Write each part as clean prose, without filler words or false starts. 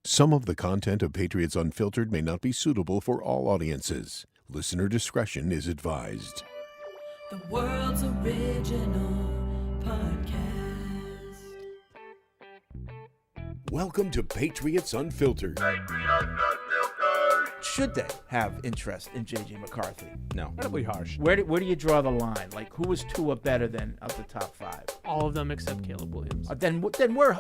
Some of the content of Patriots Unfiltered may not be suitable for all audiences. Listener discretion is advised. The world's original podcast. Welcome to Patriots Unfiltered. Should they have interest in J.J. McCarthy? No. Incredibly harsh. Where do you draw the line? Like, who was Tua better than of the top five? All of them except Caleb Williams. Then we're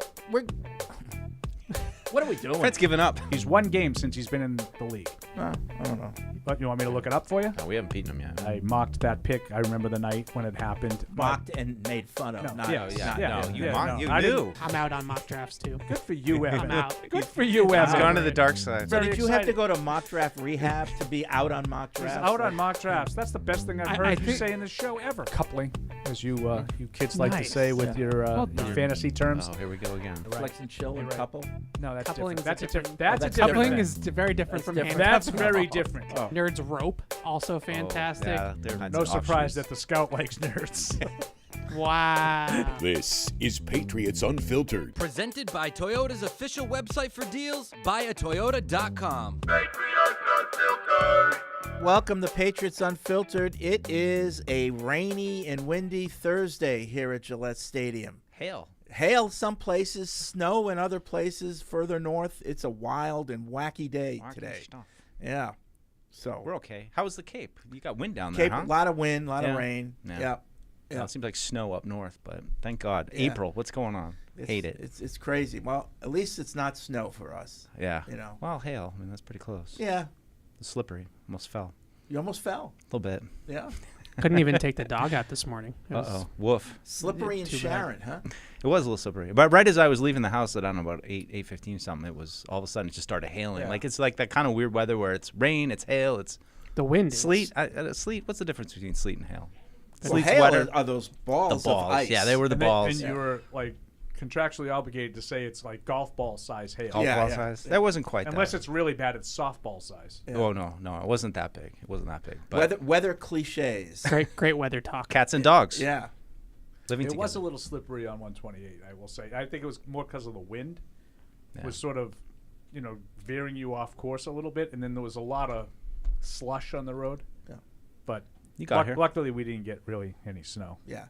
what are we doing? Fred's given up. He's one game since he's been in the league. I don't know. But you want me to look it up for you? No, we haven't beaten him yet. I mocked that pick. I remember the night when it happened. Mocked and made fun of. No, not yeah, us. You I knew. didn't- I'm out on mock drafts too. Good for you, Evan. I'm out. Good for you, He's Evan. gone to the dark side. So Very did you have to excited. go to mock draft rehab to be out on mock He's drafts? out on mock drafts. That's the best thing I've I heard you think- say in this show ever. Coupling, as you kids like to Nice. say with Yeah. your Well done. fantasy terms. Oh, here we go again. Flex and chill and Right. couple. No, that's Coupling different. is That's a different. That's a that's different. Coupling thing. is very different from different. hand. That's very different. Oh. Nerds rope, also fantastic. Yeah, there are No surprise options. that the scout likes nerds. Wow. This is Patriots Unfiltered. Presented by Toyota's official website for deals, buyatoyota.com. Welcome to Patriots Unfiltered. It is a rainy and windy Thursday here at Gillette Stadium. Hail. Hail some places, snow in other places further north. It's a wild and wacky day today. Stuff. Yeah. So We're okay. How was the Cape? You got wind down Cape, there, huh? a lot of wind, a lot Yeah. of rain. Yeah. Yeah. Well, it seems like snow up north, but thank God. Yeah. April, what's going on? Hate it. It's crazy. Well, at least it's not snow for us. Yeah. You know. Well, hail. I mean, that's pretty close. Yeah. It's slippery. Almost fell. You almost fell. A little bit. Yeah. Couldn't even take the dog out this morning. It was- Uh-oh. Woof. Slippery and Too bad. Sharon, huh? It was a little slippery. But right as I was leaving the house at, I don't know, about 8:15 something, it was all of a sudden it just started hailing. Yeah. Like, it's like that kind of weird weather where it's rain, it's hail, it's The wind is- sleet. Sleet, what's the difference between sleet and hail? Well, Sleet's hail wetter. are those balls, The balls. of ice. Yeah, they were the balls. And you were like contractually obligated to say it's like golf ball size hail. Golf Yeah, ball yeah. size. That wasn't quite Unless that. it's really bad, it's softball size. Yeah. Oh, no, it wasn't that big. It wasn't that big. But Weather cliches. Great weather talk. cats and dogs Yeah. living It together. was a little slippery on 128, I will say. I think it was more because of the wind. Yeah. Was sort of, veering you off course a little bit, and then there was a lot of slush on the road. Yeah. But You got here. luckily, we didn't get really any snow. Yeah.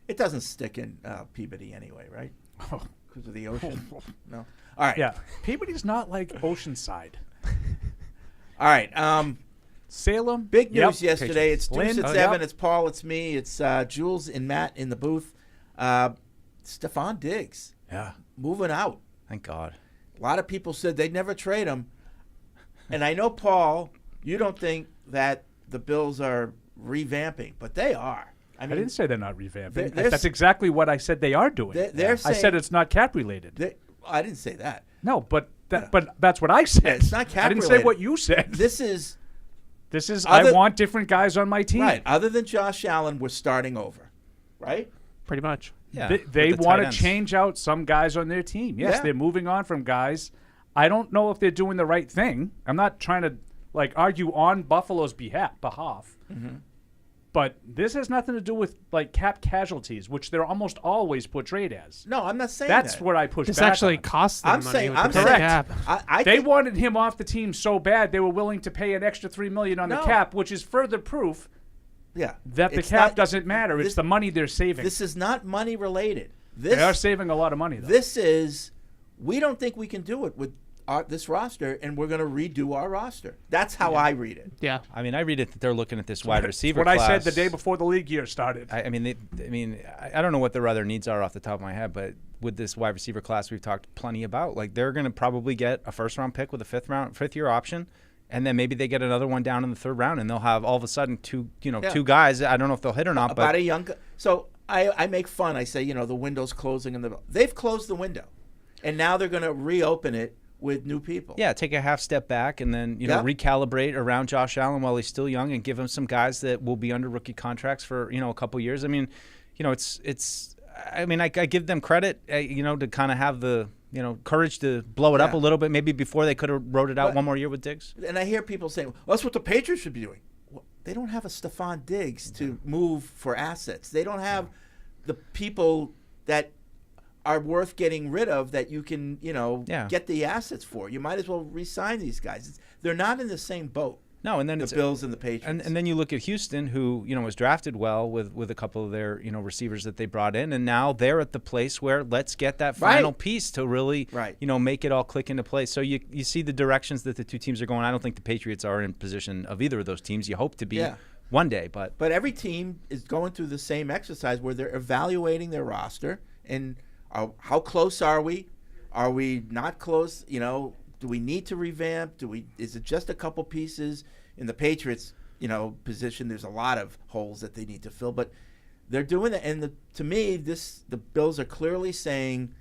It doesn't stick in Peabody anyway, right? Because of the ocean. No. All right. Yeah, Peabody's not like Oceanside. All right. Salem. Big Yep. news yesterday. It's Deuce, Lynn. it's Oh, Evan, yep. it's Paul, it's me, it's Jules and Matt in the booth. Stephon Diggs Yeah. moving out. Thank God. A lot of people said they'd never trade him. And I know, Paul, you don't think that the Bills are revamping, but they are. I I mean, didn't say they're not revamping. There's- That's exactly what I said they are doing. They're I said saying- it's not cap related. I didn't say that. No, but that's what I said. Yeah, it's not cap I didn't say related. what you said. This is This is Other- I want different guys on my team. right. Other than Josh Allen, we're starting over, right? Pretty much. Yeah. They with the want tight to ends. change out some guys on their team. Yes, Yeah. they're moving on from guys. I don't know if they're doing the right thing. I'm not trying to argue on Buffalo's behalf. Mm-hmm. But this has nothing to do with cap casualties, which they're almost always portrayed as. No, I'm not saying That's that. what I push This back actually on. costs them I'm money saying with I'm the saying cap. I They think, wanted him off the team so bad they were willing to pay an extra $3 million on the No. cap, which is further proof yeah, that the it's cap not- doesn't matter. this- It's the money they're saving. This is not money related. They are saving a lot of money, though. This is, we don't think we can do it with this roster, and we're going to redo our roster. That's how I read it. Yeah. I mean, I read it that they're looking at this wide receiver what class. I said the day before the league year started. I mean, I don't know what their other needs are off the top of my head, but with this wide receiver class, we've talked plenty about. They're going to probably get a first-round pick with a fifth-year option, and then maybe they get another one down in the third round, and they'll have all of a sudden two guys. I don't know if they'll hit or not, About but a young. So I make fun. I say, the window's closing, and they've closed the window, and now they're going to reopen it with new people. yeah, take a half step back and then recalibrate around Josh Allen while he's still young, and give him some guys that will be under rookie contracts for a couple years. I mean, it's. I mean, I give them credit, to kind of have the courage to blow it up a little bit, maybe before they could have wrote it out one more year with Diggs. And I hear people saying, well, that's what the Patriots should be doing. Well, they don't have a Stephon Diggs to move for assets. They don't have the people that are worth getting rid of that you can, Yeah. get the assets for. You might as well re-sign these guys. They're not in the same boat. No, and then The it's Bills and the Patriots. and then you look at Houston, who was drafted well with a couple of their receivers that they brought in, and now they're at the place where let's get that final piece to really make it all click into place. So you see the directions that the two teams are going. I don't think the Patriots are in position of either of those teams. You hope to be one day, but every team is going through the same exercise where they're evaluating their roster and how close are we? Are we not close? Do we need to revamp? Is it just a couple pieces? In the Patriots, position, there's a lot of holes that they need to fill, but they're doing it. And to me, the Bills are clearly saying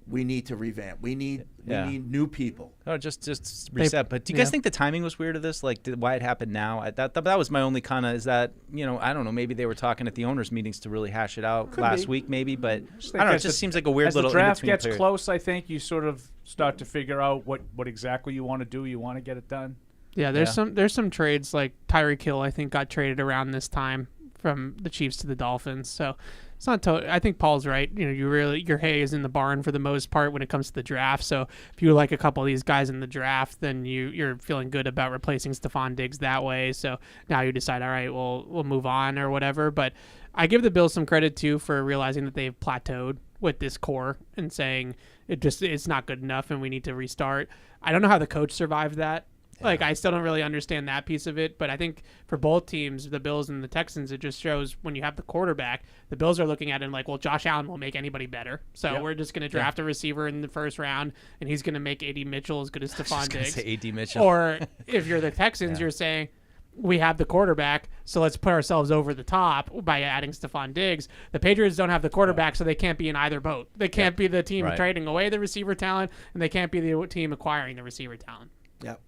we need to revamp. We need new people. Oh, just reset. But do you guys think the timing was weird of this? Like, why it happened now? That was my only kind of, is that, I don't know, maybe they were talking at the owners' meetings to really hash it out last week maybe, but I don't know, it just seems like a weird little As the draft in-between gets period. close, I think you sort of start to figure out what exactly you want to do. You want to get it done. Yeah, there's some trades, like Tyreek Hill, I think, got traded around this time from the Chiefs to the Dolphins. So it's not I think Paul's right. Your hay is in the barn for the most part when it comes to the draft. So if you like a couple of these guys in the draft, then you're feeling good about replacing Stephon Diggs that way. So now you decide, all right, we'll move on or whatever. But I give the Bills some credit too for realizing that they've plateaued with this core and saying it's not good enough and we need to restart. I don't know how the coach survived that. Like, I still don't really understand that piece of it, but I think for both teams, the Bills and the Texans, it just shows when you have the quarterback, the Bills are looking at it and like, well, Josh Allen will make anybody better. So we're just going to draft a receiver in the first round, and he's going to make A.D. Mitchell as good as Stephon Diggs. Say A.D. Mitchell. Or if you're the Texans, you're saying, we have the quarterback, so let's put ourselves over the top by adding Stephon Diggs. The Patriots don't have the quarterback, so they can't be in either boat. They can't be the team trading away the receiver talent, and they can't be the team acquiring the receiver talent. Yep.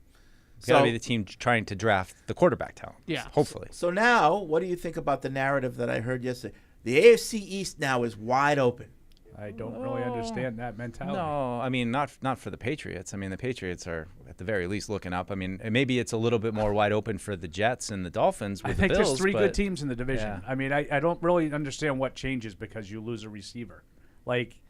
Got to be the team trying to draft the quarterback talent. Yeah. Hopefully. So now, what do you think about the narrative that I heard yesterday? The AFC East now is wide open. I don't really understand that mentality. No, I mean, not for the Patriots. I mean, the Patriots are at the very least looking up. I mean, maybe it's a little bit more wide open for the Jets and the Dolphins with I think the Bills, there's three but good teams in the division. Yeah. I mean, I don't really understand what changes because you lose a receiver. Like,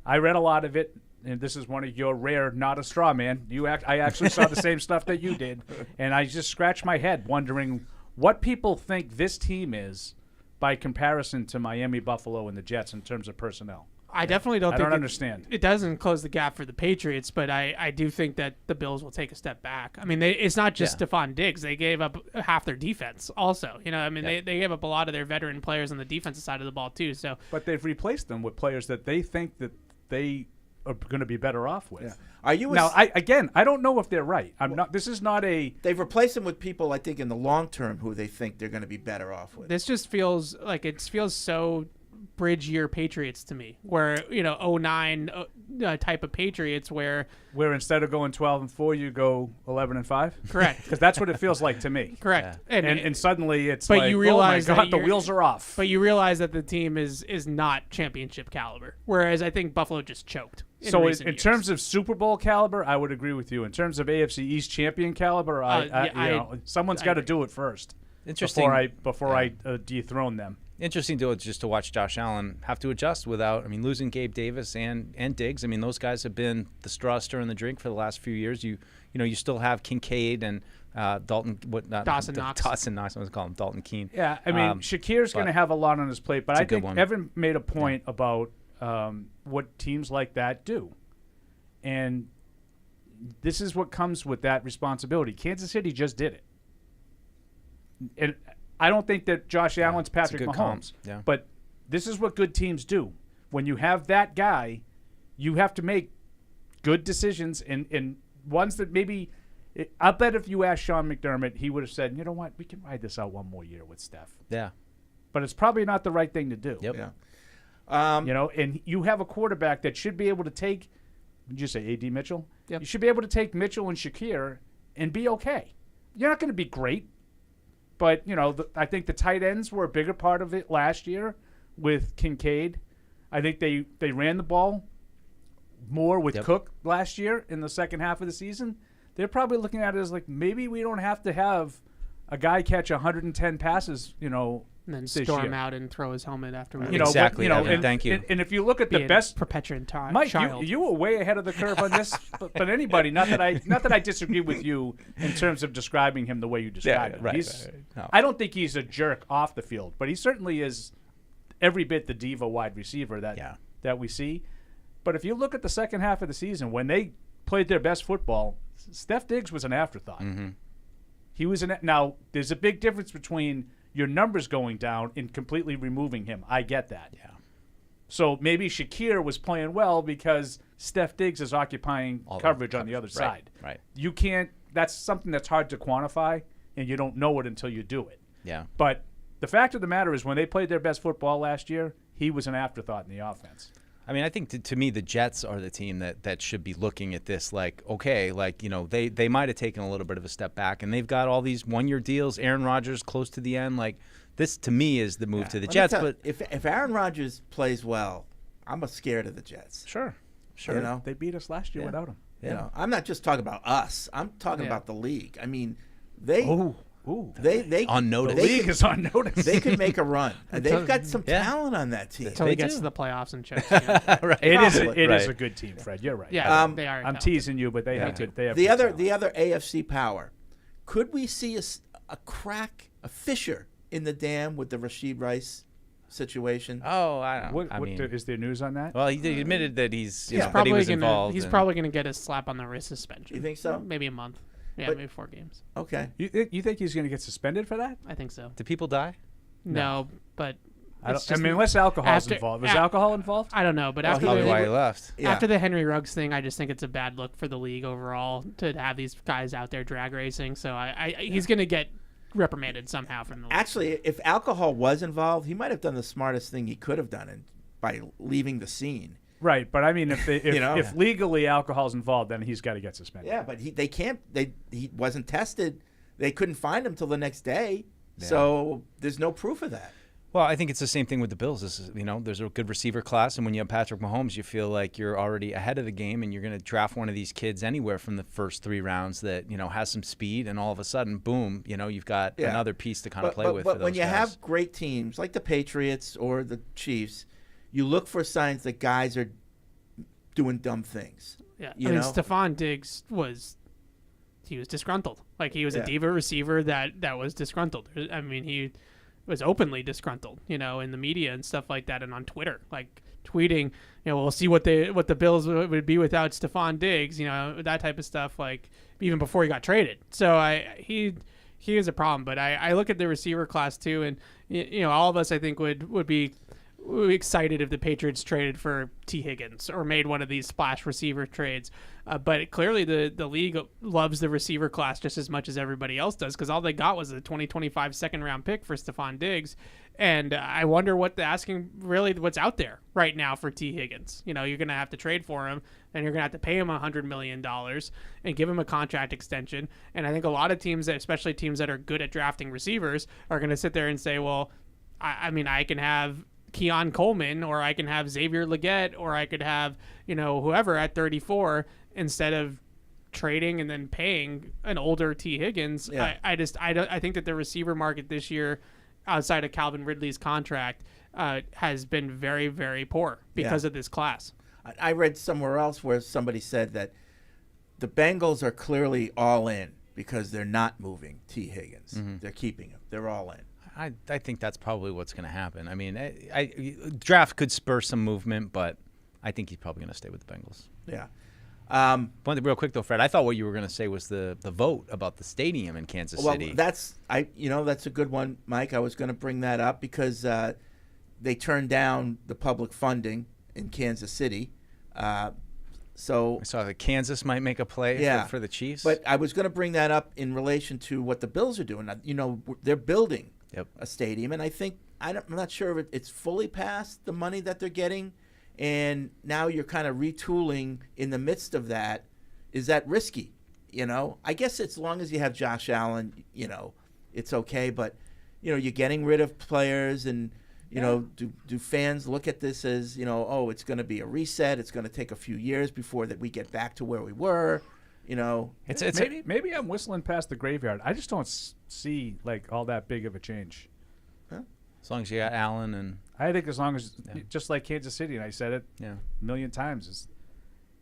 I read a lot of it, and this is one of your rare, not a straw man. I actually saw the same stuff that you did, and I just scratched my head wondering what people think this team is by comparison to Miami, Buffalo, and the Jets in terms of personnel. I definitely don't think understand. It doesn't close the gap for the Patriots, but I do think that the Bills will take a step back. I mean, it's not just Stephon Diggs. They gave up half their defense also. They gave up a lot of their veteran players on the defensive side of the ball too. So, but they've replaced them with players that they think that they are going to be better off with. Yeah. Are you now? I don't know if they're right. This is not a. They've replaced them with people, I think, in the long term who they think they're going to be better off with. This just feels like so bridge year Patriots to me, where 09 type of Patriots where instead of going 12-4 you go 11-5. Correct. Because that's what it feels like to me. Correct. Yeah. And suddenly it's but like, you realize oh my God, that the wheels are off. But you realize that the team is not championship caliber, whereas I think Buffalo just choked. So in terms of Super Bowl caliber, I would agree with you. In terms of AFC East champion caliber, someone's got to do it first. Interesting. Before I dethrone them. Interesting just to watch Josh Allen have to adjust without, losing Gabe Davis and Diggs. Those guys have been the straw stirring the drink for the last few years. You still have Kincaid and Dawson Knox. Dawson Knox, I was calling him Dalton Keene. Yeah, Shakir's going to have a lot on his plate, but I think Evan made a point about what teams like that do. And this is what comes with that responsibility. Kansas City just did it. And I don't think that Josh Allen's Patrick Mahomes, but this is what good teams do. When you have that guy, you have to make good decisions and ones that maybe – I'll bet if you asked Sean McDermott, he would have said, you know what, we can ride this out one more year with Steph. Yeah. But it's probably not the right thing to do. Yep. Yeah. And you have a quarterback that should be able to take – did you say A.D. Mitchell? Yep. You should be able to take Mitchell and Shakir and be okay. You're not going to be great. But, I think the tight ends were a bigger part of it last year with Kincaid. I think they ran the ball more with Cook last year in the second half of the season. They're probably looking at it as like maybe we don't have to have a guy catch 110 passes, and then storm out and throw his helmet after. Exactly. Thank you. And if you look at the best perpetuant Mike, child, you were way ahead of the curve on this. but anybody, not that I disagree with you in terms of describing him the way you described him. Right. No. I don't think he's a jerk off the field, but he certainly is every bit the diva wide receiver that we see. But if you look at the second half of the season, when they played their best football, Steph Diggs was an afterthought. Mm-hmm. He was now. There's a big difference between your numbers going down and completely removing him. I get that. Yeah. So maybe Shakir was playing well because Steph Diggs is occupying coverage on the other side. Right. You can't. That's something that's hard to quantify, and you don't know it until you do it. Yeah. But the fact of the matter is, when they played their best football last year, he was an afterthought in the offense. I mean, I think to me, the Jets are the team that should be looking at this like, okay, like, they might have taken a little bit of a step back, and they've got all these one-year deals. Aaron Rodgers close to the end. Like, this, to me, is the move to the Jets. But if Aaron Rodgers plays well, I'm scared of the Jets. Sure. They beat us last year without him. I'm not just talking about us. I'm talking about the league. I mean, they on notice. The league is on notice. They could make a run. They've got some talent on that team. Until he gets to the playoffs and checks. Right. It is a good team, Fred. You're right. Yeah, they are. I'm talented. teasing you, but they have good. They have the good other AFC power. Could we see a crack, a fissure in the dam with the Rashid Rice situation? Oh, I don't know. Is there news on that? Well, he admitted that he's involved. He's probably going to get a slap on the wrist suspension. You think so? Maybe a month. Yeah, maybe 4 games. Okay. You think he's going to get suspended for that? I think so. Do people die? No, but unless alcohol's involved. Was alcohol involved? I don't know, but That's probably why he left. After the Henry Ruggs thing, I just think it's a bad look for the league overall to have these guys out there drag racing. So he's going to get reprimanded somehow from the league. Actually, if alcohol was involved, he might have done the smartest thing he could have done by leaving the scene. Right, but I mean, if legally alcohol's involved, then he's got to get suspended. Yeah, but he wasn't tested. They couldn't find him till the next day, so there's no proof of that. Well, I think it's the same thing with the Bills. There's a good receiver class, and when you have Patrick Mahomes, you feel like you're already ahead of the game, and you're going to draft one of these kids anywhere from the first 3 rounds that has some speed, and all of a sudden, boom, you've got another piece to kind of play with. But when you have great teams like the Patriots or the Chiefs, you look for signs that guys are doing dumb things. Yeah, Stephon Diggs was disgruntled. Like, he was a diva receiver that was disgruntled. I mean, he was openly disgruntled, in the media and stuff like that, and on Twitter, like tweeting, we'll see what the Bills would be without Stephon Diggs, that type of stuff, like even before he got traded. So he is a problem. But I look at the receiver class too, and all of us I think would be excited if the Patriots traded for T. Higgins or made one of these splash receiver trades. But clearly the league loves the receiver class just as much as everybody else does, because all they got was a 2025 second-round pick for Stephon Diggs. And I wonder what's out there right now for T. Higgins. You're going to have to trade for him, and you're going to have to pay him $100 million and give him a contract extension. And I think a lot of teams, especially teams that are good at drafting receivers, are going to sit there and say, well, I can have Keon Coleman, or I can have Xavier Legette, or I could have whoever at 34 instead of trading and then paying an older T. Higgins. Yeah. I think that the receiver market this year, outside of Calvin Ridley's contract, has been very, very poor because of this class. I read somewhere else where somebody said that the Bengals are clearly all in because they're not moving T. Higgins. Mm-hmm. They're keeping him. They're all in. I think that's probably what's going to happen. I mean, draft could spur some movement, but I think he's probably going to stay with the Bengals. Yeah. Real quick though, Fred, I thought what you were going to say was the vote about the stadium in Kansas City. Well, that's a good one, Mike. I was going to bring that up because they turned down the public funding in Kansas City. So I saw that Kansas might make a play for the Chiefs. But I was going to bring that up in relation to what the Bills are doing. They're building a stadium, and I'm not sure if it's fully past the money that they're getting, and now you're kind of retooling in the midst of that. Is that risky? I guess as long as you have Josh Allen, it's okay. But you're getting rid of players, and do fans look at this as it's going to be a reset? It's going to take a few years before that we get back to where we were. Maybe I'm whistling past the graveyard. I just don't see like all that big of a change. Huh? As long as you got Allen and I think as long as, just like Kansas City, and I said it a million times,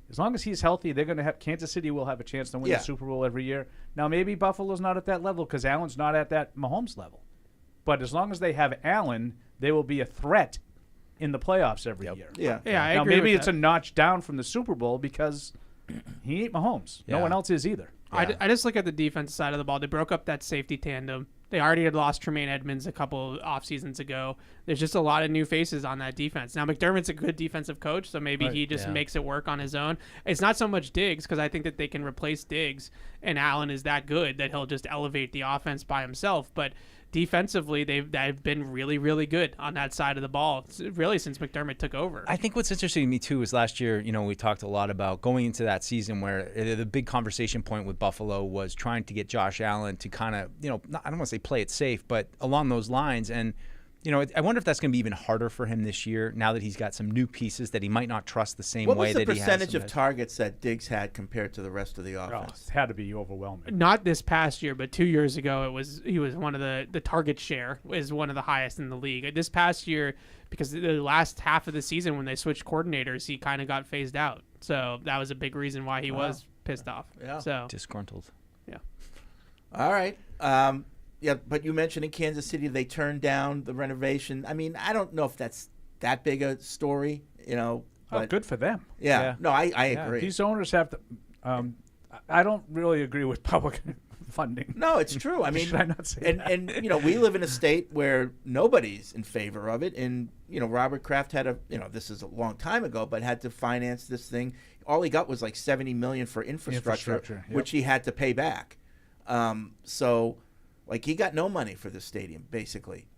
as long as he's healthy, they're going to have Kansas City will have a chance to win the Super Bowl every year. Now maybe Buffalo's not at that level because Allen's not at that Mahomes level, but as long as they have Allen, they will be a threat in the playoffs every year. Yeah, I now agree maybe with it's that. a notch down from the Super Bowl because he ain't Mahomes. No one else is either. I just look at the defense side of the ball. They broke up that safety tandem. They already had lost Tremaine Edmonds a couple off seasons ago. There's just a lot of new faces on that defense. Now, McDermott's a good defensive coach, so maybe he just makes it work on his own. It's not so much Diggs because I think that they can replace Diggs, and Allen is that good that he'll just elevate the offense by himself. But defensively, they've been really, really good on that side of the ball, really since McDermott took over. I think what's interesting to me, too, is last year, we talked a lot about going into that season where the big conversation point with Buffalo was trying to get Josh Allen to kind of, I don't want to say play it safe, but along those lines. And, I wonder if that's going to be even harder for him this year now that he's got some new pieces that he might not trust the same way that he has. What was the percentage of targets that Diggs had compared to the rest of the offense? It had to be overwhelming. Not this past year, but 2 years ago, he was one of the target share is one of the highest in the league. This past year, because the last half of the season when they switched coordinators, he kind of got phased out. So that was a big reason why he was pissed off. Yeah. So disgruntled. Yeah. All right. Yeah, but you mentioned in Kansas City they turned down the renovation. I mean, I don't know if that's that big a story, But good for them. Yeah. No, I agree. These owners have to. I don't really agree with public funding. No, it's true. I mean, should I not say that? And we live in a state where nobody's in favor of it. And Robert Kraft had this is a long time ago, but had to finance this thing. All he got was like $70 million for infrastructure, which he had to pay back. So. Like, he got no money for this stadium, basically,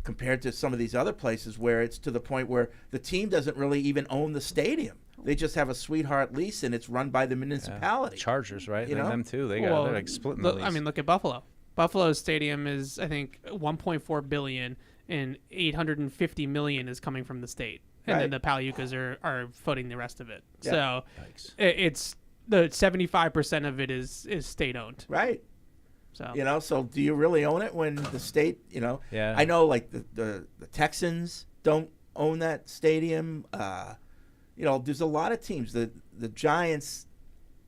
compared to some of these other places where it's to the point where the team doesn't really even own the stadium. They just have a sweetheart lease, and it's run by the municipality. Chargers, right? Them too. They're like splitting the lease. I mean, look at Buffalo. Buffalo's stadium is, I think, $1.4 billion, and $850 million is coming from the state, and then the Palucas are footing the rest of it. Yeah. So it's the 75% of it is state owned. Right. So. So do you really own it when the state, Yeah. I know like the Texans don't own that stadium. There's a lot of teams. The Giants,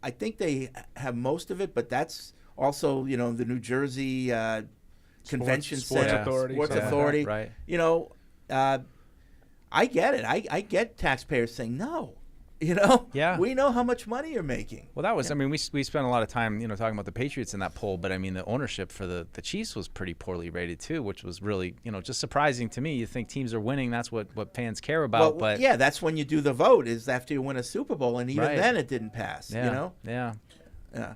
I think they have most of it, but that's also, the New Jersey Convention Center. Sports Authority. Right. I get it. I get taxpayers saying no. Yeah. We know how much money you're making. Well, that was, I mean, we spent a lot of time, talking about the Patriots in that poll, but I mean, the ownership for the Chiefs was pretty poorly rated too, which was really, just surprising to me. You think teams are winning, that's what fans care about. Well, but yeah, that's when you do the vote is after you win a Super Bowl, and even then it didn't pass. Yeah.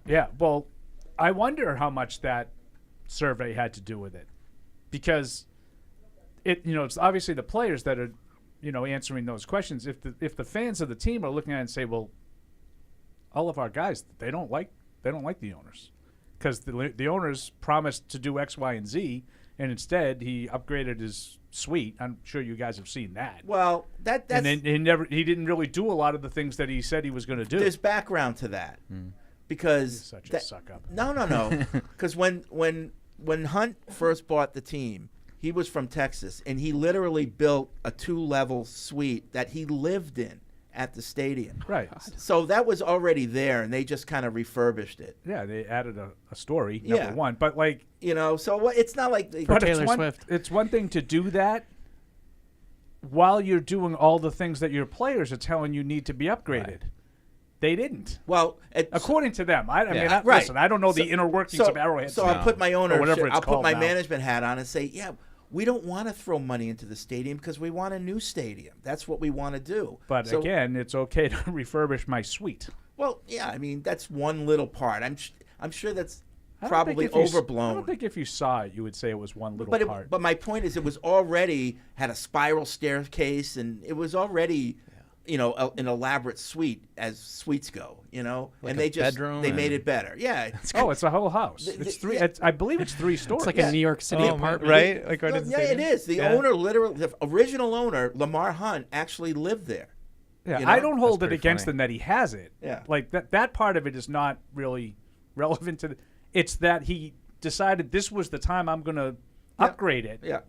Yeah. Well, I wonder how much that survey had to do with it, because it's obviously the players that are. Answering those questions. If the fans of the team are looking at it and say, well, all of our guys, they don't like the owners because the owners promised to do X, Y, and Z, and instead he upgraded his suite. I'm sure you guys have seen that. Well, that's and then he didn't really do a lot of the things that he said he was going to do. There's background to that because he's such a suck up. No, because when Hunt first bought the team. He was from Texas, and he literally built a 2-level suite that he lived in at the stadium. Right. So that was already there, and they just kind of refurbished it. Yeah, they added a story, number one. But, so it's not like... For Taylor Swift. It's one thing to do that while you're doing all the things that your players are telling you need to be upgraded. Right. They didn't. Well, according to them, listen. I don't know the inner workings of Arrowhead. So I'll put my I'll put my management hat on and say, we don't want to throw money into the stadium because we want a new stadium. That's what we want to do. But again, it's okay to refurbish my suite. Well, yeah, I mean that's one little part. I'm sure that's probably overblown. I don't think if you saw it, you would say it was one little part. But my point is, it was already had a spiral staircase, and it was already. An elaborate suite as suites go, like and they made it better. Yeah. It's a whole house. It's three. I believe it's 3 stories. It's like a New York City apartment, right? It is. The owner, literally, the original owner, Lamar Hunt, actually lived there. Yeah, I don't hold it against him that he has it. Yeah, like that part of it is not really relevant to. It's that he decided this was the time I'm going to upgrade it. Yeah.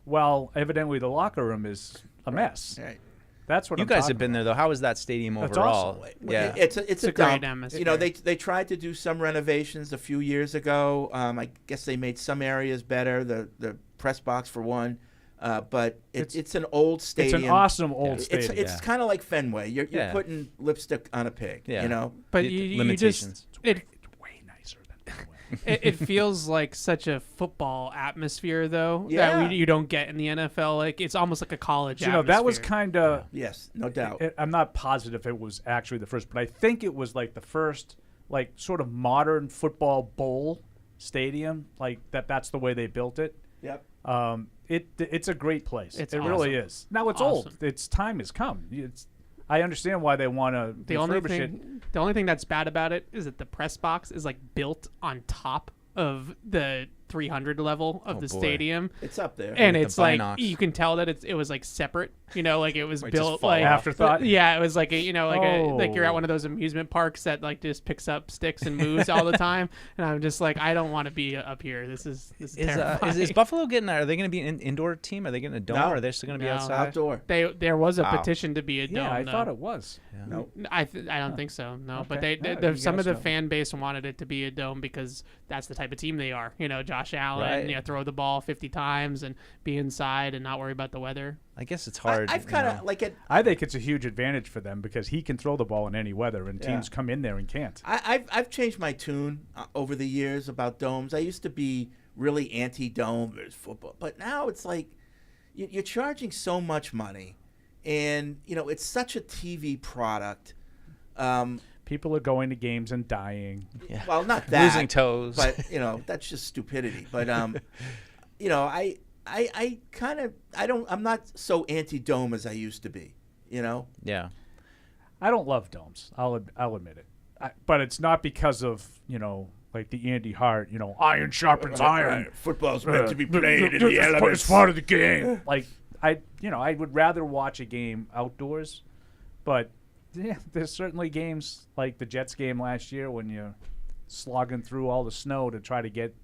Well, evidently the locker room is a mess. Right. That's what You I'm guys talking have been there, though. How is that stadium That's overall? awesome. Yeah. It's a great dump. atmosphere. You know, they tried to do some renovations a few years ago. I guess they made some areas better. The press box for one. But it's an old stadium. It's an awesome old stadium. It's kind of like Fenway. You're putting lipstick on a pig. Yeah. You know. But you just It's way nicer than Fenway. it feels like such a football atmosphere, though, Yeah. that you don't get in the NFL. Like it's almost like a college. You know, that was atmosphere. kind of. Yes, no doubt. I'm not positive it was actually the first, but I think it was like the first, like sort of modern football bowl stadium. Like that's the way they built it. Yep. It's a great place. It's it really awesome. is. Now it's Awesome. old. Its time has come. I understand why they want to The only refurbish it. thing that's bad about it is that the press box is like built on top of the 300 level of the boy. stadium, It's up there. and Like the it's like binocs. you can tell that it was like separate. You know, like it was Might just built fall like off. Afterthought? Yeah, it was like like you're at Oh. one of those amusement parks that like just picks up sticks and moves all the time, and I'm just like, I don't want to be up here. This is terrifying. Is Buffalo getting? Are they going to be an indoor team? Are they getting a dome? No. Or are they still going to be No. outside? Outdoor. There was a Wow. petition to be a dome. Yeah, I though. thought it was. No. I don't think so. No, but Okay. they Yeah, you some of the guys know. fan base wanted it to be a dome because that's the type of team they are. You know, Josh Allen, Right. throw the ball 50 times and be inside and not worry about the weather. I guess it's hard. I've kind of like it. I think it's a huge advantage for them because he can throw the ball in any weather, and Yeah. teams come in there and can't. I've changed my tune over the years about domes. I used to be really anti-dome versus football, but now it's like you're charging so much money, and it's such a TV product. People are going to games and dying. Yeah. Well, not that Losing toes. but that's just stupidity. But I kind of I'm not so anti-dome as I used to be. Yeah. I don't love domes. I'll admit it, but it's not because of like the Andy Hart. Iron sharpens iron. Football's meant to be played in the elements. It's part of the game. Like I would rather watch a game outdoors, but yeah, there's certainly games like the Jets game last year when you're slogging through all the snow to try to get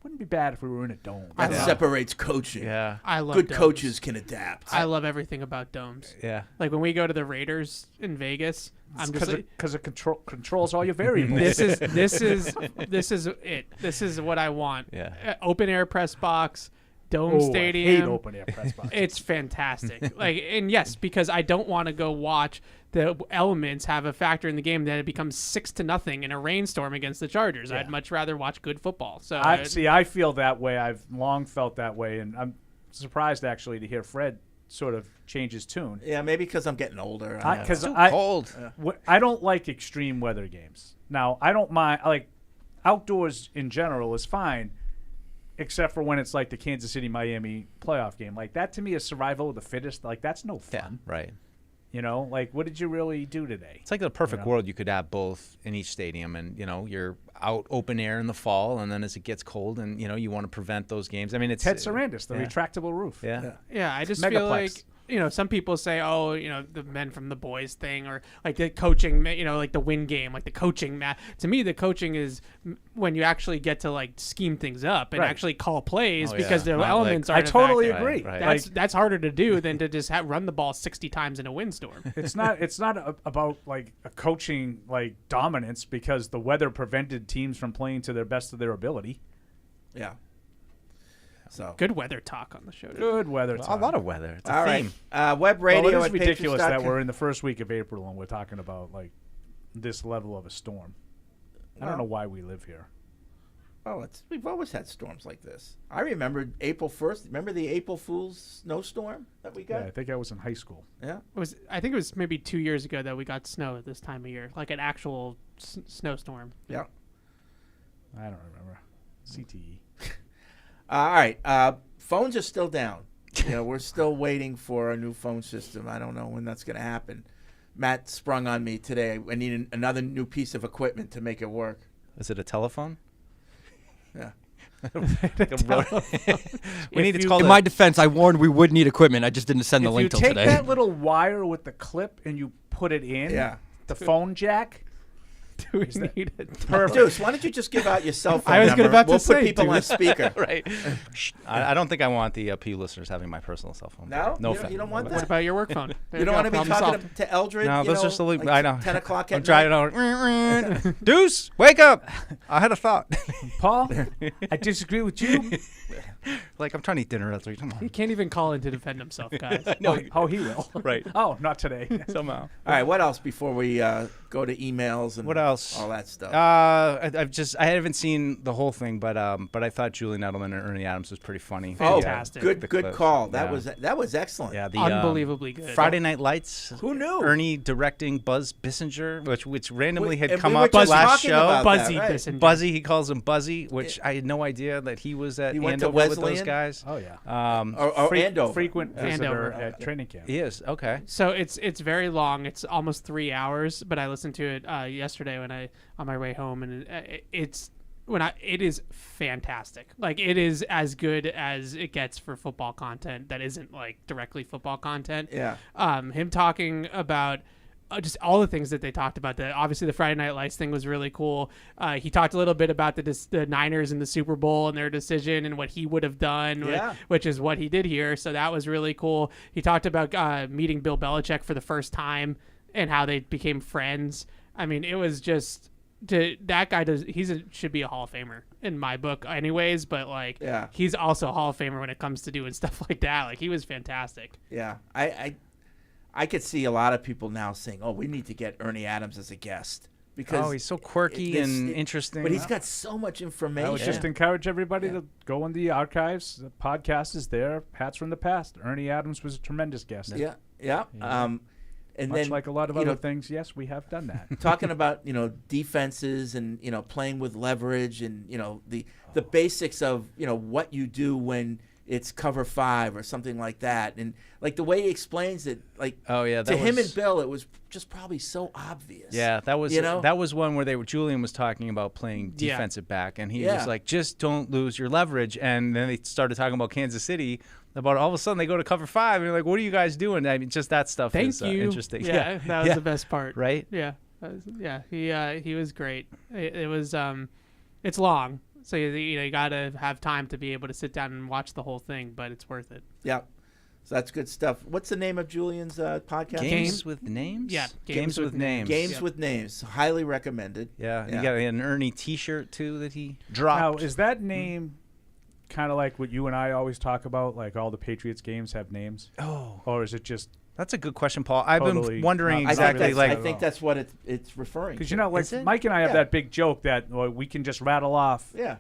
wouldn't be bad if we were in a dome. That separates coaching. Yeah. I love Good domes. coaches can adapt. I love everything about domes. Yeah. Like when we go to the Raiders in Vegas, I'm just like, Because it controls all your variables. this is it. This is what I want. Yeah. Open air press box, dome I stadium. hate open air press box. It's fantastic. And yes, because I don't want to go watch the elements have a factor in the game that it becomes 6-0 in a rainstorm against the Chargers. Yeah. I'd much rather watch good football. So I feel that way. I've long felt that way, and I'm surprised actually to hear Fred sort of change his tune. Yeah, maybe because I'm getting older. Because Too cold. I don't like extreme weather games. Now I don't mind. Like outdoors in general is fine, except for when it's like the Kansas City Miami playoff game. Like that to me is survival of the fittest. Like that's no Yeah. fun. Right. Like what did you really do today? It's like the perfect world. You could have both in each stadium, and you're out open air in the fall, and then as it gets cold, and you want to prevent those games. I mean, it's Ted Sarandis, the yeah. retractable roof. Yeah. Yeah, I just feel like Megaplex. some people say, oh, the men from the boys thing, or like the coaching, like the win game, like the coaching. To me, the coaching is when you actually get to like scheme things up and Right. actually call plays Oh, because yeah. the Not elements like- are. I totally factor. agree. Right. That's harder to do than to just run the ball 60 times in a windstorm. It's not about like a coaching like dominance because the weather prevented teams from playing to their best of their ability. Yeah. So Good weather talk on the show today. Good weather. A time. lot of weather. It's a all right. theme. Web radio Well, it is at ridiculous that Patriots.com. we're in the first week of April and we're talking about like this level of a storm. I don't know why we live here. Oh, we've always had storms like this. I remember April 1st. Remember the April Fool's snowstorm that we Yeah, got? I think I was in high school. Yeah. I think it was maybe 2 years ago that we got snow at this time of year, like an actual snowstorm. Yeah. I don't remember. CTE. All right. Phones are still down. We're still waiting for a new phone system. I don't know when that's going to happen. Matt sprung on me today. I need another new piece of equipment to make it work. Is it a telephone? Yeah. We need. It's called. In my defense, I warned we would need equipment. I just didn't send the If link you till take today. that little wire with the clip and you put it in Yeah. the phone jack, Do we need it? Deuce, why don't you just give out your cell phone I was number? about to We'll say, put people dude. on speaker. Right. I don't think I want the PU listeners having my personal cell phone. No? No You offense. don't want What that? about your work phone? You don't want to be talking to Eldred? No, you those know, are still. like I know. 10 o'clock at I'm trying night? to. Deuce, wake up! I had a thought. Paul, I disagree with you. Like, I'm trying to eat dinner at 3. Come He on. can't even call in to defend himself, guys. No, oh, he will. Right. Oh, not today. Somehow. All right, what else before we go to emails and What else? all that stuff? I haven't seen the whole thing, but I thought Julian Edelman and Ernie Adams was pretty funny. Fantastic. Good The good clips. call. Yeah. That was excellent. Yeah, the Unbelievably good. Friday Night Lights. Who knew? Ernie directing Buzz Bissinger, which randomly had And come we were up just last talking show. about Buzzy that, right? Bissinger. Buzzy, he calls him Buzzy, which I had no idea that he was at He went to Andover with those Wesleyan? guys. Oh, yeah. Or Andover. Frequent visitor Andover. at training camp. He is okay. So it's very long. It's almost 3 hours, but I listened to it yesterday on my way home, and it is fantastic. Like, it is as good as it gets for football content that isn't like directly football content. Yeah. Him talking about just all the things that they talked about. Obviously, the Friday Night Lights thing was really cool. He talked a little bit about the Niners in the Super Bowl and their decision and what he would have done, Yeah. which is what he did here. So that was really cool. He talked about meeting Bill Belichick for the first time and how they became friends. I mean, it was just that guy should be a Hall of Famer in my book, anyways. But like, Yeah. he's also a Hall of Famer when it comes to doing stuff like that. Like, he was fantastic. Yeah. I could see a lot of people now saying, "Oh, we need to get Ernie Adams as a guest." Because He's so quirky and interesting. But he's got so much information. I would just encourage everybody to go in the archives. The podcast is there. Hats from the past. Ernie Adams was a tremendous guest. Yeah. And Much then, like a lot of other things, yes, we have done that. talking about defenses and play with leverage and the basics of what you do when it's cover 5 or something like that, and like the way he explains it, like to him and Bill, it was just probably so obvious. Yeah, that was that was one where Julian was talking about playing Yeah. defensive back, and he was like, just don't lose your leverage. And then they started talking about Kansas City. About all of a sudden they go to cover 5, and you're like, what are you guys doing? I mean, just that stuff Thank is you. interesting. Yeah, that was the best part. Right? Yeah, he was great. It was it's long, so you gotta have time to be able to sit down and watch the whole thing, but it's worth it. Yeah. So that's good stuff. What's the name of Julian's podcast? Games with Names? Yeah, Games with Names. Games with Names. Highly recommended. Yeah, you got an Ernie T-shirt too that he dropped. Now, is that name kind of like what you and I always talk about? Like all the Patriots games have names? Oh. Or is it just... That's a good question, Paul. I've Totally been wondering not- exactly I think that's what it's referring to. Because, like, Is it? Mike and I have Yeah. that big joke that we can just rattle off Yeah.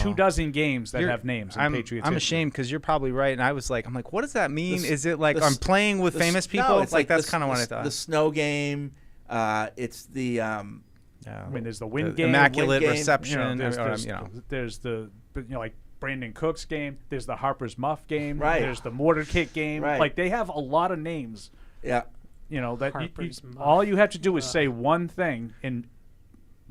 24 games that You're- have names in I'm Patriots I'm history. ashamed because you're probably right, and I'm like, what does that mean? The s- Is it like the I'm s- playing with The famous s- people? No, it's like that's the kind of what I s- thought. The snow game. It's the Yeah. I mean, there's the win The game. Immaculate win game, Reception. There's the like Brandon Cook's game. There's the Harper's Muff game. Right. There's the Mortar Kick game. Right. Like, they have a lot of names. yeah. That Harper's Muff. all you have to do is say one thing, and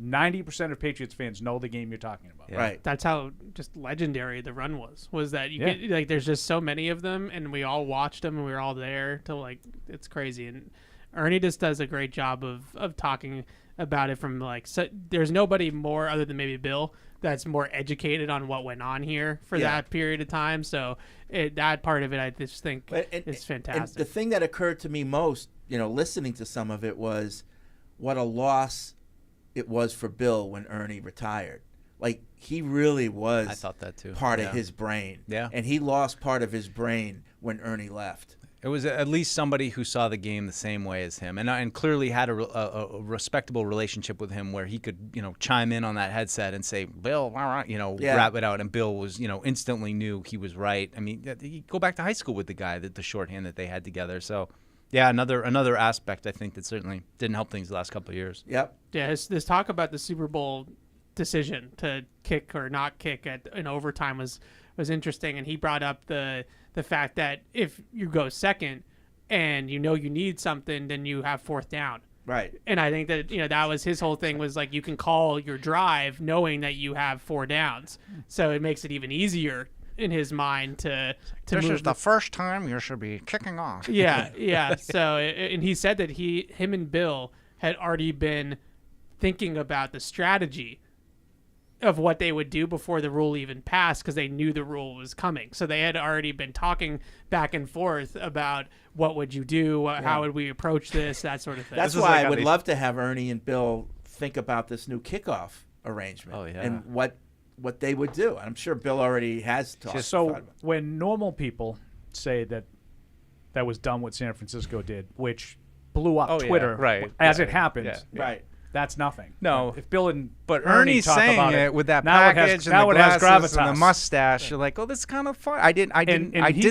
90% of Patriots fans know the game you're talking about. Yeah. Right. That's how just legendary the run was that you Yeah. get, like, there's just so many of them, and we all watched them, and we were all there to, like, it's crazy. And Ernie just does a great job of talking about it from, like, there's nobody more other than maybe Bill that's more educated on what went on here for Yeah. that period of time. So that part of it, I just think is And fantastic. the thing that occurred to me most, listening to some of it, was what a loss it was for Bill when Ernie retired. Like, he really was I thought that too. part Yeah. of his brain. Yeah. And he lost part of his brain when Ernie left. It was at least somebody who saw the game the same way as him, and clearly had a respectable relationship with him, where he could chime in on that headset and say, "Bill, all right," Yeah. rap it out, and Bill was instantly knew he was right. I mean, you go back to high school with the guy, the shorthand that they had together. So, yeah, another aspect I think that certainly didn't help things the last couple of years. Yep. Yeah, this talk about the Super Bowl decision to kick or not kick in overtime was interesting, and he brought up the fact that if you go second and you need something, then you have fourth down. Right. And I think that that was his whole thing, was like, you can call your drive knowing that you have 4 downs, so it makes it even easier in his mind to This move is the first time you should be kicking off. yeah. So, and he said that him and Bill had already been thinking about the strategy of what they would do before the rule even passed, because they knew the rule was coming. So they had already been talking back and forth about what would you do, how would we approach this, that sort of thing. That's why I would love to have Ernie and Bill think about this new kickoff arrangement and what they would do. I'm sure Bill already has talked. So when normal people say that was done what San Francisco did, which blew up Twitter as it happened, right. That's nothing. No, if Bill and but Ernie's talk saying about it with that now package now and it has the glasses gravitas and the mustache. You're like, oh, this is kind of fun. I did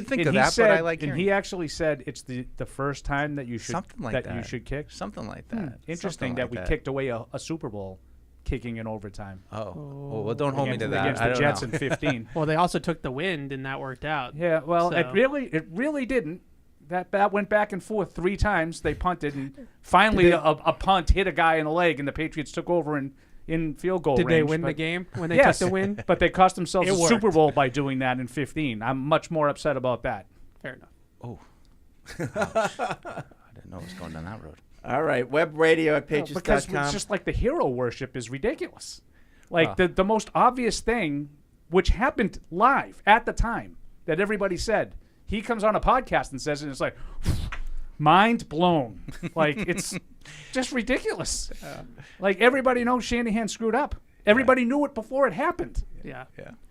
think of that, said, but I like. And he actually said it's the first time that you should that you should kick something like that. Interesting that we kicked away a Super Bowl kicking in overtime. Well, don't hold me to that. Against the Jets in 15. Well, they also took the wind, and that worked out. Yeah, well, it really didn't. That went back and forth 3 times. They punted, and finally a punt hit a guy in the leg, and the Patriots took over in field goal range. Did they win the game when they took the win? But they cost themselves a Super Bowl by doing that in 15. I'm much more upset about that. Fair enough. Oh. I didn't know it was going down that road. All right, web radio at Patriots.com. Because it's just like the hero worship is ridiculous. Like the most obvious thing, which happened live at the time, that everybody said, he comes on a podcast and says it, and it's like, mind blown. Like, it's just ridiculous. Like, everybody knows Shanahan screwed up. Everybody knew it before it happened. Yeah.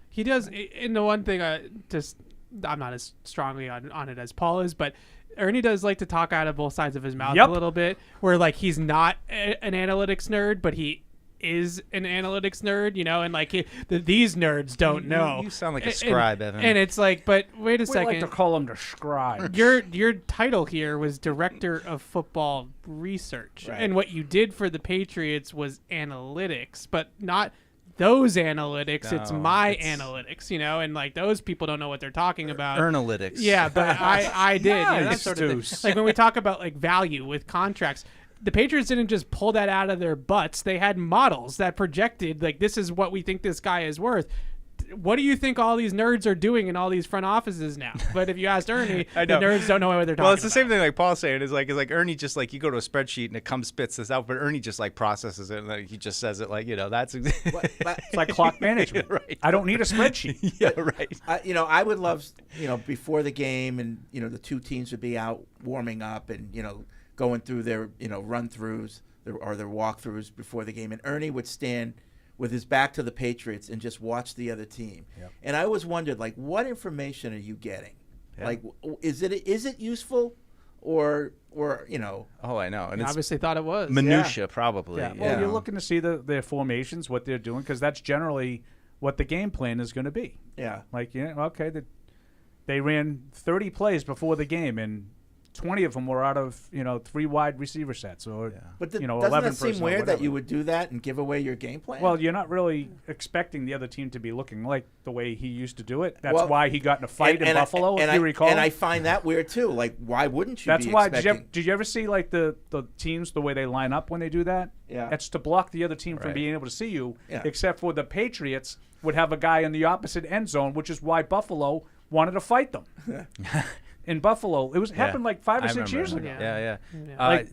He does. And the one thing, I'm not as strongly on it as Paul is, but Ernie does like to talk out of both sides of his mouth a little bit, where, like, he's not an analytics nerd, but he is an analytics nerd, and like these nerds don't know. You sound like a scribe, Evan. And it's like, but wait a second. We like to call him the scribe. Your title here was Director of Football Research, and what you did for the Patriots was analytics, but not those analytics. It's analytics, and like those people don't know what they're talking about. Analytics. Yeah, but I did. Nice, that sort of thing. Like when we talk about like value with contracts. The Patriots didn't just pull that out of their butts. They had models that projected, like, this is what we think this guy is worth. What do you think all these nerds are doing in all these front offices now? But if you asked Ernie, the nerds don't know what they're talking about. Well, it's the same thing like Paul's saying. Is like Ernie just like, you go to a spreadsheet and it spits this out, but Ernie just like processes it and like, he just says it like, that's it's like clock management. Right. I don't need a spreadsheet. Yeah, right. I would love, before the game and, the two teams would be out warming up and, going through their, run-throughs or their walkthroughs before the game. And Ernie would stand with his back to the Patriots and just watch the other team. Yep. And I always wondered, like, what information are you getting? Yeah. Like, is it useful or? Oh, I know. And I obviously thought it was. Minutia, probably. Yeah. Well, you're looking to see their formations, what they're doing, because that's generally what the game plan is going to be. Yeah. Like, they ran 30 plays before the game, and 20 of them were out of 3 wide receiver sets, or but doesn't 11 that seem weird that you would do that and give away your game plan? Well, you're not really expecting the other team to be looking like the way he used to do it. That's why he got in a fight in Buffalo, if you recall. And I find that weird too. Like, why wouldn't you? That's why. Did you ever see like the teams the way they line up when they do that? Yeah, that's to block the other team from being able to see you. Yeah. Except for the Patriots would have a guy in the opposite end zone, which is why Buffalo wanted to fight them. In Buffalo, it happened like 5 or 6 years ago. Yeah.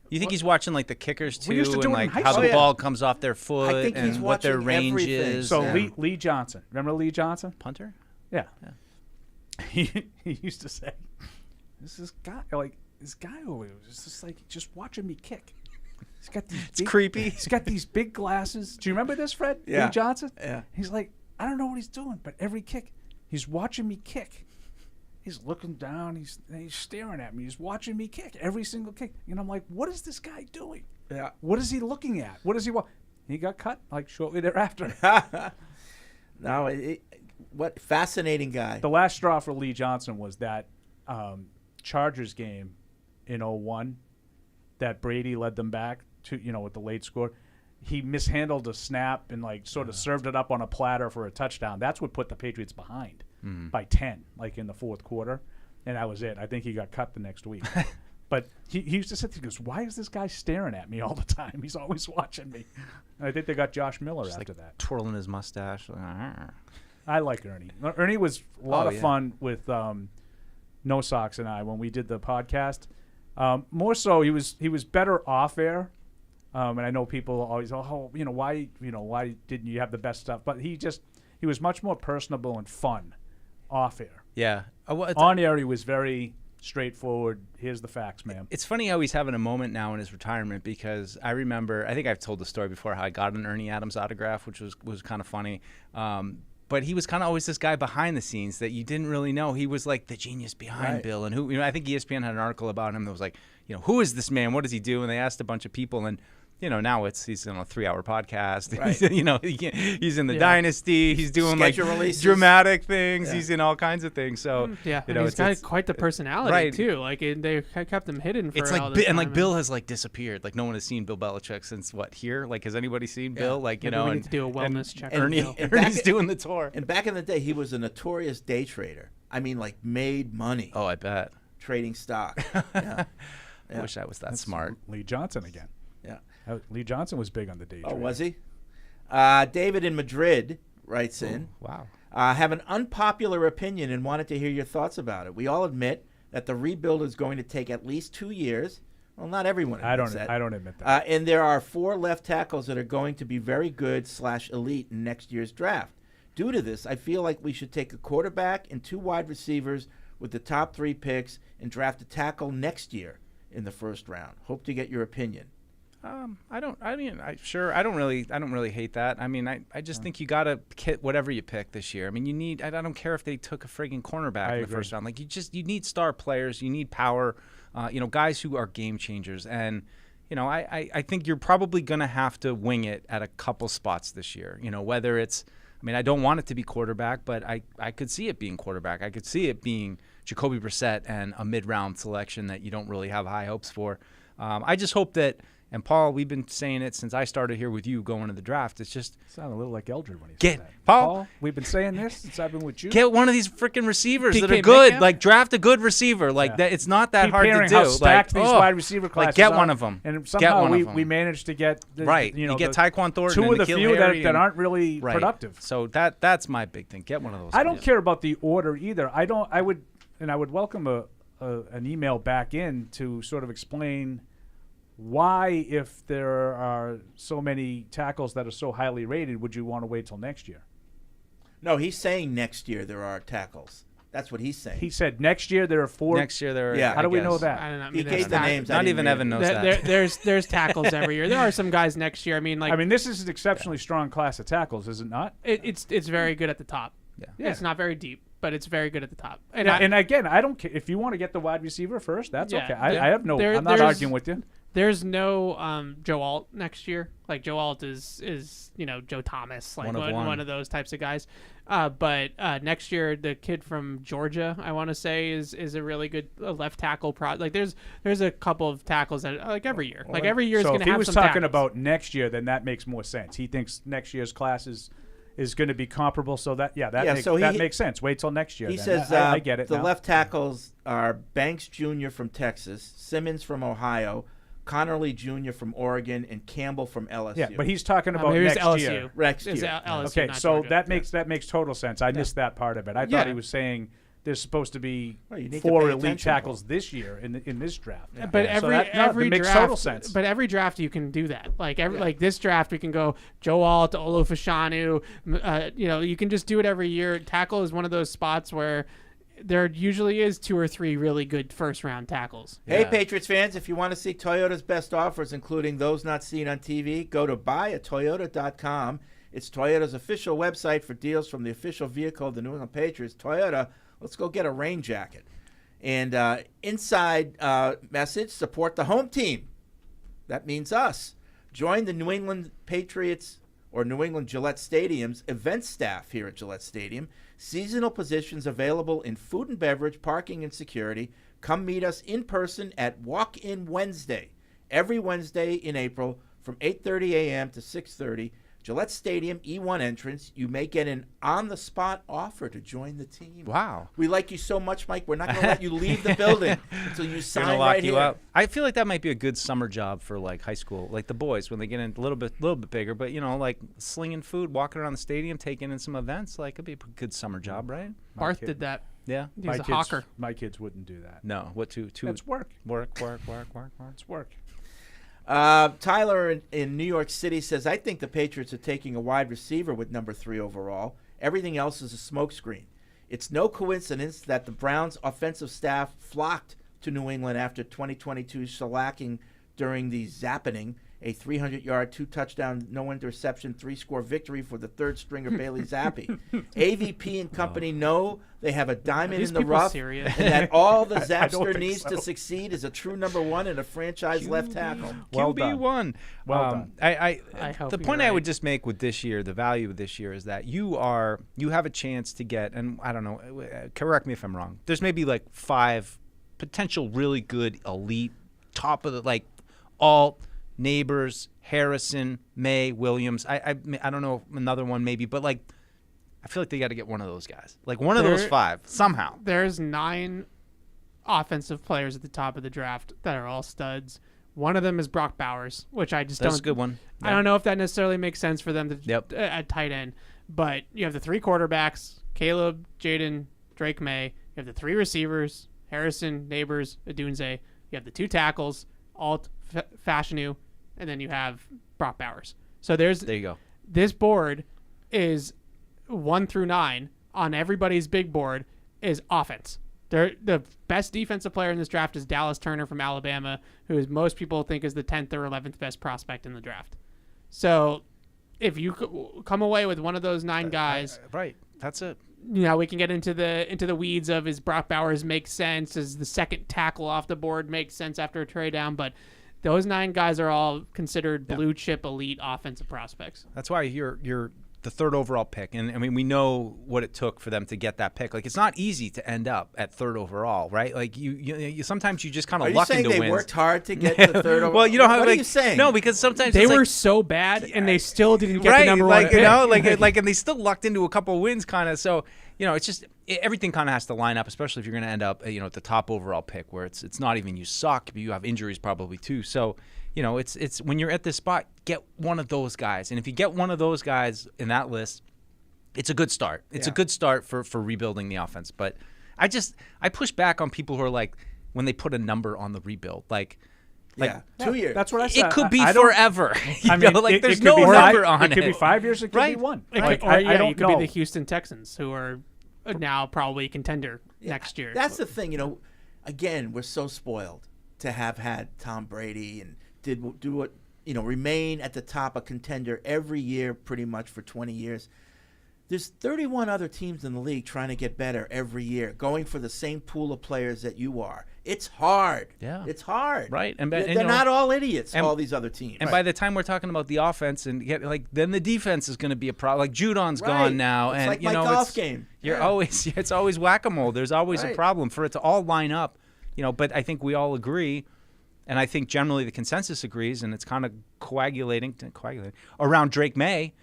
You think he's watching like the kickers too, and like how the ball comes off their foot, I think and he's what their range everything. is? So Lee Johnson, remember Lee Johnson, punter? Yeah. He used to say, "This guy over here is just watching me kick." He's got these creepy. He's got these big glasses. Do you remember this, Fred? Yeah. Lee Johnson. Yeah. He's like, I don't know what he's doing, but every kick, he's watching me kick. He's looking down. He's staring at me. He's watching me kick every single kick. And I'm like, what is this guy doing? Yeah. What is he looking at? What is he? He got cut like shortly thereafter. No, what fascinating guy. The last straw for Lee Johnson was that Chargers game in 2001 that Brady led them back to, with the late score. He mishandled a snap and sort of served it up on a platter for a touchdown. That's what put the Patriots behind by 10, in the fourth quarter. And that was it. I think he got cut the next week. But he used to sit there and goes, why is this guy staring at me all the time? He's always watching me. And I think they got Josh Miller after that. Twirling his mustache. I like Ernie. Ernie was a lot of fun with No Socks and I when we did the podcast. More so, he was better off air. And I know people always, why didn't you have the best stuff? But he was much more personable and fun off air. Yeah. On air, he was very straightforward. Here's the facts, ma'am. It's funny how he's having a moment now in his retirement, because I remember, I think I've told the story before, how I got an Ernie Adams autograph, which was kind of funny. But he was kind of always this guy behind the scenes that you didn't really know. He was like the genius behind Bill. And who, I think ESPN had an article about him that was like, who is this man? What does he do? And they asked a bunch of people, and now he's on a 3-hour podcast. Right. He's in the Dynasty. He's doing Schedule releases. Dramatic things. Yeah. he's in all kinds of things. So he's got quite the personality right. too. Like they kept him hidden for it's all this time. and Bill has disappeared. Like no one has seen Bill Belichick since what here? Like has anybody seen Bill? Like Maybe we need to do a wellness check. Ernie's doing the tour. And back in the day, he was a notorious day trader. I mean, made money. Oh, I bet. Trading stock. Yeah. I wish I was that smart. Lee Johnson again. Yeah. Lee Johnson was big on the day trade. Oh, was he? David in Madrid writes in. Wow. Have an unpopular opinion and wanted to hear your thoughts about it. We all admit that the rebuild is going to take at least 2 years. Well, not everyone admits that. I don't admit that. And there are 4 left tackles that are going to be very good / elite in next year's draft. Due to this, I feel like we should take a quarterback and 2 wide receivers with the top 3 picks and draft a tackle next year in the first round. Hope to get your opinion. I don't really hate that. I mean, I just think you got to hit whatever you pick this year. I mean, I don't care if they took a friggin' cornerback in the first round. Like you need star players, you need power, guys who are game changers. And, I think you're probably going to have to wing it at a couple spots this year, whether it's, I don't want it to be quarterback, but I could see it being quarterback. I could see it being Jacoby Brissett and a mid-round selection that you don't really have high hopes for. I just hope that, and Paul, we've been saying it since I started here with you going to the draft. It's just sounded a little like Eldred when he said that. Paul, we've been saying this since I've been with you. Get one of these freaking receivers that DK are good. Metcalf? Like draft a good receiver. Like that. It's not that hard to do. How stacked these wide receiver classes like get are. one of them. And somehow we managed to get you get Tyquan Thornton. 2 of the Nikhil few Harry that aren't really productive. So that's my big thing. Get one of those. I don't care about the order either. I would welcome an email back in to sort of explain why, if there are so many tackles that are so highly rated, would you want to wait till next year? No, he's saying next year there are tackles. That's what he's saying. He said next year there are 4. Next year there are. Yeah. How do we know that? I don't know. He gave the names. Not even Evan knows that. There's tackles every year. There are some guys next year. This is an exceptionally strong class of tackles, is it not? It's very good at the top. Yeah. It's not very deep, but it's very good at the top. And again, I don't care if you want to get the wide receiver first. That's okay. I have no. I'm not arguing with you. There's no Joe Alt next year. Like Joe Alt is Joe Thomas, like one of those types of guys. But next year the kid from Georgia, I want to say, is a really good left tackle. Like there's a couple of tackles that like every year. Like every year is going to have some. So if he was talking about next year, then that makes more sense. He thinks next year's class is going to be comparable. So that makes sense. Wait till next year. He then. says I get it. The now. left tackles are Banks Jr. from Texas, Simmons from Ohio, Connerly Jr. from Oregon, and Campbell from LSU. Yeah, but he's talking about next LSU. year. Next year. LSU, Okay, so Georgia. that makes total sense. I missed that part of it. I thought he was saying there's supposed to be you need to 4 pay elite attention, tackles this year in this draft. Yeah. But every makes draft, total sense. But every draft you can do that. Like this draft, we can go Joe Alt, Olufashanu. You can just do it every year. Tackle is one of those spots where there usually is 2 or 3 really good first-round tackles. Hey, Patriots fans, if you want to see Toyota's best offers, including those not seen on TV, go to buyatoyota.com. It's Toyota's official website for deals from the official vehicle of the New England Patriots. Toyota, let's go get a rain jacket. And inside message, support the home team. That means us. Join the New England Patriots or New England Gillette Stadium's event staff here at Gillette Stadium. Seasonal positions available in food and beverage, parking, and security. Come meet us in person at Walk-In Wednesday, every Wednesday in April from 8:30 a.m. to 6:30. Gillette Stadium, E1 entrance. You may get an on-the-spot offer to join the team. Wow. We like you so much, Mike. We're not going to let you leave the building until you sign right here. Up. I feel like that might be a good summer job for like high school, like the boys when they get in a little bit bigger. But like slinging food, walking around the stadium, taking in some events, like it'd be a good summer job, right? Barth did that. Yeah. He was a hawker. My kids wouldn't do that. No. What to? That's work. Work. It's work. Tyler in New York City says, I think the Patriots are taking a wide receiver with number 3 overall. Everything else is a smokescreen. It's no coincidence that the Browns' offensive staff flocked to New England after 2022 shellacking during the Zappening, a 300-yard, 2-touchdown, no interception, 3-score victory for the third stringer Bailey Zappi. AVP and company know they have a diamond in the rough, and that all the Zapster needs to succeed is a true number 1 and a franchise left tackle. QB1. Well done. I hope the you're point I right. would just make with this year, the value of this year, is that you have a chance to get, and I don't know, correct me if I'm wrong, there's maybe like 5 potential really good elite, top of the, like, all Neighbors, Harrison, May, Williams. I don't know, another one maybe, but like I feel like they got to get one of those guys, like one of those 5 somehow. There's 9 offensive players at the top of the draft that are all studs. One of them is Brock Bowers, which I just That's don't. a good one. I don't know if that necessarily makes sense for them to Yep. at tight end, but you have the 3 quarterbacks: Caleb, Jaden, Drake May. You have the 3 receivers: Harrison, Neighbors, Adunze. You have the 2 tackles: Alt, Fashanu, and then you have Brock Bowers. So there you go. This board is 1 through 9 on everybody's big board is offense. The best defensive player in this draft is Dallas Turner from Alabama, who is most people think is the 10th or 11th best prospect in the draft. So if you come away with one of those 9 guys, Right, that's it. you know, we can get into the weeds of, is Brock Bowers make sense? Does the second tackle off the board make sense after a trade down? But those 9 guys are all considered blue chip elite offensive prospects. That's why you're the 3rd overall pick, and I mean we know what it took for them to get that pick. Like it's not easy to end up at 3rd overall, right? Like you sometimes you just kind of luck into wins. Are you saying they worked hard to get to 3rd overall? Well, you know how. What like, are you saying? No, because sometimes They it's were like, so bad, and they still didn't get right, the number like 1 you pick. know, like and they still lucked into a couple wins, kind of. So you know, it's just everything kind of has to line up, especially if you're going to end up, at the top overall pick, where it's not even you suck, but you have injuries probably too. So you know, it's when you're at this spot, get one of those guys, and if you get one of those guys in that list, it's a good start. It's a good start for rebuilding the offense. But I push back on people who are like, when they put a number on the rebuild, like 2 years. That's what I said. it could be I don't- forever. I mean, there's could no be number on it. It could be 5 years. It could Right. be 1. It Like, could, or, I yeah, don't you could know. be the Houston Texans, who are now probably a contender next year. That's the thing, again, we're so spoiled to have had Tom Brady and do what, remain at the top, a contender every year pretty much for 20 years. There's 31 other teams in the league trying to get better every year, going for the same pool of players that you are. It's hard. Yeah. It's hard. Right. And they're not all idiots, and- all these other teams. And by the time we're talking about the offense, and then the defense is going to be a problem. Like Judon's Right. gone now, It's and like my golf game. You're Yeah. always it's always whack-a-mole. There's always a Right. problem for it to all line up, But I think we all agree, and I think generally the consensus agrees, and it's kind of coagulating around Drake May.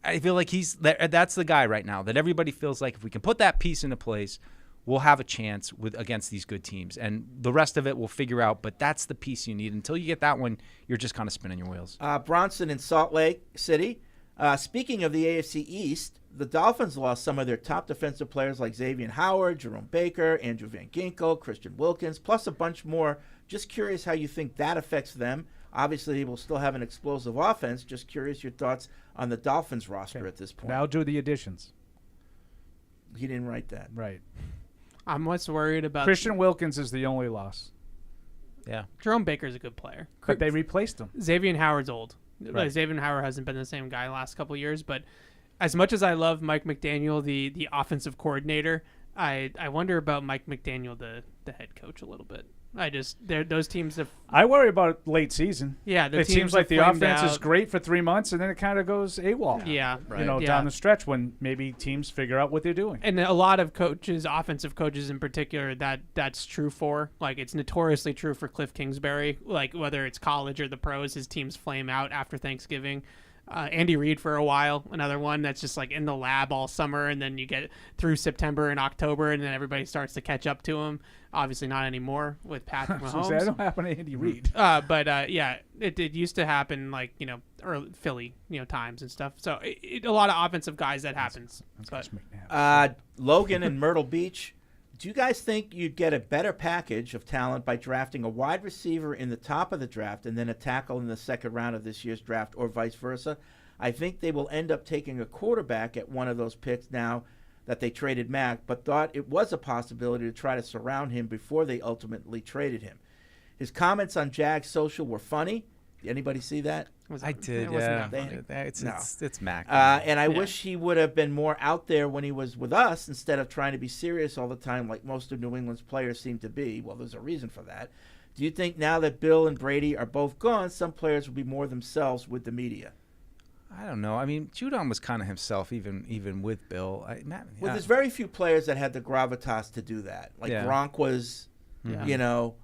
I feel like that's the guy right now that everybody feels like if we can put that piece into place, we'll have a chance against these good teams, and the rest of it we'll figure out. But that's the piece you need. Until you get that one, you're just kind of spinning your wheels. Bronson in Salt Lake City. Speaking of the AFC East, the Dolphins lost some of their top defensive players like Xavier Howard, Jerome Baker, Andrew Van Ginkel, Christian Wilkins, plus a bunch more. Just curious how you think that affects them. Obviously, they will still have an explosive offense. Just curious your thoughts on the Dolphins roster at this point. Now do the additions. He didn't write that. Right. I'm less worried about Christian Wilkins is the only loss, Yeah. Jerome Baker's a good player. but they replaced him. Xavier Howard's old. Right. Xavier Howard hasn't been the same guy the last couple of years, but as much as I love Mike McDaniel, the offensive coordinator, I wonder about Mike McDaniel, the head coach, a little bit. Those teams have. I worry about late season. Yeah, the it teams seems like have the flamed offense is out. great for 3 months, and then it kind of goes AWOL. Yeah, Down the stretch when maybe teams figure out what they're doing. And a lot of coaches, offensive coaches in particular, that's true for. Like, it's notoriously true for Cliff Kingsbury. Like, whether it's college or the pros, his teams flame out after Thanksgiving. Andy Reid for a while, another one that's just like in the lab all summer, and then you get through September and October, and then everybody starts to catch up to him. Obviously not anymore with Patrick Mahomes. That don't happen to Andy Reid. But it used to happen, like, early Philly, times and stuff. So a lot of offensive guys that happens. But Logan in Myrtle Beach. Do you guys think you'd get a better package of talent by drafting a wide receiver in the top of the draft and then a tackle in the second round of this year's draft, or vice versa? I think they will end up taking a quarterback at one of those picks now that they traded Mac, but thought it was a possibility to try to surround him before they ultimately traded him. His comments on Jags social were funny. Did anybody see that? I did, yeah. It's Mac. And I wish he would have been more out there when he was with us instead of trying to be serious all the time like most of New England's players seem to be. Well, there's a reason for that. Do you think now that Bill and Brady are both gone, some players will be more themselves with the media? I don't know. I mean, Judon was kind of himself even with Bill. Well, there's very few players that had the gravitas to do that. Like Gronk was, you know.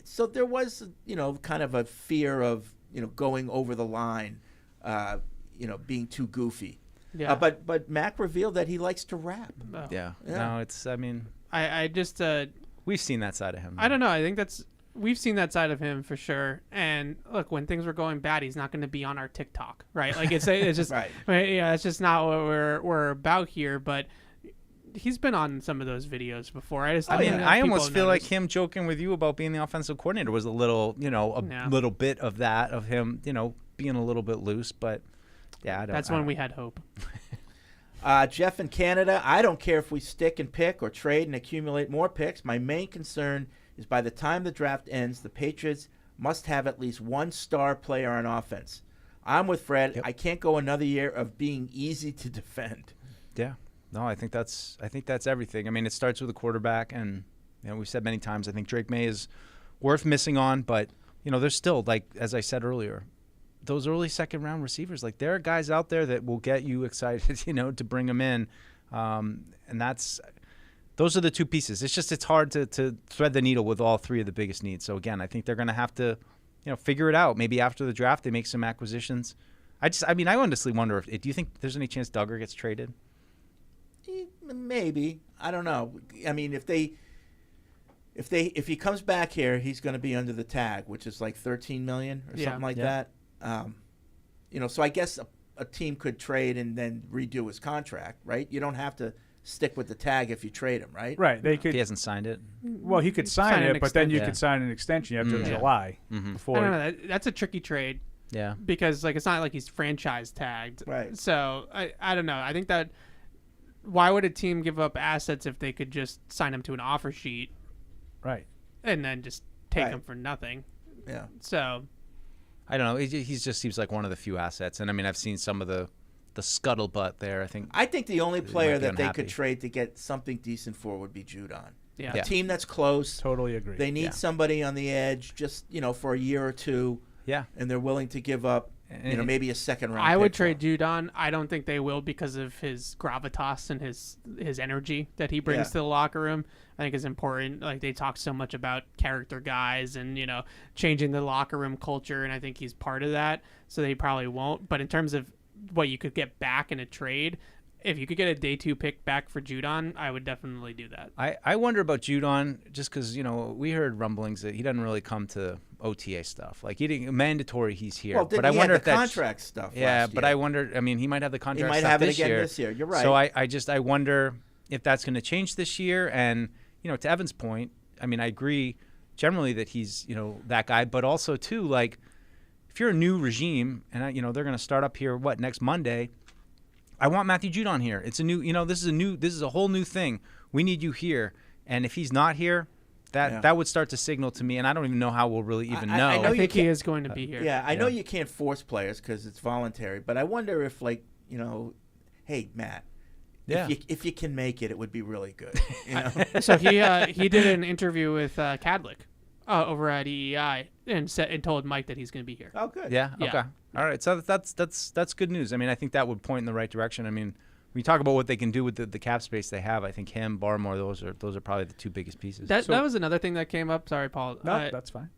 So there was, you know, kind of a fear of, you know, going over the line, you know, being too goofy. Yeah. But Mac revealed that he likes to rap. Yeah. No, it's, I mean. I just. We've seen that side of him. I don't know. I think we've seen that side of him for sure. And look, when things were going bad, he's not going to be on our TikTok, right? Like it's just, right. Yeah, it's just not what we're about here. But he's been on some of those videos before. I almost feel like him joking with you about being the offensive coordinator was a little, you know, little bit of that, of him, you know, being a little bit loose. But yeah, that's when we had hope. Jeff in Canada, I don't care if we stick and pick or trade and accumulate more picks. My main concern is by the time the draft ends, the Patriots must have at least one star player on offense. I'm with Fred. Yep. I can't go another year of being easy to defend. Yeah. No, I think that's everything. I mean, it starts with a quarterback, and you know, we've said many times, I think Drake May is worth missing on, but you know, there's still, like as I said earlier, those early second round receivers, like there are guys out there that will get you excited, you know, to bring them in, and those are the two pieces. It's hard to thread the needle with all three of the biggest needs. So again, I think they're going to have to, you know, figure it out. Maybe after the draft they make some acquisitions. I honestly wonder do you think there's any chance Duggar gets traded? Maybe. I don't know. I mean, if he comes back here, he's going to be under the tag, which is like $13 million or something like that. You know, so I guess a team could trade and then redo his contract, right? You don't have to stick with the tag if you trade him, right? Right. They could. If he hasn't signed it. Well, he could sign it, but then you could sign an extension after July. Before. I don't know. That's a tricky trade. Yeah. Because like it's not like he's franchise tagged. Right. So I don't know. I think that. Why would a team give up assets if they could just sign him to an offer sheet? Right. And then just take him for nothing. Yeah. So. I don't know. He just seems like one of the few assets. And, I mean, I've seen some of the scuttlebutt there, I think the only player that they could trade to get something decent for would be Judon. Yeah. A team that's close. Totally agree. They need somebody on the edge just, you know, for a year or two. Yeah. And they're willing to give up, you know, maybe a second round. I would trade Judon. I don't think they will because of his gravitas and his energy that he brings to the locker room. I think is important. Like they talk so much about character guys and, you know, changing the locker room culture, and I think he's part of that. So they probably won't. But in terms of what you could get back in a trade, if you could get a day 2 pick back for Judon, I would definitely do that. I wonder about Judon just because, you know, we heard rumblings that he doesn't really come to OTA stuff. Like he didn't mandatory. He's here. Well, but I wonder if the contract stuff. Yeah, but I wonder. I mean, he might have the contract. He might stuff have it this again year. this year. You're right. So I wonder if that's going to change this year. And you know, to Evan's point, I mean, I agree generally that he's, you know, that guy. But also too, like if you're a new regime and you know they're going to start up here next Monday. I want Matthew Judon here. It's a new, you know, this is a whole new thing. We need you here. And if he's not here, that would start to signal to me, and I don't even know how we'll really even know. I think he is going to be here. Yeah, I know you can't force players because it's voluntary, but I wonder if, like, you know, hey, Matt, if you can make it, it would be really good. You know? So he did an interview with Cadlick over at EEI and told Mike that he's going to be here. Oh, good. Yeah. Okay. All right. So that's good news. I mean, I think that would point in the right direction. I mean, when you talk about what they can do with the cap space they have, I think him, Barmore, those are probably the two biggest pieces. That was another thing that came up. Sorry, Paul. No, that's fine.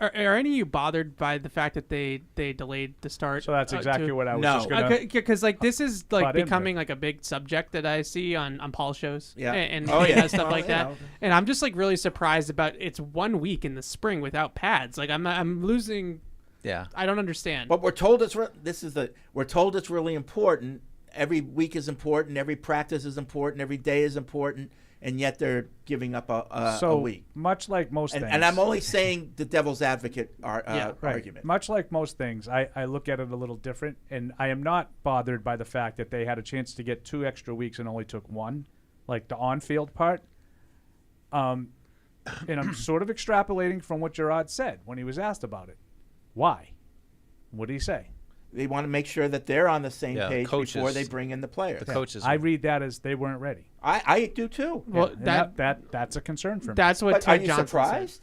Are any of you bothered by the fact that they delayed the start? So that's exactly what I was just going to... Because like this is like becoming like a big subject that I see on Paul's shows and stuff like that. And I'm just like really surprised about it's 1 week in the spring without pads. Like I'm losing... Yeah, I don't understand. But we're told it's really important, every week is important, every practice is important, every day is important, and yet they're giving up a week. Much like most things. And I'm only saying the devil's advocate argument. Much like most things, I look at it a little different, and I am not bothered by the fact that they had a chance to get 2 extra weeks and only took 1, like the on-field part. And I'm sort of extrapolating from what Gerard said when he was asked about it. Why? What did he say? They want to make sure that they're on the same page coaches, before they bring in the players. The coaches. I read that as they weren't ready. I do too. Well, that's a concern for me. That's what But Ted are you Johnson surprised?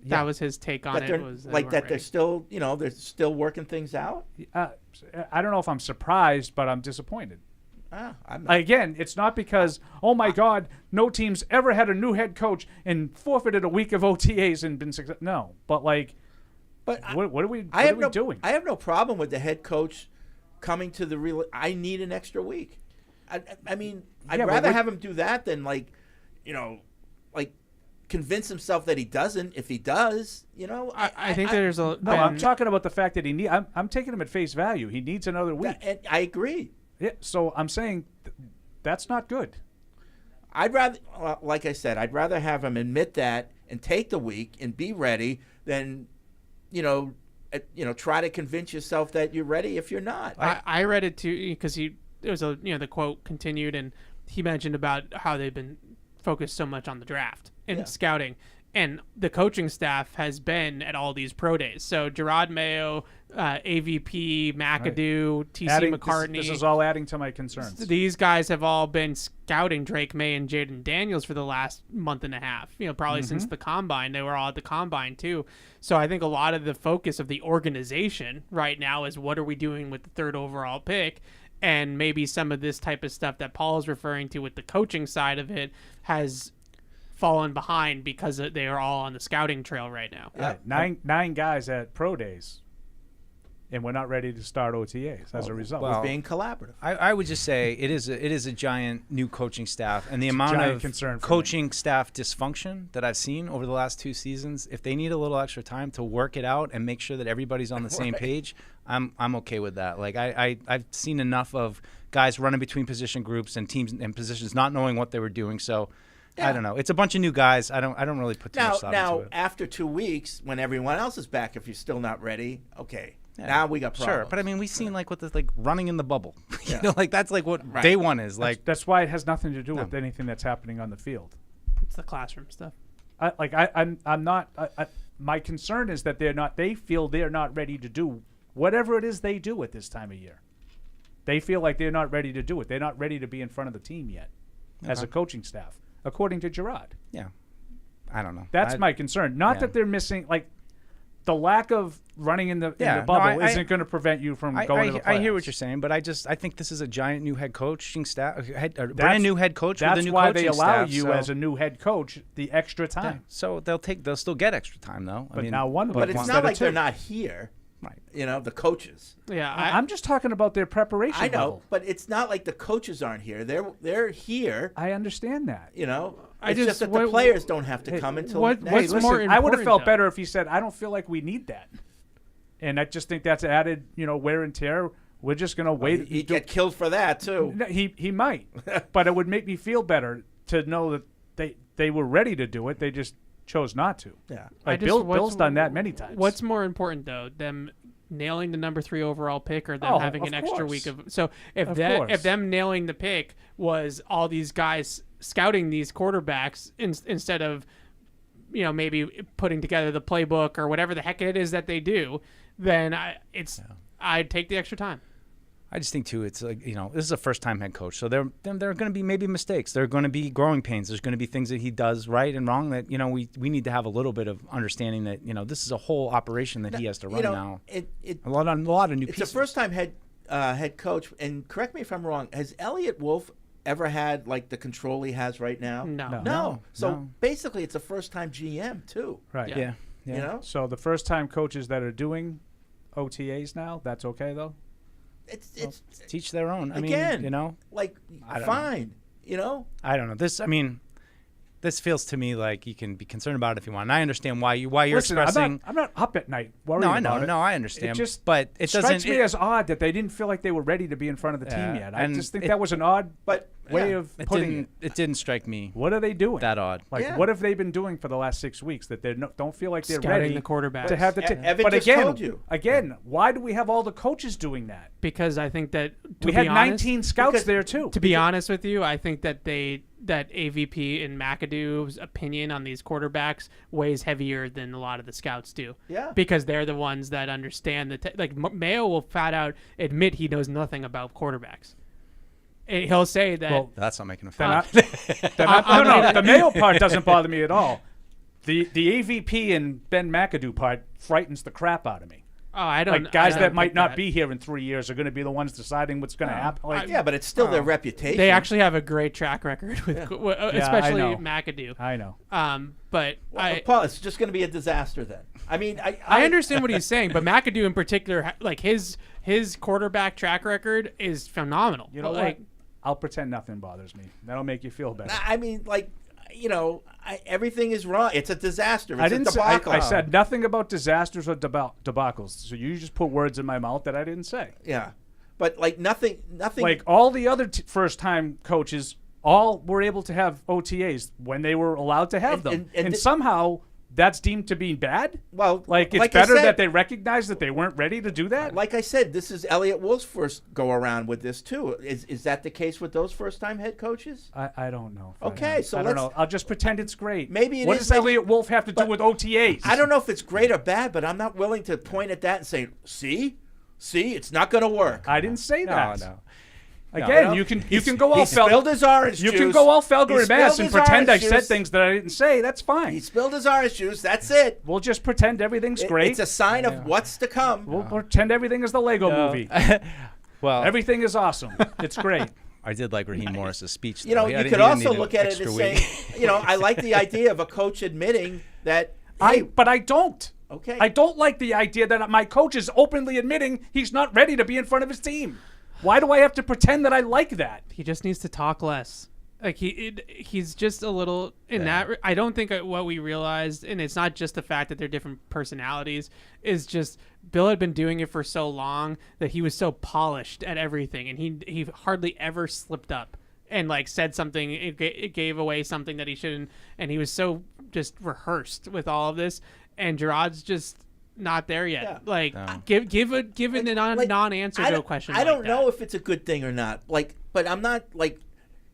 said. That was his take on it. Was like that they're still, they're still working things out? I don't know if I'm surprised, but I'm disappointed. I'm not. Again, it's not because, oh my God, no team's ever had a new head coach and forfeited a week of OTAs and been successful. No, but what are we doing? I have no problem with the head coach coming to the real. I need an extra week. I mean, I'd rather have him do that than convince himself that he doesn't. If he does, I think there's a. No, I'm talking about the fact that he need. I'm taking him at face value. He needs another week. I agree. Yeah, so I'm saying that's not good. I'd rather, like I said, I'd rather have him admit that and take the week and be ready than, try to convince yourself that you're ready if you're not. I read it too because the quote continued and he mentioned about how they've been focused so much on the draft and scouting. And the coaching staff has been at all these pro days. So Gerard Mayo, AVP, McAdoo, TC McCartney. This is all adding to my concerns. These guys have all been scouting Drake May and Jaden Daniels for the last month and a half. Probably since the combine. They were all at the combine too. So I think a lot of the focus of the organization right now is what are we doing with the 3rd overall pick. And maybe some of this type of stuff that Paul is referring to with the coaching side of it has fallen behind because they are all on the scouting trail right now. Yeah. Nine guys at pro days, and we're not ready to start OTAs as a result. We're being collaborative. I would just say it is a giant new coaching staff, and the amount of coaching staff dysfunction that I've seen over the last 2 seasons. If they need a little extra time to work it out and make sure that everybody's on the same page, I'm okay with that. Like I've seen enough of guys running between position groups and teams and positions not knowing what they were doing. So. I don't know. It's a bunch of new guys. I don't really put too much thought into it. Now, after 2 weeks, when everyone else is back, if you're still not ready, okay. Yeah. Now we got problems. Sure, but I mean, we've seen with this running in the bubble. That's like what day one is. That's why it has nothing to do with anything that's happening on the field. It's the classroom stuff. I'm not. My concern is that they feel they're not ready to do whatever it is they do at this time of year. They feel like they're not ready to do it. They're not ready to be in front of the team yet as a coaching staff. According to Gerard. Yeah. I don't know. That's my concern. Not that they're missing, the lack of running in the bubble isn't going to prevent you from going to the playoffs. I hear what you're saying, but I think this is a giant new head coaching staff, brand new head coach with a new coaching staff. That's why they allow you as a new head coach the extra time. Yeah. So they'll still get extra time, though. But it's not like they're not here. Right. The coaches. Yeah, I'm just talking about their preparation. I know, level. but it's not like the coaches aren't here. They're here. I understand that. It's just that the players don't have to come until. What's more important? I would have felt better if he said, "I don't feel like we need that," and I just think that's added, wear and tear. We're just going to wait. He'd get killed for that too. He might, but it would make me feel better to know that they were ready to do it. They just chose not to. Yeah. Bill's done that many times. What's more important though, them nailing the number 3 overall pick or them having an extra week of? So if them nailing the pick was all these guys scouting these quarterbacks instead of maybe putting together the playbook or whatever the heck it is that they do, then I'd take the extra time. I just think too, it's this is a first-time head coach, so there are going to be maybe mistakes. There are going to be growing pains. There's going to be things that he does right and wrong that we need to have a little bit of understanding that this is a whole operation that he has to run now. A lot of new pieces. It's a first-time head coach, and correct me if I'm wrong. Has Elliott Wolf ever had the control he has right now? No. So basically, it's a first-time GM too. Right. Yeah. So the first-time coaches that are doing OTAs now, that's okay though. It's teach their own. Again, fine. I don't know. This feels to me like you can be concerned about it if you want. And I understand why you're Listen, expressing. I'm not up at night worrying about it. No, I know. No, I understand. But it strikes doesn't. me as odd that they didn't feel like they were ready to be in front of the team yet. I just think that was an odd way of putting it. It didn't strike me. What are they doing? That odd. Like, what have they been doing for the last 6 weeks that they don't feel like they're ready the quarterback to have the team? Evan just told you. Again, why do we have all the coaches doing that? Because I think that We had 19 scouts there too. To be honest with you, I think that that AVP and McAdoo's opinion on these quarterbacks weighs heavier than a lot of the scouts do. Yeah. Because they're the ones that understand like Mayo will flat out admit he knows nothing about quarterbacks. And he'll say that. Well, that's not making a No, fan. the Mayo part doesn't bother me at all. The AVP and Ben McAdoo part frightens the crap out of me. Oh, I don't. Like guys I that don't might think not be here in 3 years are going to be the ones deciding what's going to happen. Like, Yeah, but it's still their reputation. They actually have a great track record with, especially I know. McAdoo. I know. But Paul, it's just going to be a disaster then. I mean, I understand what he's saying, but McAdoo in particular, like his quarterback track record is phenomenal. You know what? I'll pretend nothing bothers me. That'll make you feel better. I mean, like, everything is wrong. It's a disaster. It's I didn't a say, debacle. I said nothing about disasters or debacles. So you just put words in my mouth that I didn't say. Yeah, but like nothing. Like all the other first-time coaches, all were able to have OTAs when they were allowed to have them, and somehow that's deemed to be bad. Well, like it's like better I said, that they recognize that they weren't ready to do that. Like I said, this is Elliott Wolf's first go around with this too. Is that the case with those first-time head coaches? I don't know. Okay, so I don't know. I'll just pretend it's great. Maybe it what is. does Elliott Wolf have to do with OTAs? I don't know if it's great or bad, but I'm not willing to point at that and say, "See, it's not going to work." I didn't say that. No. Again, you can go all He spilled his orange You juice. can go all Felger and Bass and pretend I juice. said things that I didn't say. That's fine. He spilled his orange juice. That's it. We'll just pretend everything's great. It's a sign of what's to come. We'll pretend everything is the Lego movie. Well, Everything is awesome. It's great. I did like Raheem Morris's speech. You know, you could also look at it as saying, I like the idea of a coach admitting that. But I don't. Okay. I don't like the idea that my coach is openly admitting he's not ready to be in front of his team. Why do I have to pretend that I like that? He just needs to talk less. Like he's just a little in that. I don't think what we realized, and it's not just the fact that they're different personalities, is just Bill had been doing it for so long that he was so polished at everything, and he hardly ever slipped up and like said something. It gave away something that he shouldn't, and he was so just rehearsed with all of this. And Gerard's just not there yet. Yeah. Like give a non-answer to a question. I don't like know that. if it's a good thing or not. Like, but I'm not like,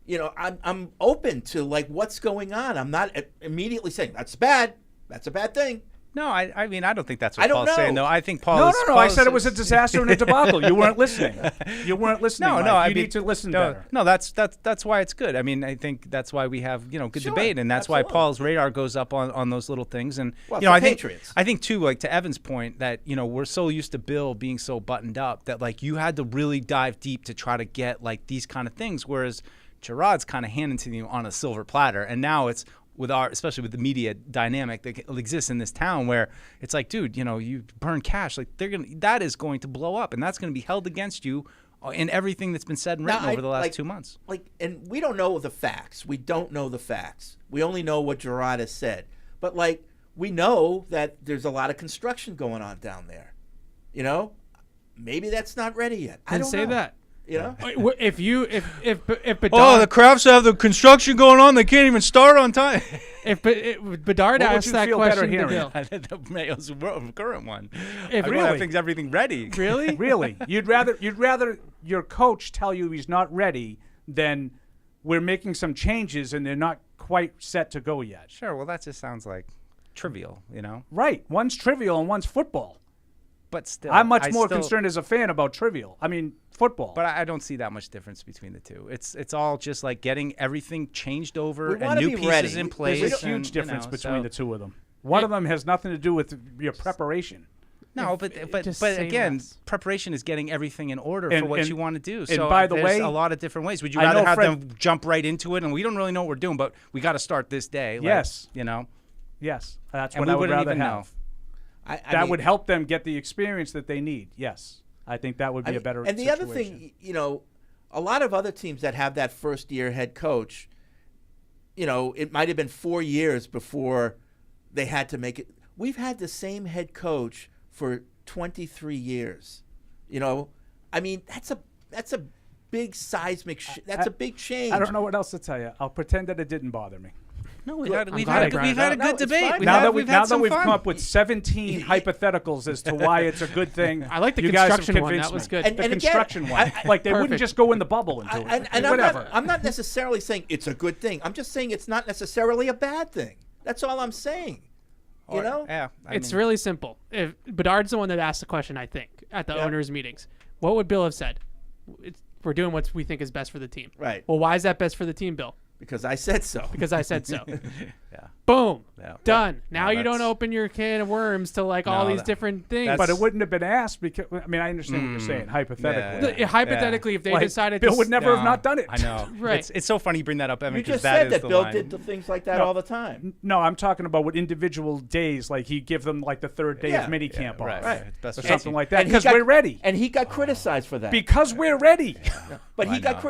I'm open to like what's going on. I'm not immediately saying that's bad. That's a bad thing. No, I mean, I don't think that's what I don't Paul's saying, know. though. I think Paul No. I said it was a disaster and a debacle. You weren't listening. No, I you need to listen better. No, that's why it's good. I mean, I think that's why we have good debate, and that's why Paul's radar goes up on those little things. And I think too, like to Evan's point, that we're so used to Bill being so buttoned up that like you had to really dive deep to try to get like these kind of things, whereas Gerard's kind of handing to you on a silver platter, and now it's. Especially with the media dynamic that exists in this town, where it's like, dude, you burn cash, like that is going to blow up, and that's going to be held against you in everything that's been said and written over the last 2 months. And we don't know the facts. We don't know the facts. We only know what Gerard has said. But we know that there's a lot of construction going on down there. Maybe that's not ready yet. I don't say know. that. If Bedard, the Crafts have the construction going on, they can't even start on time. if Bedard asked that question to Bill, the Mayo's current one. If really everything ready. Really, really, you'd rather your coach tell you he's not ready than we're making some changes and they're not quite set to go yet. Sure. Well, that just sounds like trivial, Right. One's trivial and one's football. But still, I'm much more concerned as a fan about trivial. I mean, football. But I don't see that much difference between the two. It's all just like getting everything changed over We and wanna new be pieces ready. in place. There's a huge difference between the two of them. One of them has nothing to do with your preparation. No, but again, preparation is getting everything in order for what you want to do. And so by the there's way, a lot of different ways. Would you rather have them jump right into it, and we don't really know what we're doing, but we got to start this day? Yes. Yes. That's what I would rather have. Know. That would help them get the experience that they need. Yes. I think that would be a better situation. And the other thing, a lot of other teams that have that first-year head coach, it might have been 4 years before they had to make it. We've had the same head coach for 23 years. I mean, that's a big seismic. That's a big change. I don't know what else to tell you. I'll pretend that it didn't bother me. No, we've had a good debate. Now that we've come up with 17 hypotheticals as to why it's a good thing. I like the you guys have construction one. convinced That was me. good. The And construction again, one. Like they wouldn't Perfect. just go in the bubble and do it. And Whatever. I'm not necessarily saying it's a good thing. I'm just saying it's not necessarily a bad thing. That's all I'm saying. Yeah. It's really simple. If Bedard's the one that asked the question, I think, at the owners' meetings, what would Bill have said? We're doing what we think is best for the team. Right. Well, why is that best for the team, Bill? Because I said so. Because I said so. Yeah. Boom. Yeah. Done. Now you that's- don't open your can of worms to all these different things. But it wouldn't have been asked because I understand what you're saying hypothetically. Hypothetically, if they Like, decided Bill to would never have not done it. I know. Right. It's so funny you bring that up, Evan, You because just said that the Bill line. did things like that No. all the time. No, I'm talking about what individual days, like he'd give them like the third day of mini camp off. Right. Best Or for something the like that. And he Because got- we're ready. And he got criticized for that. Because we're ready. But he got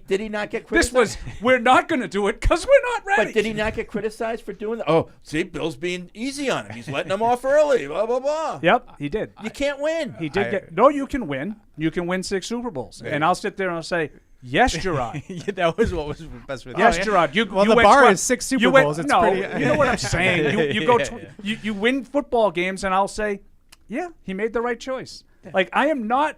did he not get This criticized? we're not going to do it because we're not ready. But did he not get criticized for doing that? Oh, see, Bill's being easy on him. He's letting him off early. Blah blah blah. Yep, he did. You can't win. He did get. No, you can win. You can win 6 Super Bowls. And I'll sit there and I'll say, yes, Gerard. Yeah, that was what was best for the Yes, yeah. Gerard. You Well, you the went bar 12 is 6 Super you went- Bowls. It's no, pretty- you know what I'm saying. You go. You win football games, and I'll say, yeah, he made the right choice. Like I am not.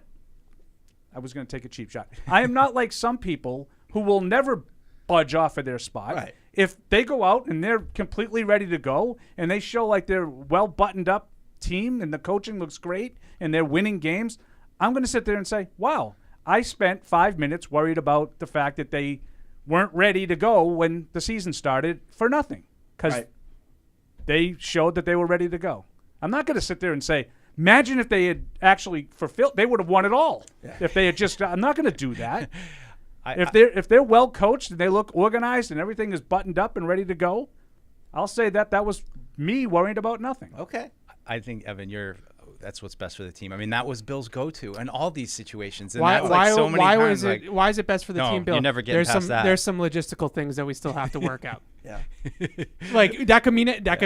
I was going to take a cheap shot. I am not like some people who will never budge off of their spot. Right. If they go out and they're completely ready to go, and they show like they're well buttoned up team, and the coaching looks great, and they're winning games, I'm going to sit there and say, wow. I spent 5 minutes worried about the fact that they weren't ready to go when the season started for nothing because they showed that they were ready to go. I'm not going to sit there and say, imagine if they had actually fulfilled, they would have won it all. If they had just, I'm not going to do that. If they're well coached and they look organized and everything is buttoned up and ready to go, I'll say that was me worried about nothing. Okay. I think, Evan, that's what's best for the team. I mean, that was Bill's go-to in all these situations. And Why why is it best for the No, team, Bill? you're never getting past that. There's some logistical things that we still have to work out. Yeah. Like that could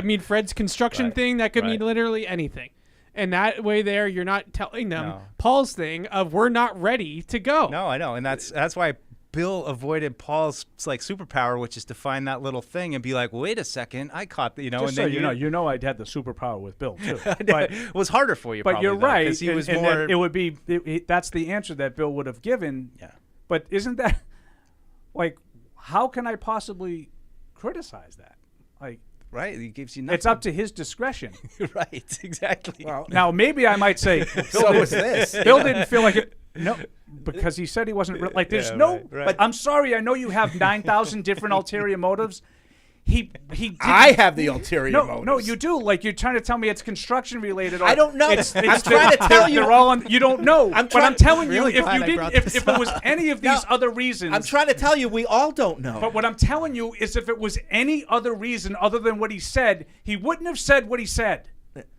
mean Fred's construction Right. thing. That could mean Right. literally anything. And that way there, you're not telling them No. Paul's thing of we're not ready to go. No, I know, and that's why Bill avoided Paul's superpower, which is to find that little thing and be like, wait a second, I caught the, Just and so then you know I'd had the superpower with Bill too. but it was harder for you. But probably, you're though, right. 'cause he was and more. that it would be that's the answer that Bill would have given. Yeah. But isn't that like how can I possibly criticize that? Like right, he gives you nothing. it's up to his discretion. Right, exactly. Well, Now maybe I might say so was this. Bill didn't feel like it. No, because he said he wasn't like. There's Yeah, no. right. But I'm sorry. I know you have 9,000 different ulterior motives. He did. I have the ulterior motives. No, you do. Like you're trying to tell me it's construction related. Or I don't know. It's, I'm trying to tell you. They're all on, you don't know. I'm but I'm trying- telling Really you, if glad you I didn't, brought if this it was any of these other reasons, I'm trying to tell you we all don't know. But what I'm telling you is, if it was any other reason other than what he said, he wouldn't have said what he said,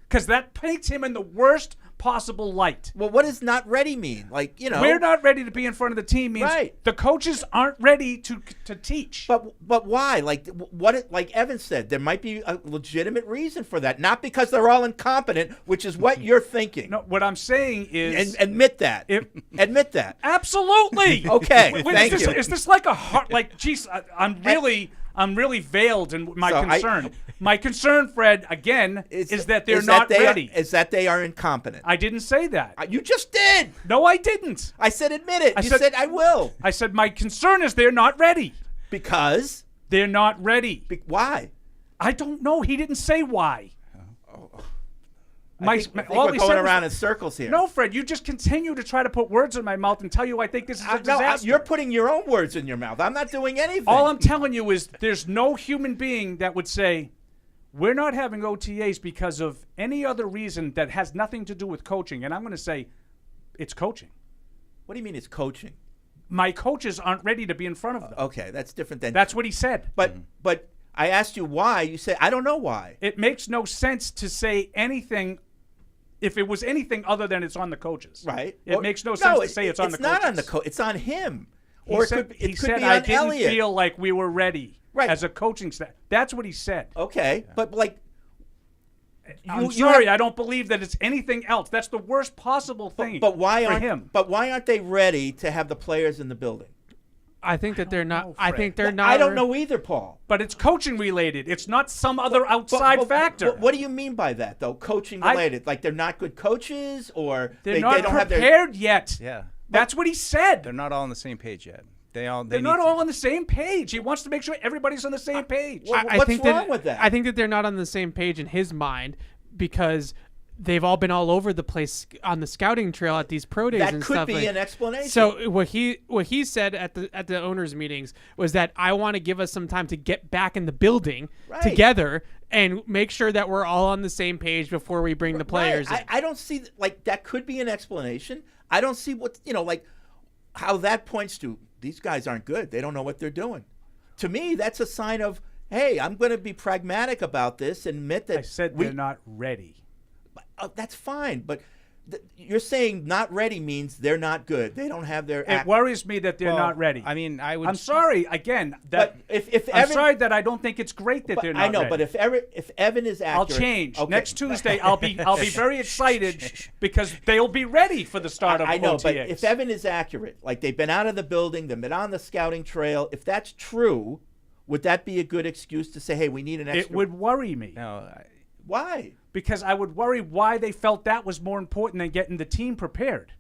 because that paints him in the worst possible light. Well, what does not ready mean? Like, We're not ready to be in front of the team means Right. the coaches aren't ready to teach. But why? Like like Evan said, there might be a legitimate reason for that. Not because they're all incompetent, which is what you're thinking. No, what I'm saying is, And admit that. Admit that. absolutely. Okay. Wait, Thank is you. this like a heart? Like, geez, I'm really veiled in my So concern. My concern, Fred, again, is that they're not ready. Is that they are incompetent. I didn't say that. You just did. No, I didn't. I said admit it. You said- said I will. I said my concern is they're not ready. Because? They're not ready. Why? I don't know. He didn't say why. I think all we're he going said was- around in circles here. No, Fred, you just continue to try to put words in my mouth and tell you I think this is a disaster. You're putting your own words in your mouth. I'm not doing anything. All I'm telling you is there's no human being that would say, we're not having OTAs because of any other reason that has nothing to do with coaching. And I'm going to say, it's coaching. What do you mean it's coaching? My coaches aren't ready to be in front of them. Okay, that's different than. That's what he said. But I asked you why. You said I don't know why. It makes no sense to say anything if it was anything other than it's on the coaches. Right. It makes no sense to say it's on the coaches. It's not on the coach. It's on him. He Or said, it could he said be I on didn't Elliott. feel like we were ready. Right. as a coaching staff. That's what he said. Okay, but like, I'm sorry, I don't believe that it's anything else. That's the worst possible thing but why for aren't him. But why aren't they ready to have the players in the building? I think that they're not. know, I Fred. think they're not. I don't know either, Paul. But it's coaching related. It's not some other outside factor. What do you mean by that, though? Coaching related? Like they're not good coaches, or They're not they don't have prepared yet. Yeah. That's what he said. They're not all on the same page yet. They're not all on the same page. He wants to make sure everybody's on the same page. What's think wrong with that? I think that they're not on the same page in his mind because they've all been all over the place on the scouting trail at these pro days That and could stuff. be an explanation. So what he said at the owners' meetings was that I want to give us some time to get back in the building together and make sure that we're all on the same page before we bring the players in. I don't see like that could be an explanation. I don't see what like how that points to these guys aren't good. They don't know what they're doing. To me, that's a sign of, hey, I'm going to be pragmatic about this and admit that I said they're not ready. That's fine, but you're saying not ready means they're not good. They don't have their. It worries me that they're not ready. I mean, I'm sorry again. But if I'm Evan, sorry that I don't think it's great that they're not. I know, ready. but if Evan is accurate, I'll change okay. next Tuesday. I'll be very excited because they'll be ready for the start of I know, OTAs. but if Evan is accurate, like they've been out of the building, they've been on the scouting trail. If that's true, would that be a good excuse to say, hey, we need an extra? It would worry me. No, Why? Because I would worry why they felt that was more important than getting the team prepared.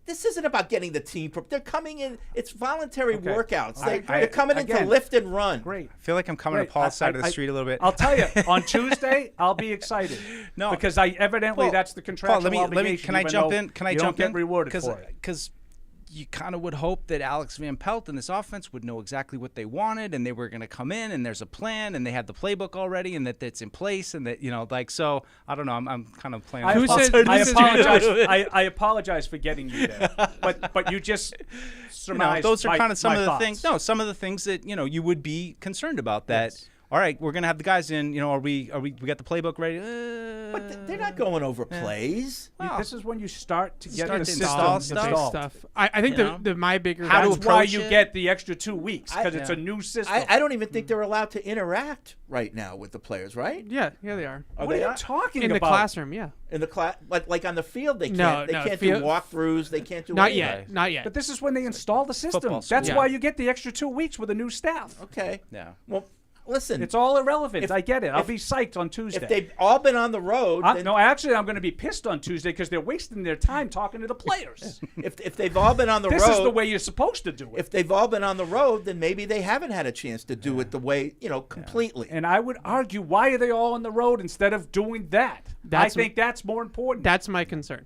This isn't about getting the team. They're coming in. It's voluntary workouts. They're coming in to again, lift and run. Great. I feel like I'm coming to Paul's side of the street a little bit. I'll tell you, on Tuesday, I'll be excited. No, because evidently Paul, that's the contractual Paul, obligation. Can I jump in? Can I jump in? Get rewarded for it. Because you kind of would hope that Alex Van Pelt and this offense would know exactly what they wanted, and they were going to come in, and there's a plan, and they had the playbook already, and that it's in place, and that so I don't know. I'm kind of playing. I apologize for getting you there, but you just surmised. Those are kind of some of the thoughts. things. No, some of the things that you would be concerned about. That. Yes. All right, we're gonna have the guys in. We got the playbook ready. But they're not going over plays. This is when you start to get the install system stuff. I think my bigger that's why you get the extra 2 weeks because it's a new system. I don't even think they're allowed to interact right now with the players, right? Yeah, they are. What are you talking about? In the classroom, yeah. In the class, like on the field, they can't. They can't do walkthroughs. They can't do not anything. Not yet. But this is when they install the system. That's why you get the extra 2 weeks with a new staff. Okay. Yeah. Well. Listen, it's all irrelevant. I get it. I'll be psyched on Tuesday. If they've all been on the road, no, actually, I'm going to be pissed on Tuesday because they're wasting their time talking to the players. if they've all been on the road, this is the way you're supposed to do it. If they've all been on the road, then maybe they haven't had a chance to do it the way completely. And I would argue, why are they all on the road instead of doing that? I think that's more important. That's my concern.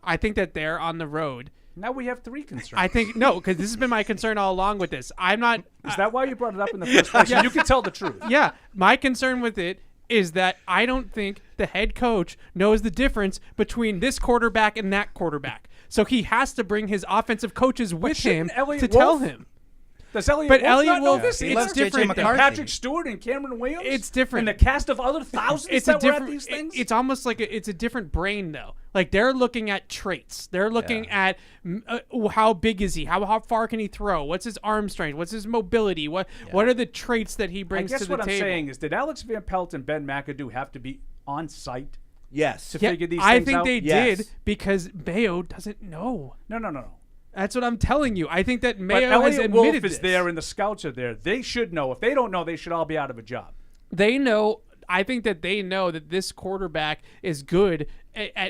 I think that they're on the road. Now we have 3 concerns. I think because this has been my concern all along with this. I'm not. Is that why you brought it up in the first place? You can tell the truth. Yeah, my concern with it is that I don't think the head coach knows the difference between this quarterback and that quarterback. So he has to bring his offensive coaches with him to tell him. Does Elliot Wolf not know this? It's different. McCarthy. Patrick Stewart and Cameron Williams. It's different. And the cast of other thousands that were at these things. It's almost like it's a different brain, though. Like they're looking at traits. They're looking at how big is he? How far can he throw? What's his arm strength? What's his mobility? What are the traits that he brings to the table? I guess what I'm saying is, did Alex Van Pelt and Ben McAdoo have to be on site? Yes. To figure these things I think out? they did because Mayo doesn't know. No. That's what I'm telling you. I think that Mayo has Elliot admitted Wolf is there and the scouts are there. They should know. If they don't know, they should all be out of a job. They know. I think that they know that this quarterback is good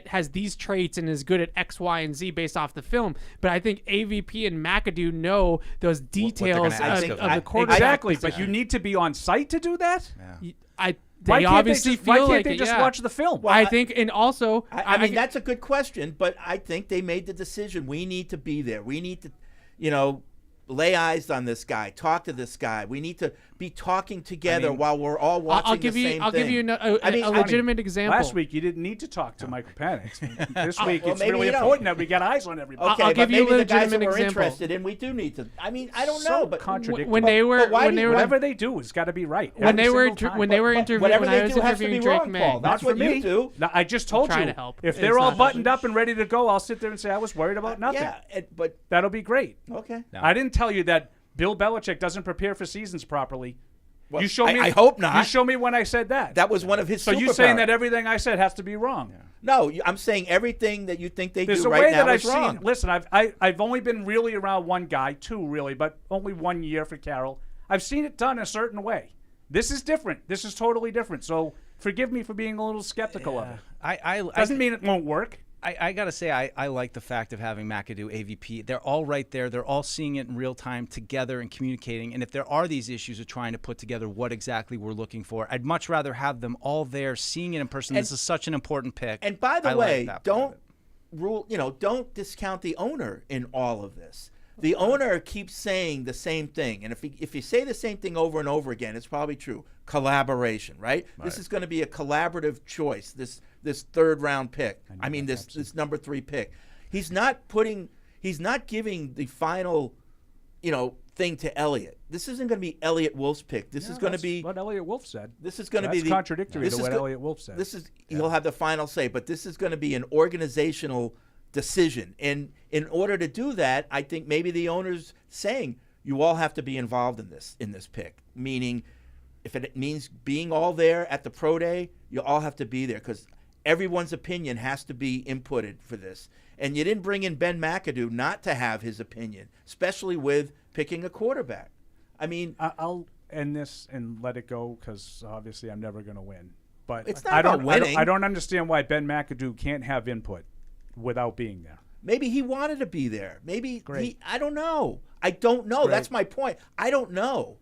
has these traits and is good at X, Y, and Z based off the film. But I think AVP and McAdoo know those details of the quarterback. Exactly, but you need to be on site to do that? Yeah. They obviously feel why like can't they just watch the film? Well, I think, and also, I mean, that's a good question, but I think they made the decision. We need to be there. We need to, lay eyes on this guy, talk to this guy. We need to be talking together while we're all watching the same thing. I'll give you a legitimate example. Last week you didn't need to talk to Michael Penix. This week it's really important that we got eyes on everybody. Okay, I'll give you a maybe the guys that legitimate we're example. interested in, we do need to. I mean, I don't So know, but contradictory. Whatever they do has got to be right. When they were interviewing, whatever when I they was do has to interviewing be Drake wrong, May, Paul. That's what you do. No, I just told you. trying to help. If It's they're all not buttoned up and ready to go, I'll sit there and say I was worried about nothing. Yeah, but that'll be great. okay. I didn't tell you that Bill Belichick doesn't prepare for seasons properly. Well, you show me. I hope not. You show me when I said that. That was one of his So you're saying that everything I said has to be wrong? Yeah. No, I'm saying everything that you think they There's do a right way now that is wrong. Listen, I've only been really around one guy, two really, but only 1 year for Carroll. I've seen it done a certain way. This is different. This is totally different. So forgive me for being a little skeptical of it. Doesn't mean it won't work. I got to say, I like the fact of having McAdoo, AVP. They're all right there. They're all seeing it in real time together and communicating. And if there are these issues of trying to put together what exactly we're looking for, I'd much rather have them all there, seeing it in person. This is such an important pick. And by the way, don't discount the owner in all of this. The owner keeps saying the same thing. And if you say the same thing over and over again, it's probably true. Collaboration, right? This is going to be a collaborative choice, this third round pick. I mean, this number 3 pick. He's not giving the final, thing to Elliott. This isn't going to be Elliott Wolf's pick. This is going to be what Elliott Wolf said. This is going to be contradictory to what Elliott Wolf said. He'll have the final say, but this is going to be an organizational decision. And in order to do that, I think maybe the owner's saying you all have to be involved in this pick, meaning if it means being all there at the pro day, you all have to be there because everyone's opinion has to be inputted for this. And you didn't bring in Ben McAdoo not to have his opinion, especially with picking a quarterback. I mean, I'll end this and let it go because obviously I'm never going to win. But it's not about winning. I don't understand why Ben McAdoo can't have input without being there. Maybe he wanted to be there. Maybe I don't know. I don't know. That's my point. I don't know.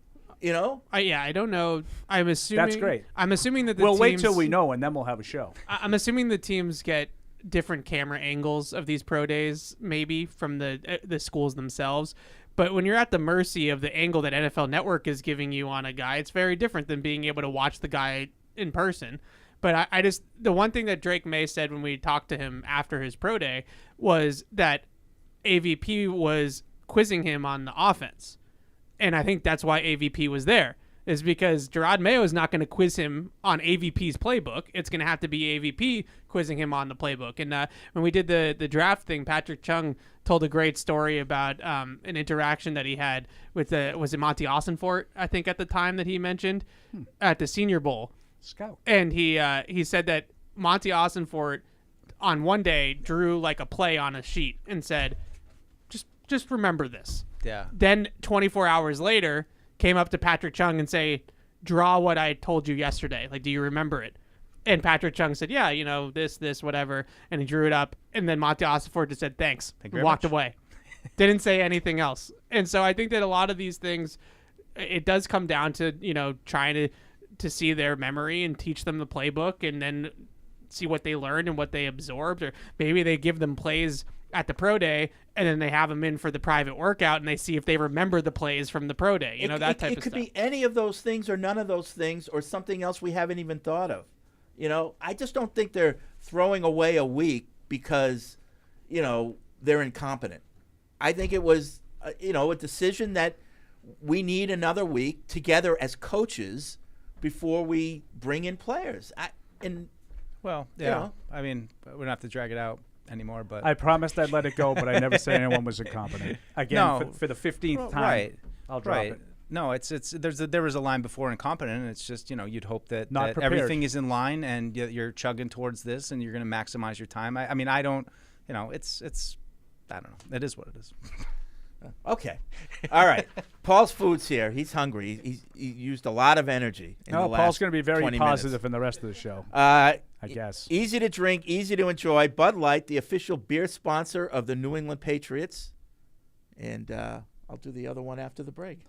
I don't know. I'm assuming that's great. I'm assuming that we'll wait till we know, and then we'll have a show. I'm assuming the teams get different camera angles of these pro days, maybe from the schools themselves. But when you're at the mercy of the angle that NFL Network is giving you on a guy, it's very different than being able to watch the guy in person. But I just the one thing that Drake May said when we talked to him after his pro day was that AVP was quizzing him on the offense. And I think that's why AVP was there, is because Gerard Mayo is not going to quiz him on AVP's playbook. It's going to have to be AVP quizzing him on the playbook. And when we did the draft thing, Patrick Chung told a great story about an interaction that he had with was it Monty Ossenfort, I think at the time that he mentioned, at the Senior Bowl. Scout. And he said that Monty Ossenfort on one day drew like a play on a sheet and said, just remember this. Yeah. Then 24 hours later, came up to Patrick Chung and say, draw what I told you yesterday. Like, do you remember it? And Patrick Chung said, yeah, this, whatever. And he drew it up. And then Monty Ossenfort just said, thanks. Thank you and walked away. Didn't say anything else. And so I think that a lot of these things, it does come down to, trying to see their memory and teach them the playbook and then see what they learned and what they absorbed. Or maybe they give them plays at the pro day, and then they have them in for the private workout, and they see if they remember the plays from the pro day. That type of stuff. It could be any of those things or none of those things or something else we haven't even thought of. I just don't think they're throwing away a week because, they're incompetent. I think it was, a decision that we need another week together as coaches before we bring in players. I mean, we don't have to drag it out anymore, but I promised I'd let it go, but I never said anyone was incompetent. Again, for the 15th time, right. I'll drop it. No, there was a line before incompetent, and it's just you'd hope that everything is in line and you're chugging towards this and you're going to maximize your time. I mean, I don't, it's I don't know. It is what it is. Okay, all right. Paul's Foods here. He's hungry. He used a lot of energy. Paul's going to be very positive in the rest of the show. I guess. Easy to drink, easy to enjoy. Bud Light, the official beer sponsor of the New England Patriots. And I'll do the other one after the break.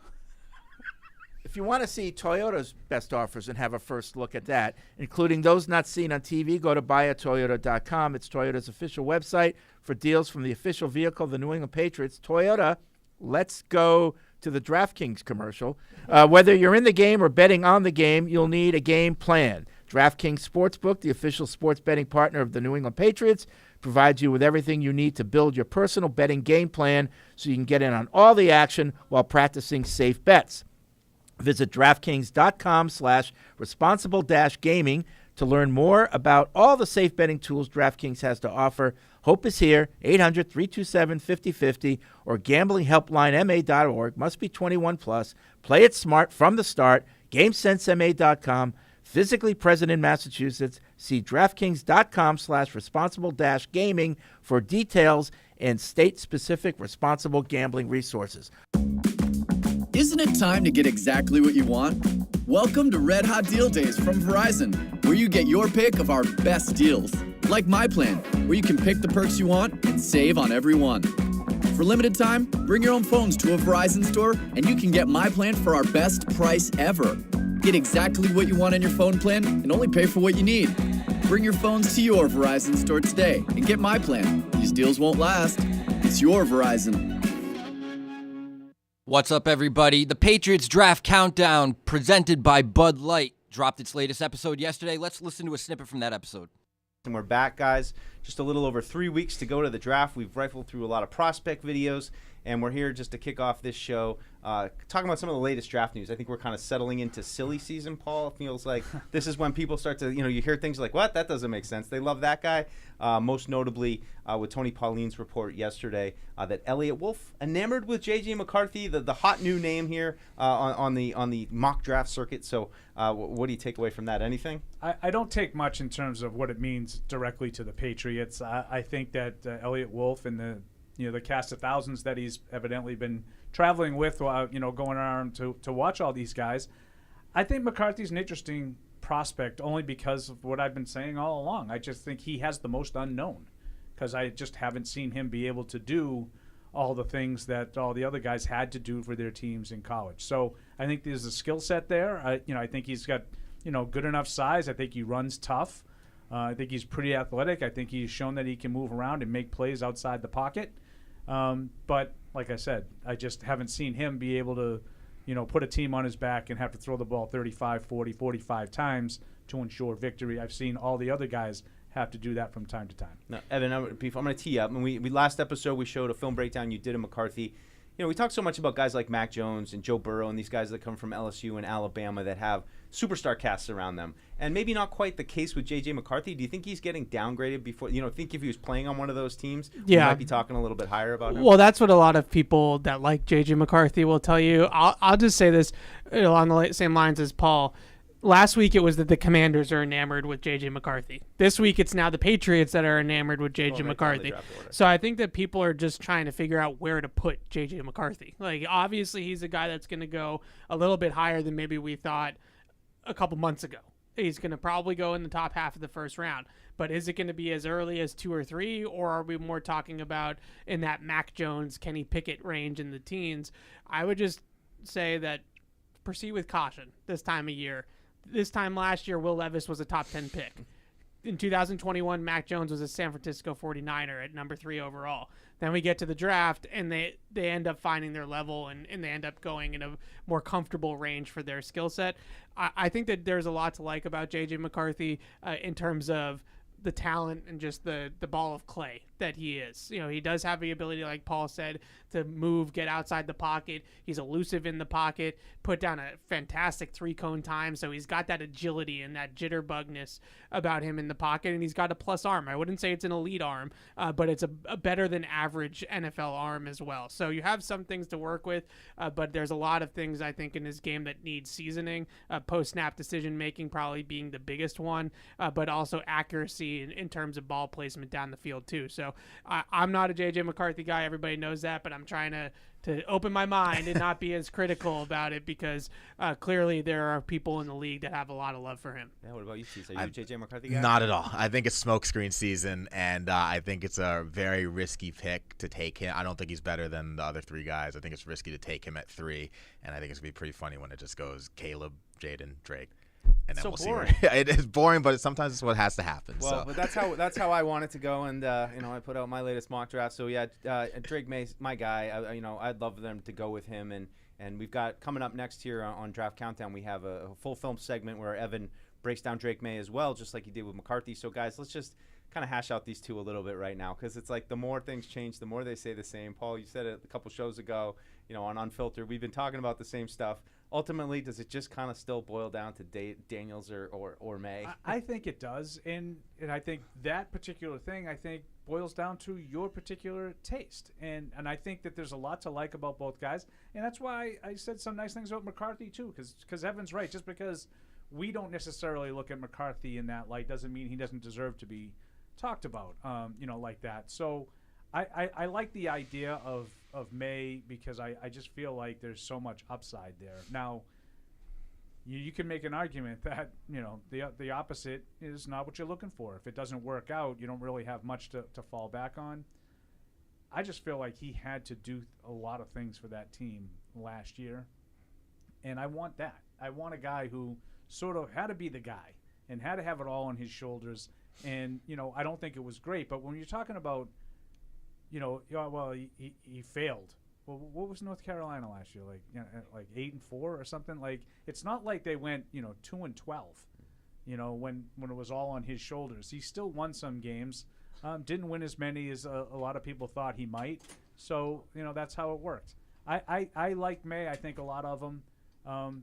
If you want to see Toyota's best offers and have a first look at that, including those not seen on TV, go to buyatoyota.com. It's Toyota's official website for deals from the official vehicle of the New England Patriots. Toyota, let's go to the DraftKings commercial. Whether you're in the game or betting on the game, you'll need a game plan. DraftKings Sportsbook, the official sports betting partner of the New England Patriots, provides you with everything you need to build your personal betting game plan so you can get in on all the action while practicing safe bets. Visit DraftKings.com/responsible-gaming to learn more about all the safe betting tools DraftKings has to offer. Hope is here, 800-327-5050 or gamblinghelplinema.org. Must be 21 plus. Play it smart from the start. GameSenseMA.com. Physically present in Massachusetts. See DraftKings.com/responsible-gaming for details and state-specific responsible gambling resources. Isn't it time to get exactly what you want? Welcome to Red Hot Deal Days from Verizon, where you get your pick of our best deals. Like My Plan, where you can pick the perks you want and save on every one. For limited time, bring your own phones to a Verizon store and you can get My Plan for our best price ever. Get exactly what you want in your phone plan and only pay for what you need. Bring your phones to your Verizon store today and get My Plan. These deals won't last. It's your Verizon. What's up, everybody? The Patriots Draft Countdown, presented by Bud Light, dropped its latest episode yesterday. Let's listen to a snippet from that episode. And we're back, guys. Just a little over 3 weeks to go to the draft. We've rifled through a lot of prospect videos, and we're here just to kick off this show talking about some of the latest draft news. I think we're kind of settling into silly season, Paul. It feels like this is when people start to, you hear things like, what? That doesn't make sense. They love that guy. Most notably with Tony Pauline's report yesterday that Elliott Wolf enamored with J.J. McCarthy, the hot new name here on the mock draft circuit. So what do you take away from that? Anything? I don't take much in terms of what it means directly to the Patriots. I think that Elliott Wolf and the cast of thousands that he's evidently been traveling with while going around to watch all these guys. I think McCarthy's an interesting prospect only because of what I've been saying all along. I just think he has the most unknown because I just haven't seen him be able to do all the things that all the other guys had to do for their teams in college. So I think there's a skill set there. I think he's got good enough size. I think he runs tough. I think he's pretty athletic. I think he's shown that he can move around and make plays outside the pocket. But like I said, I just haven't seen him be able to, put a team on his back and have to throw the ball 35, 40, 45 times to ensure victory. I've seen all the other guys have to do that from time to time. Now, Evan, I'm going to tee up. We last episode we showed a film breakdown you did of McCarthy. We talked so much about guys like Mac Jones and Joe Burrow and these guys that come from LSU and Alabama that have superstar casts around them. And maybe not quite the case with J.J. McCarthy. Do you think he's getting downgraded before? Think if he was playing on one of those teams, we might be talking a little bit higher about him? Well, that's what a lot of people that like J.J. McCarthy will tell you. I'll just say this along the same lines as Paul. Last week it was that the Commanders are enamored with J.J. McCarthy. This week it's now the Patriots that are enamored with J.J. McCarthy. So I think that people are just trying to figure out where to put J.J. McCarthy. Like, obviously he's a guy that's going to go a little bit higher than maybe we thought a couple months ago. He's going to probably go in the top half of the first round. But is it going to be as early as 2 or 3, or are we more talking about in that Mac Jones, Kenny Pickett range in the teens? I would just say that proceed with caution this time of year. This time last year, Will Levis was a top 10 pick. In 2021, Mac Jones was a San Francisco 49er at number 3 overall. Then we get to the draft, and they end up finding their level, and they end up going in a more comfortable range for their skill set. I think that there's a lot to like about J.J. McCarthy in terms of the talent and just the ball of clay that he is. He does have the ability, like Paul said, to move, get outside the pocket. He's elusive in the pocket, put down a fantastic 3-cone time. So he's got that agility and that jitterbugness about him in the pocket, and he's got a plus arm. I wouldn't say it's an elite arm, but it's a better than average NFL arm as well. So you have some things to work with, but there's a lot of things I think in his game that need seasoning. Post-snap decision-making probably being the biggest one, but also accuracy in terms of ball placement down the field too. So I'm not a J.J. McCarthy guy. Everybody knows that, but I'm trying to open my mind and not be as critical about it because clearly there are people in the league that have a lot of love for him. Yeah, what about you, Steve? Are you a J.J. McCarthy guy? Not at all. I think it's smokescreen season, and I think it's a very risky pick to take him. I don't think he's better than the other 3 guys. I think it's risky to take him at 3, and I think it's going to be pretty funny when it just goes Caleb, Jaden, Drake. And then so we'll boring. See it is boring, but sometimes it's what has to happen. Well, so. But that's how I want it to go, and I put out my latest mock draft. So yeah, Drake May's my guy. I'd love them to go with him, and we've got coming up next here on Draft Countdown. We have a full film segment where Evan breaks down Drake May as well, just like he did with McCarthy. So guys, let's just kind of hash out these two a little bit right now, because it's like the more things change, the more they say the same. Paul, you said it a couple shows ago, on Unfiltered. We've been talking about the same stuff ultimately, does it just kind of still boil down to Daniels or May? I think it does, and I think that particular thing boils down to your particular taste, and I think that there's a lot to like about both guys, and that's why I said some nice things about McCarthy too, because Evan's right. Just because we don't necessarily look at McCarthy in that light doesn't mean he doesn't deserve to be talked about, like that. So I like the idea of May because I just feel like there's so much upside there. Now, you can make an argument that, the opposite is not what you're looking for. If it doesn't work out, you don't really have much to fall back on. I just feel like he had to do a lot of things for that team last year, and I want that. I want a guy who sort of had to be the guy and had to have it all on his shoulders. And, I don't think it was great. But when you're talking about, he failed. Well, what was North Carolina last year? Like 8-4 or something? Like, it's not like they went, 2-12, when it was all on his shoulders. He still won some games. Didn't win as many as a lot of people thought he might. So, that's how it worked. I like May. I think a lot of them.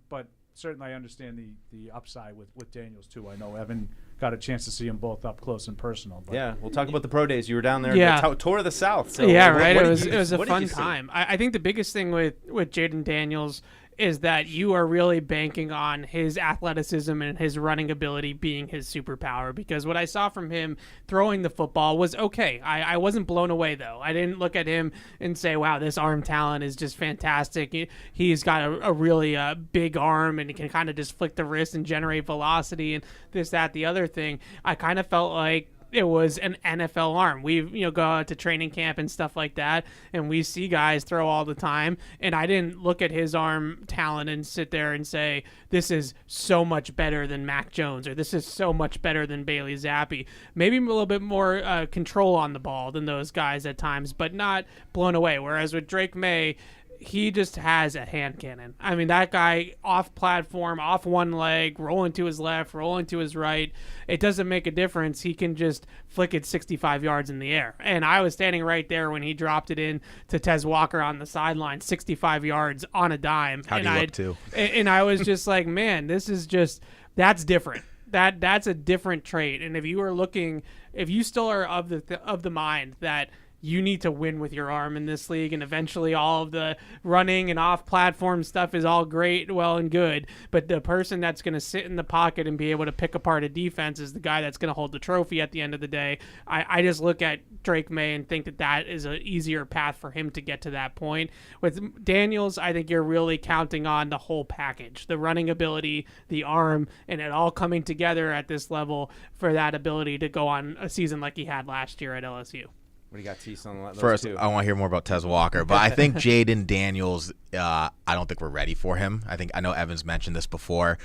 But certainly I understand the upside with Daniels, too. I know Evan got a chance to see them both up close and personal. But yeah, we'll talk about the pro days. You were down there. Yeah. Tour of the South. So yeah, right. It was a fun time. I think the biggest thing with Jaden Daniels is that you are really banking on his athleticism and his running ability being his superpower, because what I saw from him throwing the football was okay. I wasn't blown away, though. I didn't look at him and say, wow, this arm talent is just fantastic. He's got a really big arm, and he can kind of just flick the wrist and generate velocity and this, that, the other thing. I kind of felt like it was an NFL arm. We go out to training camp and stuff like that, and we see guys throw all the time, and I didn't look at his arm talent and sit there and say, this is so much better than Mac Jones, or this is so much better than Bailey Zappi. Maybe a little bit more control on the ball than those guys at times, but not blown away. Whereas with Drake May, he just has a hand cannon. I mean, that guy off platform, off one leg, rolling to his left, rolling to his right. It doesn't make a difference. He can just flick it 65 yards in the air. And I was standing right there when he dropped it in to Tez Walker on the sideline, 65 yards on a dime. How'd he look too? And I was just like, man, this is just, that's different. That's a different trait. And if you still are of the mind that you need to win with your arm in this league, and eventually all of the running and off-platform stuff is all great, well and good, but the person that's going to sit in the pocket and be able to pick apart a defense is the guy that's going to hold the trophy at the end of the day. I just look at Drake May and think that is an easier path for him to get to that point. With Daniels, I think you're really counting on the whole package, the running ability, the arm, and it all coming together at this level for that ability to go on a season like he had last year at LSU. What do you got, Tease, on those First, two? I want to hear more about Tez Walker, but I think Jaden Daniels, I don't think we're ready for him. I know Evans mentioned this before.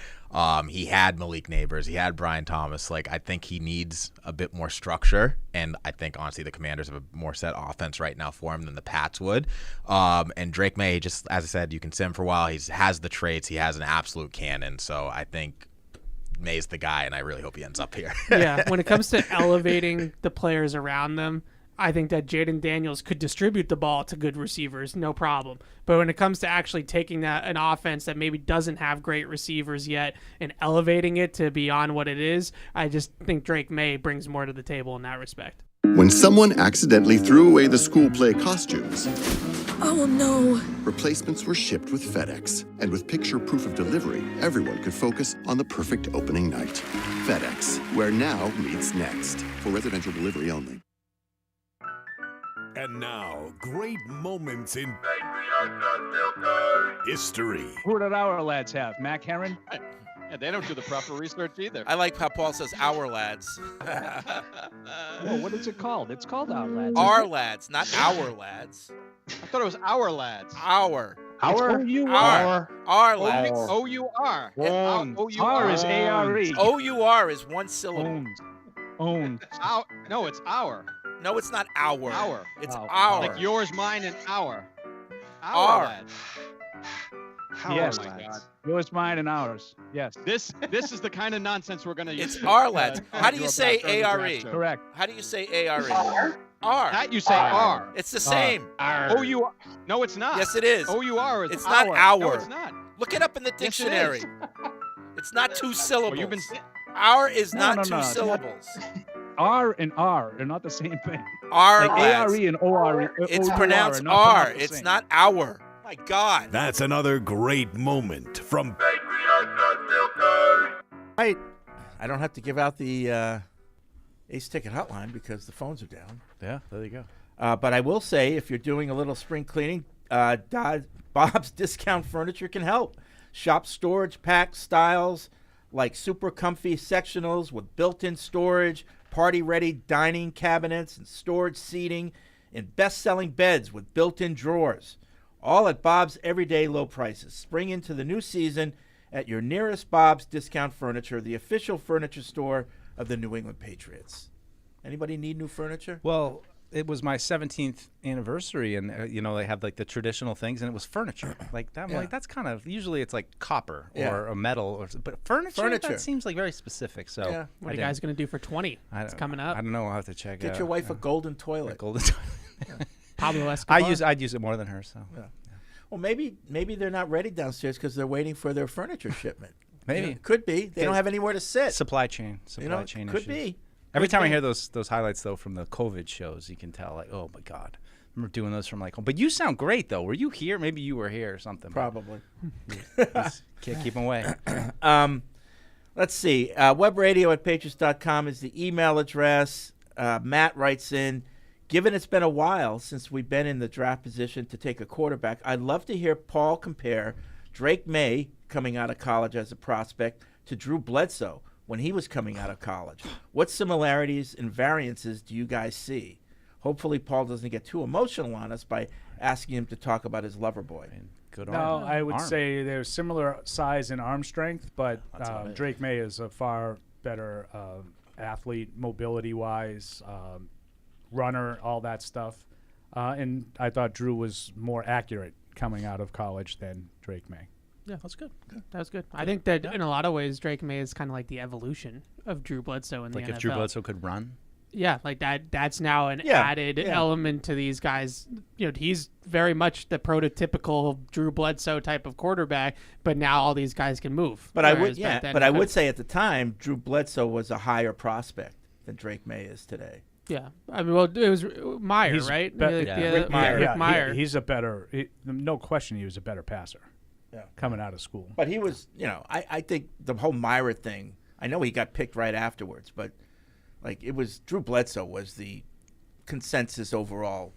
He had Malik Neighbors. He had Brian Thomas. I think he needs a bit more structure, and I think, honestly, the Commanders have a more set offense right now for him than the Pats would. And Drake May, just as I said, you can see him for a while. He has the traits. He has an absolute cannon, so I think May's the guy, and I really hope he ends up here. Yeah, when it comes to elevating the players around them, I think that Jaden Daniels could distribute the ball to good receivers, no problem. But when it comes to actually taking an offense that maybe doesn't have great receivers yet and elevating it to beyond what it is, I just think Drake May brings more to the table in that respect. When someone accidentally threw away the school play costumes, oh no, replacements were shipped with FedEx. And with picture proof of delivery, everyone could focus on the perfect opening night. FedEx, where now meets next. For residential delivery only. And now, great moments in history. Who did our lads have? Mac Heron? Yeah, they don't do the proper research either. I like how Paul says our lads. Well, what is it called? It's called our lads. Our lads, not our lads. I thought it was our lads. Our. O-U-R. Our lads. O-U-R. R is A-R-E. O-U-R is one syllable. Owned. No, it's our. No, it's not our. Our. It's our. Like yours, mine, and our. Our. Lads. Yes. Oh my God. Yours, mine, and ours. Yes. This is the kind of nonsense we're going to use. It's our lads. How do you say A-R-E? Correct. How do you say A-R-E? R. That you say R. It's the same. O-U-R. No, it's not. Yes, it is. O-U-R is It's our. not our. No, it's not. Look it up in the Yes, it dictionary. is. It's not two syllables. you've been. Our is No, not no, two no, it's not. syllables. R and R are not the same thing. R, Like lads. ARE and ORE. It's OUR pronounced are not R. pronounced the It's same. not our. My God. That's another great moment from I don't have to give out the Ace Ticket hotline because the phones are down. Yeah, there you go. But I will say, if you're doing a little spring cleaning, Bob's Discount Furniture can help. Shop storage pack styles like super comfy sectionals with built-in storage, party-ready dining cabinets and storage seating, and best-selling beds with built-in drawers. All at Bob's everyday low prices. Spring into the new season at your nearest Bob's Discount Furniture, the official furniture store of the New England Patriots. Anybody need new furniture? Well, it was my 17th anniversary, and they have like the traditional things, and it was furniture. Like that, Yeah. like that's kind of usually it's like copper Yeah. or a metal, but furniture. That seems like very specific. So, Yeah. What are you guys going to do for 20? It's coming up. I don't know. I'll have to check. Get your wife a golden toilet. A golden toilet. Pablo Escobar. I'd use it more than her. So. Yeah. Well, maybe they're not ready downstairs because they're waiting for their furniture shipment. Maybe. You know, could be. They don't have anywhere to sit. Supply chain. Could issues. be. Every Could time I be. hear those highlights though from the COVID shows, you can tell like, oh my God, I remember doing those from like home. But you sound great though. Were you here? Maybe you were here or something. Probably. Can't keep them away. Let's see. Webradio@patriots.com is the email address. Matt writes in, given it's been a while since we've been in the draft position to take a quarterback, I'd love to hear Paul compare Drake May coming out of college as a prospect to Drew Bledsoe when he was coming out of college. What similarities and variances do you guys see? Hopefully Paul doesn't get too emotional on us by asking him to talk about his lover boy. Good No, arm. I would Arm. say they're similar size and arm strength, but Drake May is a far better athlete, mobility-wise, runner, all that stuff. And I thought Drew was more accurate coming out of college than Drake May. Yeah, that's good. That was good. I think that in a lot of ways, Drake May is kind of like the evolution of Drew Bledsoe in the NFL. Like if Drew Bledsoe could run. Yeah, like that's now an added element to these guys. You know, he's very much the prototypical Drew Bledsoe type of quarterback, but now all these guys can move. But I would say at the time, Drew Bledsoe was a higher prospect than Drake May is today. Yeah, I mean, well, it was Meyer, right? Rick Meyer. Yeah, Rick Meyer. He's a better. No question, he was a better passer. Yeah. Coming out of school. But he was, I think the whole Myra thing, I know he got picked right afterwards, but like it was Drew Bledsoe was the consensus overall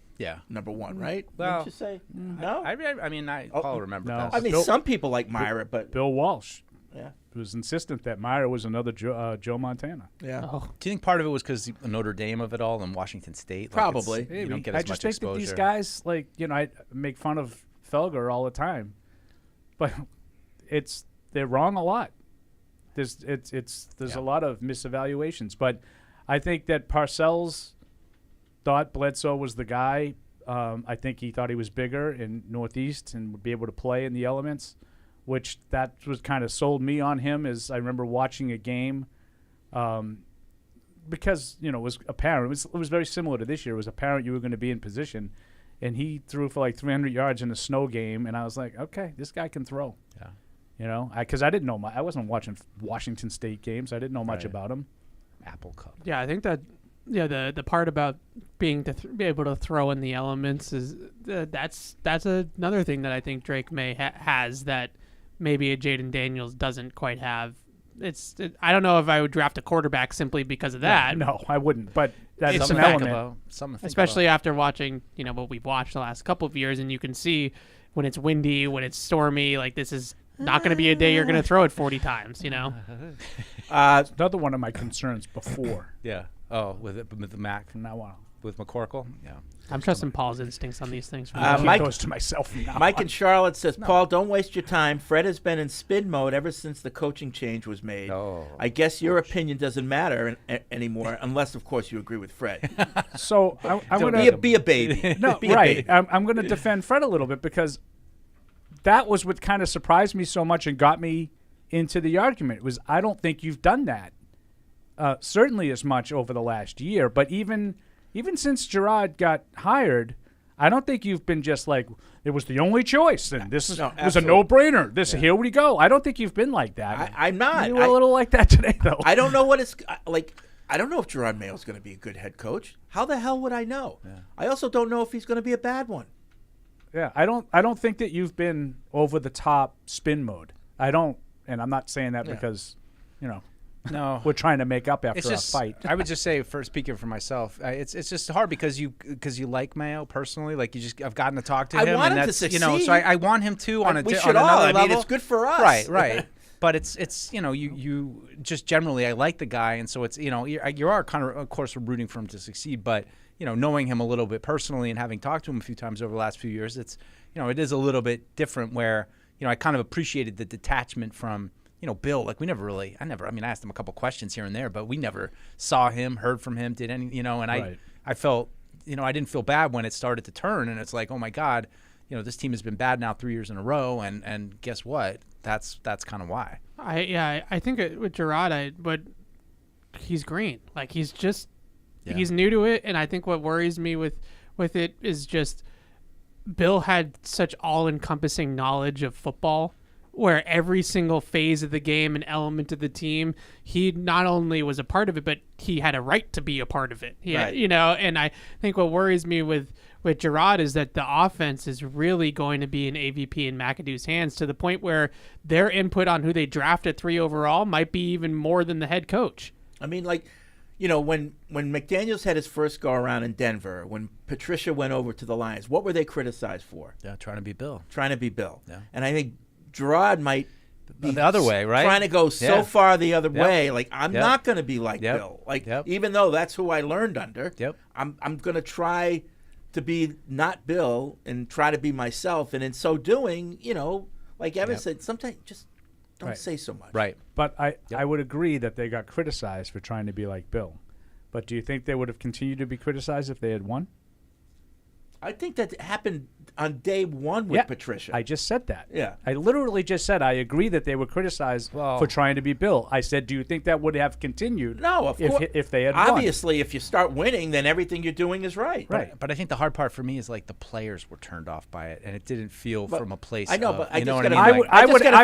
number one, right? Well, Wouldn't you say? No? I mean, Paul remembered that. I mean, some people like Myra, but Bill Walsh yeah, was insistent that Myra was another Joe Montana. Yeah. Oh. Do you think part of it was because Notre Dame of it all and Washington State? Probably. You don't get I as just much think that exposure. these guys, I make fun of Felger all the time, but they're wrong a lot. There's a lot of misevaluations, but I think that Parcells thought Bledsoe was the guy. I think he thought he was bigger in Northeast and would be able to play in the elements, which that was kind of sold me on him. As I remember watching a game, because it was apparent. It was very similar to this year. It was apparent you were going to be in position, and he threw for like 300 yards in a snow game, and I was like, okay, this guy can throw. Yeah. Because I didn't know I wasn't watching Washington State games. I didn't know much about him. Apple Cup. Yeah, I think that the part about being be able to throw in the elements is that's another thing that I think Drake May has that maybe a Jaden Daniels doesn't quite have. I don't know if I would draft a quarterback simply because of that. No, I wouldn't. But that's It's an a fact. element. Especially after watching what we've watched the last couple of years, and you can see when it's windy, when it's stormy, like this is not going to be a day you're going to throw it 40 times. Another one of my concerns before. Yeah. Oh, with the Mac From now on. with McCorkle. Yeah. I'm trusting Paul's instincts on these things. Mike goes to myself from now Mike on. in Charlotte says, Paul, don't waste your time. Fred has been in spin mode ever since the coaching change was made. Oh, I guess your opinion doesn't matter anymore, unless, of course, you agree with Fred. So I'm going to be a baby. No, Be a right. baby. I'm going to defend Fred a little bit because that was what kind of surprised me so much and got me into the argument. Was I don't think you've done that certainly as much over the last year, but even since Gerard got hired, I don't think you've been just like, it was the only choice, and this was a absolutely. no-brainer. Here we go. I don't think you've been like that. I'm not. You were a little like that today, though. I don't know what it's like. I don't know if Gerard Mayo is going to be a good head coach. How the hell would I know? Yeah. I also don't know if he's going to be a bad one. Yeah, I don't think that you've been over the top spin mode. I don't, and I'm not saying that because, no, we're trying to make up after a fight. I would just say, speaking for myself, it's just hard because you like Mayo personally. Like I've gotten to talk to him. I want and him that's, to succeed. So I want him to on we on should another all. level. I mean, it's good for us. Right. But it's you just generally I like the guy, and so it's you are kind of course rooting for him to succeed, but knowing him a little bit personally and having talked to him a few times over the last few years, it's it is a little bit different where I kind of appreciated the detachment from Bill. Like I asked him a couple questions here and there, but we never saw him, heard from him, did any and right. I felt I didn't feel bad when it started to turn, and it's like, oh my God, this team has been bad now 3 years in a row, and guess what? That's kind of why. I think with Gerard, but he's green. Like he's new to it, and I think what worries me with it is just Bill had such all-encompassing knowledge of football, where every single phase of the game and element of the team, he not only was a part of it, but he had a right to be a part of it. Right. And I think what worries me with Gerard is that the offense is really going to be in AVP and McAdoo's hands, to the point where their input on who they draft at 3 overall might be even more than the head coach. I mean, when McDaniels had his first go around in Denver, when Patricia went over to the Lions, what were they criticized for? Yeah, trying to be Bill. Yeah. And I think Gerard might be the other way, right? Trying to go so far the other way. Like, I'm Yep. not going to be like Bill. Like, even though that's who I learned under, I'm going to try to be not Bill and try to be myself. And in so doing, like Evan said, sometimes just don't say so much. Right. But I would agree that they got criticized for trying to be like Bill. But do you think they would have continued to be criticized if they had won? I think that happened on day one with Patricia. I just said that. Yeah. I literally just said I agree that they were criticized for trying to be Bill. I said, do you think that would have continued? No, of course. If they had won? Obviously, if you start winning, then everything you're doing is right. Right. But I think the hard part for me is like the players were turned off by it, and it didn't feel from a place. I know, of, but I you know just what I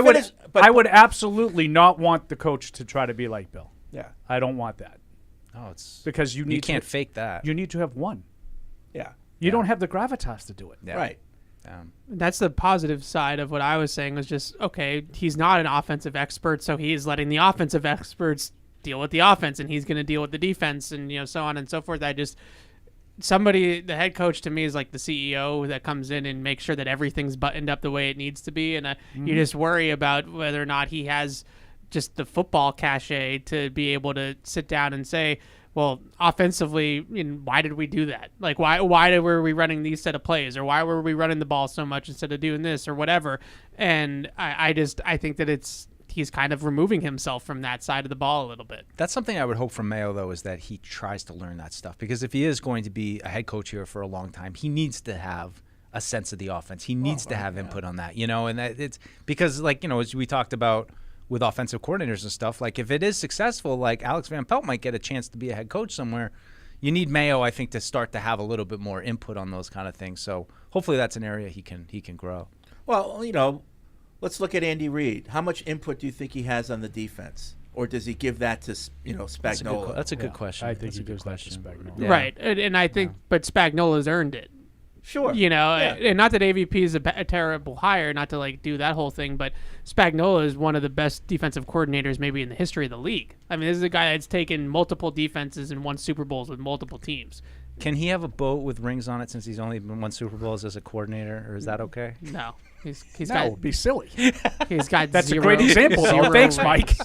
mean? I would absolutely not want the coach to try to be like Bill. Yeah. I don't want that. Oh, it's because you can't fake that. You need to have won. Yeah. You don't have the gravitas to do it. Yeah. Right. That's the positive side of what I was saying, was just, okay, he's not an offensive expert, so he's letting the offensive experts deal with the offense, and he's going to deal with the defense, and so on and so forth. The head coach to me is like the CEO that comes in and makes sure that everything's buttoned up the way it needs to be, and you just worry about whether or not he has just the football cachet to be able to sit down and say, well, offensively, why did we do that? Like, why were we running these set of plays, or why were we running the ball so much instead of doing this or whatever? And I think that he's kind of removing himself from that side of the ball a little bit. That's something I would hope from Mayo, though, is that he tries to learn that stuff, because if he is going to be a head coach here for a long time, he needs to have a sense of the offense. He needs to have input on that, and that it's because, as we talked about with offensive coordinators and stuff, like if it is successful, like Alex Van Pelt might get a chance to be a head coach somewhere. You need Mayo, I think, to start to have a little bit more input on those kind of things. So hopefully that's an area he can grow. Well, let's look at Andy Reid. How much input do you think he has on the defense? Or does he give that to, Spagnuolo? That's a good question. I think that's he a good gives that question. to Spagnuolo. Yeah. Right. And I think, but Spagnuolo's earned it. Sure. And not that AVP is a terrible hire, not to do that whole thing, but Spagnuolo is one of the best defensive coordinators maybe in the history of the league. I mean, this is a guy that's taken multiple defenses and won Super Bowls with multiple teams. Can he have a boat with rings on it since he's only won Super Bowls as a coordinator, or is that okay? No. He's no, got, it'd be silly. He's got That's a great example, though. Thanks, Mike.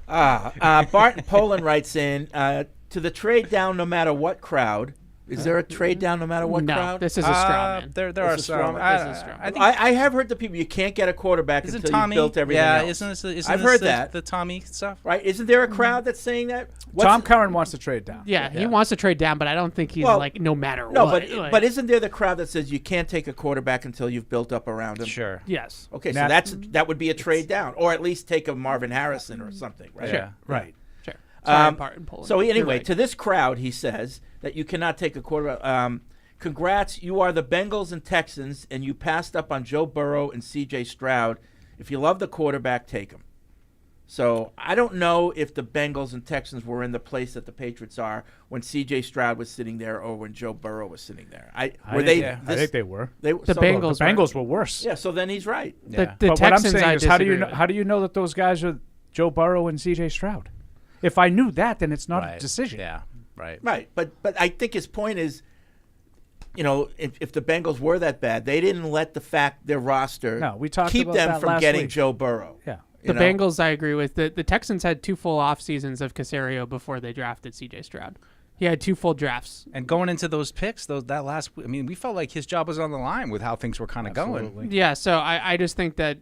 Barton Poland writes in, to the trade down no matter what crowd. Is there a trade down no matter what crowd? This is a straw man. There are some. I have heard the people, you can't get a quarterback until you've built everything else. I've heard that. The Tommy stuff? Right. Isn't there a crowd that's saying that? Tom Curran wants to trade down. Yeah, he wants to trade down, but I don't think he's no matter no, what. But isn't there the crowd that says you can't take a quarterback until you've built up around him? Sure. Yes. Okay, so that would be a trade down, or at least take a Marvin Harrison or something, right? Sure. Right. Sure. Sorry, Barton Poland. So You're anyway, right. to this crowd, he says that you cannot take a quarterback. Congrats, you are the Bengals and Texans, and you passed up on Joe Burrow and C.J. Stroud. If you love the quarterback, take him. So I don't know if the Bengals and Texans were in the place that the Patriots are when C.J. Stroud was sitting there or when Joe Burrow was sitting there. I think they were. The Bengals were worse. Yeah, so then he's right. Yeah. The but Texans, what I'm saying is, how disagree do you know that those guys are Joe Burrow and C.J. Stroud? If I knew that, then it's not a decision. Yeah, right. Right, but I think his point is, if the Bengals were that bad, they didn't let their roster we talked keep about them that from last getting week. Joe Burrow. Yeah. The Bengals, I agree with. The Texans had 2 full off seasons of Caserio before they drafted C.J. Stroud. He had 2 full drafts. And going into those picks, we felt like his job was on the line with how things were kind of going. Yeah, so I just think that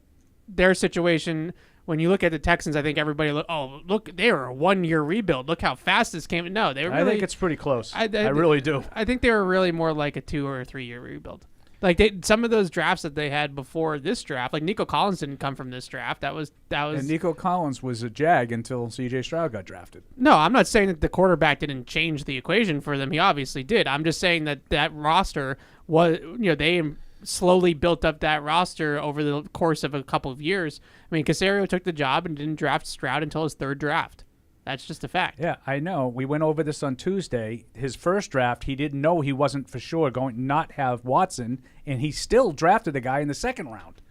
their situation, when you look at the Texans, I think everybody look, they were a 1-year rebuild. Look how fast this came. No, they were really, I think it's pretty close. I really do. I think they were really more like a 2 or 3 year rebuild. Like some of those drafts that they had before this draft, like Nico Collins didn't come from this draft. That was. And Nico Collins was a Jag until C.J. Stroud got drafted. No, I'm not saying that the quarterback didn't change the equation for them. He obviously did. I'm just saying that roster was, they slowly built up that roster over the course of a couple of years. I mean, Caserio took the job and didn't draft Stroud until his 3rd draft. That's just a fact. Yeah, I know. We went over this on Tuesday. His first draft, he didn't know he wasn't for sure going to not have Watson, and he still drafted the guy in the 2nd round,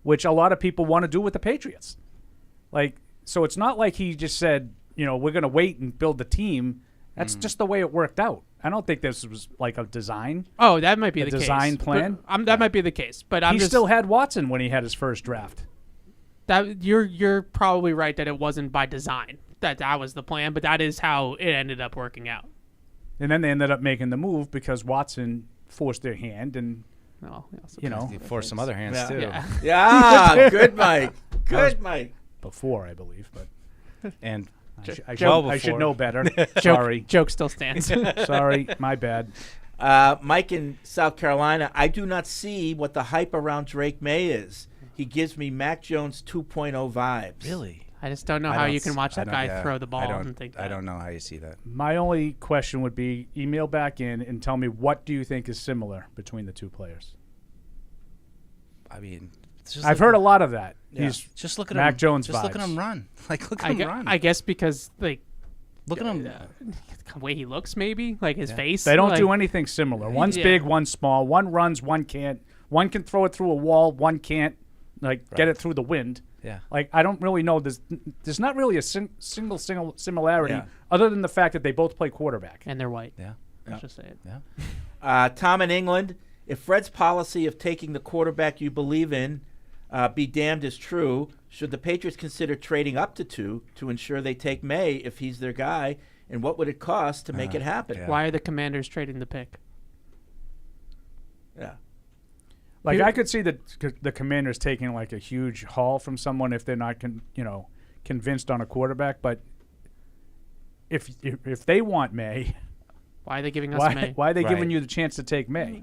which a lot of people want to do with the Patriots. So it's not like he just said, we're going to wait and build the team. That's just the way it worked out. I don't think this was like a design. Oh, that might be the design case. plan. That might be the case. But he still had Watson when he had his first draft. That you're probably right that it wasn't by design. That was the plan, but that is how it ended up working out. And then they ended up making the move because Watson forced their hand, and He forced some other hands too. Yeah, good, Mike. Good, Mike. Before, I believe, but and I should know better. Sorry, joke still stands. Sorry, my bad. Mike in South Carolina, I do not see what the hype around Drake May is. He gives me Mac Jones 2.0 vibes. Really? I just don't know how you can watch that guy throw the ball and think that. I don't know how you see that. My only question would be email back in and tell me what do you think is similar between the 2 players? I mean, I've heard a lot of that. Yeah. Just look at Mac him, Jones Just vibes. look at him run. Look at him run. I guess because look at him. The way he looks, maybe his face. They don't do anything similar. One's big, one's small. One runs, one can't. One can throw it through a wall, one can't. Get it through the wind. Yeah. I don't really know. There's not really a single similarity other than the fact that they both play quarterback. And they're white. Yeah. Let's just say it. Yeah. Tom in England, if Fred's policy of taking the quarterback you believe in be damned is true, should the Patriots consider trading up to 2 to ensure they take May if he's their guy? And what would it cost to make it happen? Why are the Commanders trading the pick? Yeah. I could see the Commanders taking a huge haul from someone if they're not convinced on a quarterback. But if they want May, why are they giving us May? Why are they giving you the chance to take May?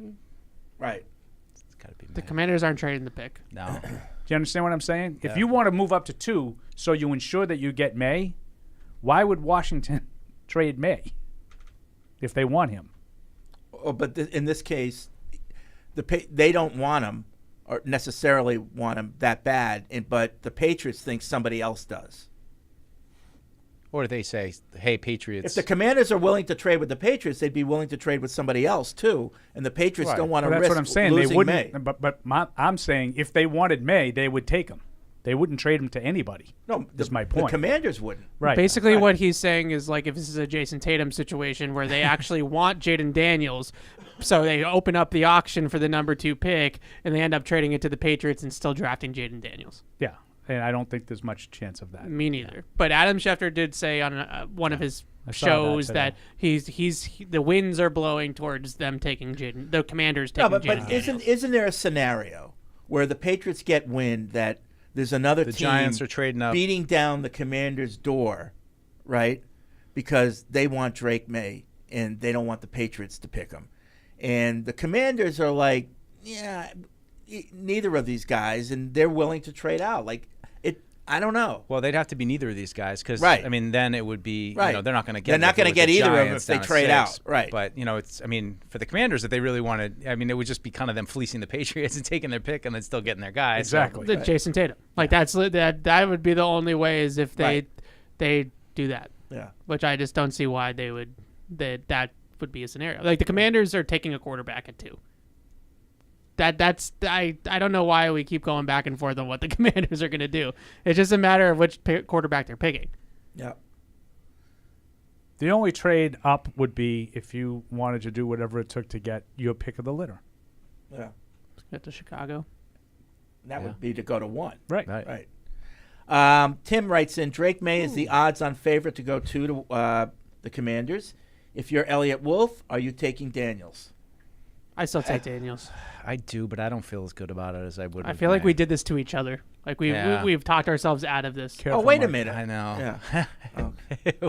Right. It's gotta be the Commanders aren't trading the pick. No. Do you understand what I'm saying? Yeah. If you want to move up to 2 so you ensure that you get May, why would Washington trade May if they want him? Oh, but in this case, they don't want him or necessarily want him that bad, but the Patriots think somebody else does. Or they say, hey, Patriots. If the Commanders are willing to trade with the Patriots, they'd be willing to trade with somebody else too, and the Patriots don't want to risk that's what I'm saying. losing They wouldn't. May. But I'm saying if they wanted May, they would take him. They wouldn't trade him to anybody. No, that's my point. The Commanders wouldn't. Right. Basically, what he's saying is if this is a Jason Tatum situation where they actually want Jaden Daniels, so they open up the auction for the number 2 pick, and they end up trading it to the Patriots and still drafting Jaden Daniels. Yeah, and I don't think there's much chance of that. Me neither. Yeah. But Adam Schefter did say on one of his shows that the winds are blowing towards them taking Jaden. The Commanders taking Jaden. But isn't there a scenario where the Patriots get wind that there's another team Giants are trading up, beating down the Commanders' door, right? Because they want Drake May and they don't want the Patriots to pick him. And the Commanders are neither of these guys, and they're willing to trade out. I don't know. Well, they'd have to be neither of these guys because, Right. I mean, then it would be, Right. they're not going to get. They're not going to get either of them Giants if they down to trade 6. out. Right. But for the Commanders, if they really wanted, I mean, it would just be kind of them fleecing the Patriots and taking their pick and then still getting their guys. Exactly. The Jason Tatum. Like that would be the only way is if they do that. Yeah. Which I just don't see why they would. That would be a scenario. Like the Commanders are taking a quarterback at 2. I don't know why we keep going back and forth on what the Commanders are going to do. It's just a matter of which quarterback they're picking. Yeah. The only trade up would be if you wanted to do whatever it took to get your pick of the litter. Yeah. Get to Chicago. That would be to go to 1. Right. Tim writes in, Drake May is the odds-on favorite to go 2 to the Commanders. If you're Elliott Wolf, are you taking Daniels? I still take Daniels. I do, but I don't feel as good about it as I would. I feel like we did this to each other. Like we've talked ourselves out of this. Oh, wait a minute. I know. Yeah.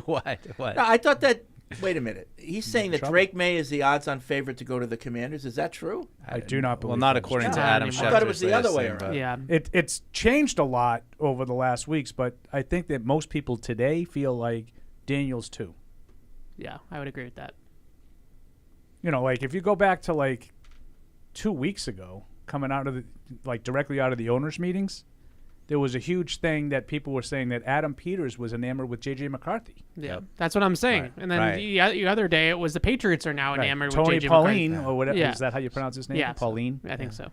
What? No, I thought that. Wait a minute. He's saying that Drake May is the odds-on favorite to go to the Commanders. Is that true? I do not believe. Well, not that's according true. to Adam I Schefter's thought it was the other way list, around. Yeah. It's changed a lot over the last weeks, but I think that most people today feel like Daniels too. Yeah, I would agree with that. You know, like if you go back to like 2 weeks ago, coming out of directly out of the owners' meetings, there was a huge thing that people were saying that Adam Peters was enamored with J.J. McCarthy. Yeah, that's what I'm saying. Right. And then the other day it was the Patriots are now enamored with Tony J.J. Pauline, McCarthy. or whatever. Yeah. Is that how you pronounce his name? Yeah. Pauline? I think so.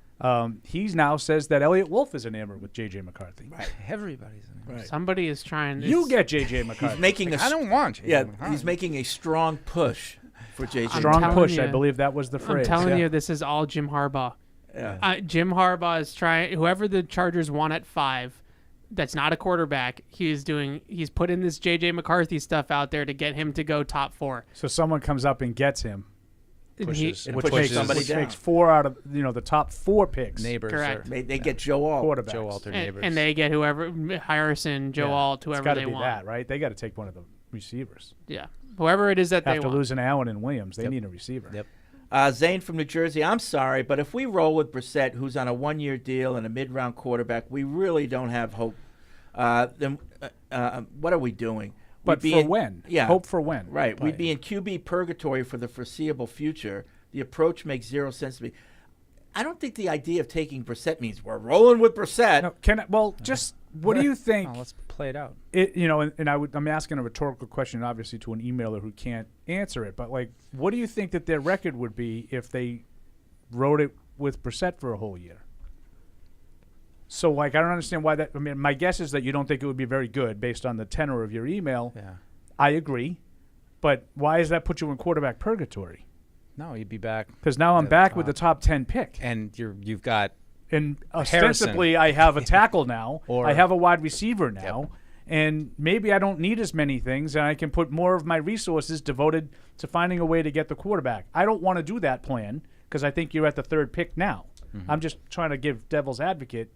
He now says that Elliott Wolf is enamored with J.J. McCarthy. Right. Everybody's in it. Right. Somebody is trying. You get J.J. McCarthy. He's making I don't want J.J. Yeah, McCarthy. he's making a strong push for J.J. Strong telling push, you. I believe that was the phrase. I'm telling yeah. you, this is all Jim Harbaugh. Yeah. Jim Harbaugh is trying. Whoever the Chargers want at 5, that's not a quarterback. He's putting this J.J. McCarthy stuff out there to get him to go top 4. So someone comes up and gets him, Pushes, and which pushes makes somebody which down. makes 4 out of the top 4 picks. Neighbors. Correct. They get Joe Alt. Quarterbacks. Joe Alter neighbors. And they get whoever Harrison, Joe Alt, It's whoever got to they be want. that, right? They got to take one of the receivers. Yeah, whoever it is that they After want. losing Allen and Williams, they need a receiver. Yep. Zane from New Jersey, I'm sorry, but if we roll with Brissett, who's on a 1-year deal and a mid-round quarterback, we really don't have hope. Then what are we doing? But for when? Yeah. Hope for when? Right. We'd be in QB purgatory for the foreseeable future. The approach makes zero sense to me. I don't think the idea of taking Brissett means we're rolling with Brissett. No, just what do you think? Oh, let's play it out. I'm asking a rhetorical question, obviously, to an emailer who can't answer it. But what do you think that their record would be if they wrote it with Brissett for a whole year? So, I don't understand why that. I mean, my guess is that you don't think it would be very good based on the tenor of your email. Yeah. I agree, but why does that put you in quarterback purgatory? No, you'd be back. Because now I'm back with the top 10 pick, and you've got. And ostensibly, I have a tackle now. Or I have a wide receiver now. Yep. And maybe I don't need as many things, and I can put more of my resources devoted to finding a way to get the quarterback. I don't want to do that plan because I think you're at the 3rd pick now. Mm-hmm. I'm just trying to give devil's advocate.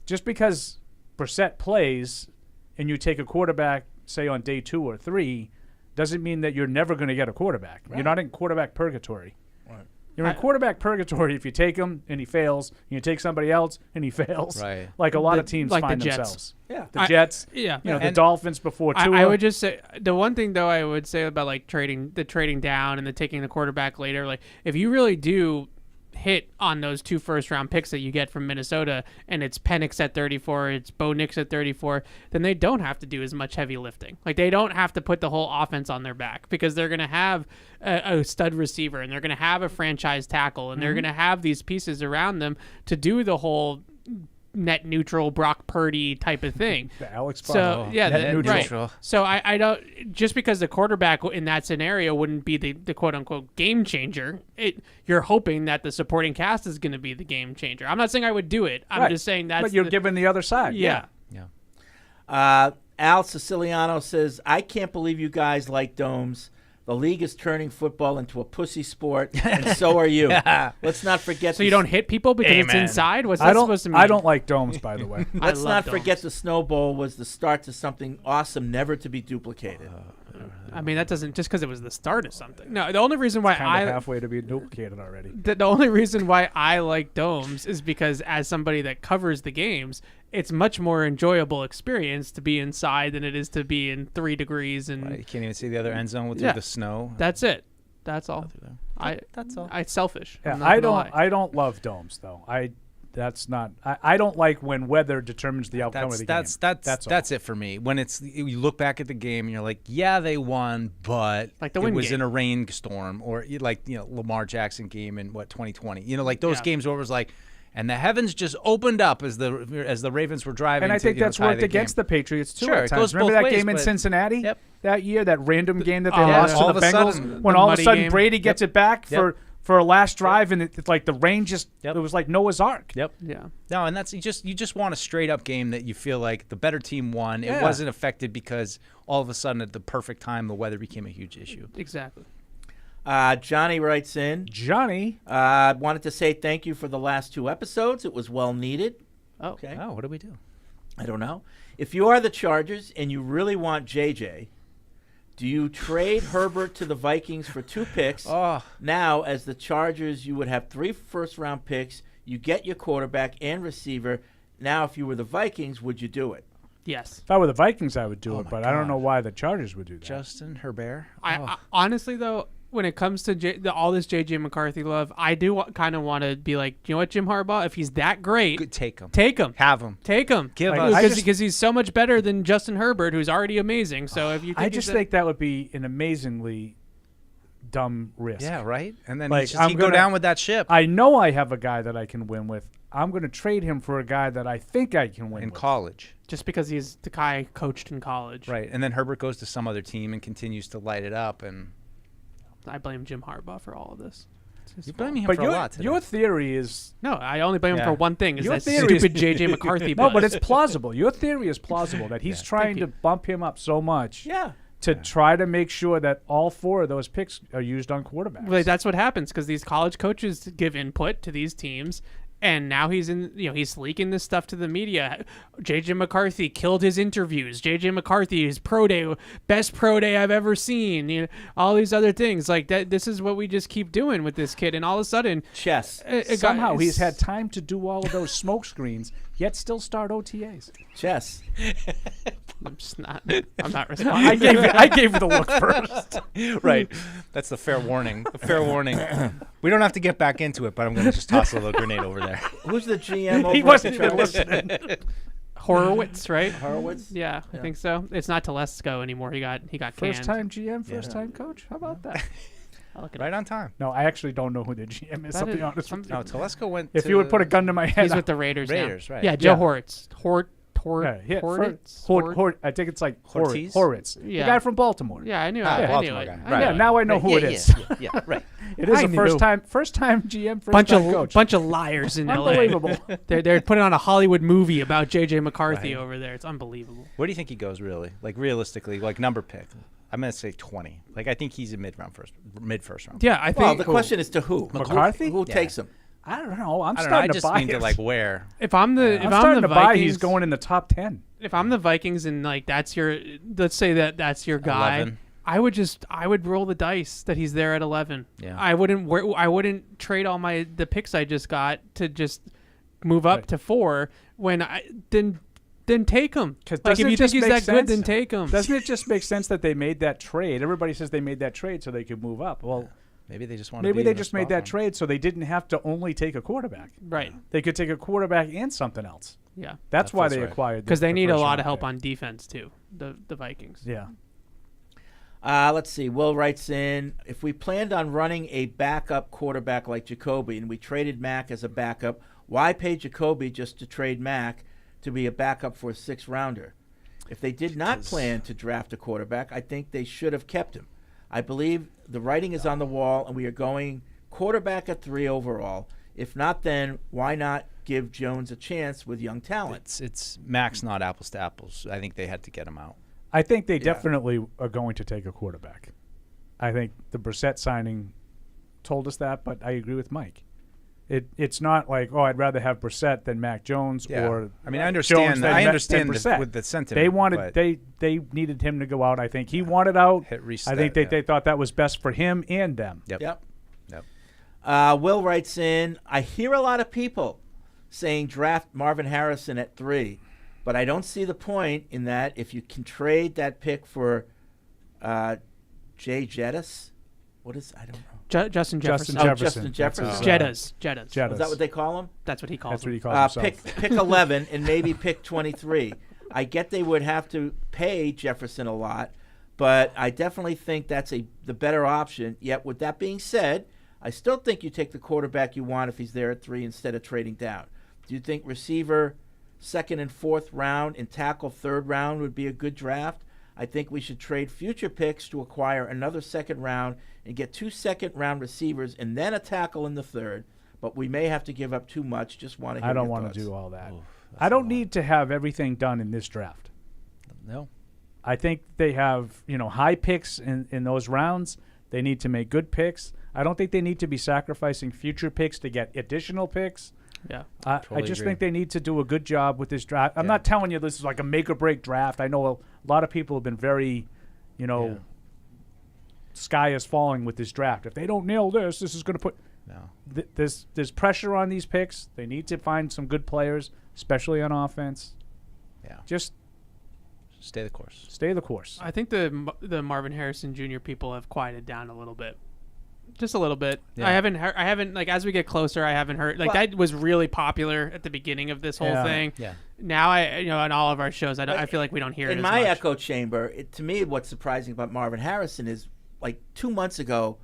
Just because Brissett plays and you take a quarterback, say, on day 2 or 3, doesn't mean that you're never going to get a quarterback. Right. You're not in quarterback purgatory. Right. You're in quarterback purgatory if you take him and he fails, and you take somebody else and he fails. Right. Like a lot of teams like find the Jets. themselves. Yeah. The Jets. Yeah. The Dolphins before Tua. I would just say the one thing though I would say about trading down and the taking the quarterback later, if you really do hit on those 2 first-round picks that you get from Minnesota, and it's Penix at 34, it's Bo Nix at 34, then they don't have to do as much heavy lifting. They don't have to put the whole offense on their back because they're going to have a stud receiver, and they're going to have a franchise tackle, and they're going to have these pieces around them to do the whole net neutral Brock Purdy type of thing. The Alex So Bond. yeah, net neutral. Right. So I don't, just because the quarterback in that scenario wouldn't be the quote unquote game changer. You're hoping that the supporting cast is going to be the game changer. I'm not saying I would do it. I'm just saying that's. But you're giving the other side. Yeah. Al Siciliano says, I can't believe you guys like domes. The league is turning football into a pussy sport, and so are you. Let's not forget. So you don't hit people because it's inside? What's that supposed to mean? I don't like domes, by the way. Let's not forget the Snow Bowl was the start to something awesome, never to be duplicated. I mean, that doesn't just because it was the start of something. No, the only reason why Kind of halfway to be duplicated already. The only reason why I like domes is because as somebody that covers the games, it's much more enjoyable experience to be inside than it is to be in 3 degrees and you can't even see the other end zone with the snow. That's it. That's all. That's all. It's selfish. Yeah, I I don't love domes though. I don't like when weather determines the outcome of the game. That's it for me. When you look back at the game and you're like, yeah, they won, but like the it win was game. in a rainstorm, or Lamar Jackson game in 2020. Like those games where it was like, and the heavens just opened up as the Ravens were driving. And I think that's worked against the Patriots too. Sure, at it times. goes Remember both that ways, game in but- Cincinnati? Yep. That year, that random game that they lost all to of the a Bengals, sudden- when all of a muddy sudden game. Brady gets it back for a last drive, and it's like the rain just it was like Noah's Ark. Yep. Yeah. No, and that's you just want a straight up game that you feel like the better team won. Yeah. It wasn't affected because all of a sudden at the perfect time the weather became a huge issue. Exactly. Johnny writes in. Johnny wanted to say thank you for the last 2 episodes. It was well needed. Oh. Okay. Oh, what do we do? I don't know. If you are the Chargers and you really want JJ, do you trade Herbert to the Vikings for 2 picks? Oh. Now, as the Chargers, you would have 3 first-round picks. You get your quarterback and receiver. Now, if you were the Vikings, would you do it? Yes. If I were the Vikings, I would do Oh it, my but I don't God. know why the Chargers would do that. Justin Herbert. I honestly though, when it comes to all this JJ McCarthy love, I do kind of want to be like, you know what, Jim Harbaugh, if he's that great, Take him. take him. Have him. Take him. Give us. Because he's so much better than Justin Herbert, who's already amazing. So if you, I just think that would be an amazingly dumb risk. Yeah, right? And then Like, he'd go down with that ship. I know I have a guy that I can win with. I'm going to trade him for a guy that I think I can win in with. college. just because he's the guy coached in college, Right. And then Herbert goes to some other team and continues to light it up. And I blame Jim Harbaugh for all of this. It's his you fault. blame him But for a lot today. your theory is No, I only blame him Yeah. for one thing: is Your that theory is- stupid JJ McCarthy. no, but buzz. it's plausible. Your theory is plausible that he's trying to bump him up so much to try to make sure that all 4 of those picks are used on quarterbacks. Well, that's what happens because these college coaches give input to these teams, and now he's he's leaking this stuff to the media. JJ McCarthy killed his interviews. JJ McCarthy, his pro day, best pro day I've ever seen. All these other things like that. This is what we just keep doing with this kid, and all of a sudden, Chess. Somehow he's had time to do all of those smoke screens, yet still start OTAs. Chess. I'm just not. I'm not responding. I gave you the look first. Right. That's the fair warning. The fair warning. We don't have to get back into it, but I'm going to just toss a little grenade over there. Who's the GM over He at wasn't the even Chargers? listening. Horowitz, right? Horowitz? Yeah, I think so. It's not Telesco anymore. He got canned. First time GM, first time coach. How about that? I'll look it Right on time. No, I actually don't know who the GM is. That I'll be is- honest with you. No, Telesco went If to you would put a gun to my head, He's with the Raiders. Raiders, now. right. Yeah, Joe Yeah. Hortz. I think it's like Ortiz? Horitz. Yeah. The guy from Baltimore. Yeah, I knew. Ah, I knew Baltimore it. guy. I Right. knew Yeah, it. now I know who it is. Yeah, right. It is I a knew. first time GM, first Bunch time of coach. bunch of liars in LA. Unbelievable. They're putting on a Hollywood movie about JJ McCarthy over there. It's unbelievable. Where do you think he goes, really? Like, realistically, like, number pick? I'm going to say 20. Like, I think he's a mid-first round. Yeah, I think. Well, the question is to who? McCarthy? Who Yeah. takes him? I don't know. I'm I don't know. I starting to just buy mean to, it. like, where. if I'm the I'm starting to buy Vikings, he's going in the top 10. If I'm the Vikings and like that's your, let's say that's your guy. 11. I would roll the dice that he's there at 11. Yeah. I wouldn't trade all the picks I just got to just move up to 4 when then take him. Like if you think he's that good, then take him. Doesn't it just make sense that they made that trade? Everybody says they made that trade so they could move up. Well, Maybe they just want maybe they just made that trade so they didn't have to only take a quarterback. Right. They could take a quarterback and something else. Yeah. That's why they right. acquired Because they the need a first lot round of help pick. on defense too. The Vikings. Yeah. Let's see. Will writes in, if we planned on running a backup quarterback like Jacoby and we traded Mack as a backup, why pay Jacoby just to trade Mack to be a backup for a 6th-rounder? If they did not plan to draft a quarterback, I think they should have kept him. I believe the writing is on the wall, and we are going quarterback at 3 overall. If not, then why not give Jones a chance with young talent? It's Max, not apples to apples. I think they had to get him out. I think they definitely are going to take a quarterback. I think the Brissett signing told us that, but I agree with Mike. It's not like, oh, I'd rather have Brissett than Mac Jones or I mean, I understand. Jones I understand Brissett. with the sentiment. They wanted they needed him to go out. I think he wanted out. I think they thought that was best for him and them. Yep. Will writes in, I hear a lot of people saying draft Marvin Harrison at 3, but I don't see the point in that if you can trade that pick for Jay Jettis. What is, I don't know. Justin Jefferson. Justin Jefferson. Jettas. Is that what they call him? That's what he calls That's him. what he calls himself. Pick 11 and maybe pick 23. I get they would have to pay Jefferson a lot, but I definitely think that's the better option. Yet with that being said, I still think you take the quarterback you want if he's there at 3 instead of trading down. Do you think receiver 2nd and 4th round and tackle 3rd round would be a good draft? I think we should trade future picks to acquire another 2nd round and get 2 second-round receivers and then a tackle in the 3rd. But we may have to give up too much. Just want to hear I don't your want thoughts. to do all that. I don't need to have everything done in this draft. No. I think they have, high picks in those rounds. They need to make good picks. I don't think they need to be sacrificing future picks to get additional picks. Yeah. I just think they need to do a good job with this draft. I'm not telling you this is like a make or break draft. I know a lot of people have been very, sky is falling with this draft. If they don't nail this is going to put. No. There's pressure on these picks. They need to find some good players, especially on offense. Yeah. Just stay the course. Stay the course. I think the Marvin Harrison Jr. people have quieted down a little bit. Just a little bit. Yeah. I haven't like as we get closer. I haven't heard that was really popular at the beginning of this whole thing. Yeah. Now on all of our shows, I feel like we don't hear it. In as my much. echo chamber, to me, what's surprising about Marvin Harrison is like 2 months ago,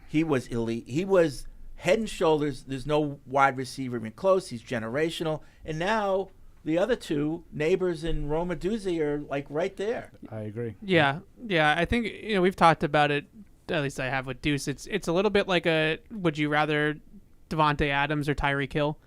he was elite. He was head and shoulders. There's no wide receiver even close. He's generational, and now the other two, Neighbors and Roma Duzzi, are like right there. I agree. Yeah. I think we've talked about it. At least I have with Deuce. It's a little bit like a would you rather Devontae Adams or Tyreek Hill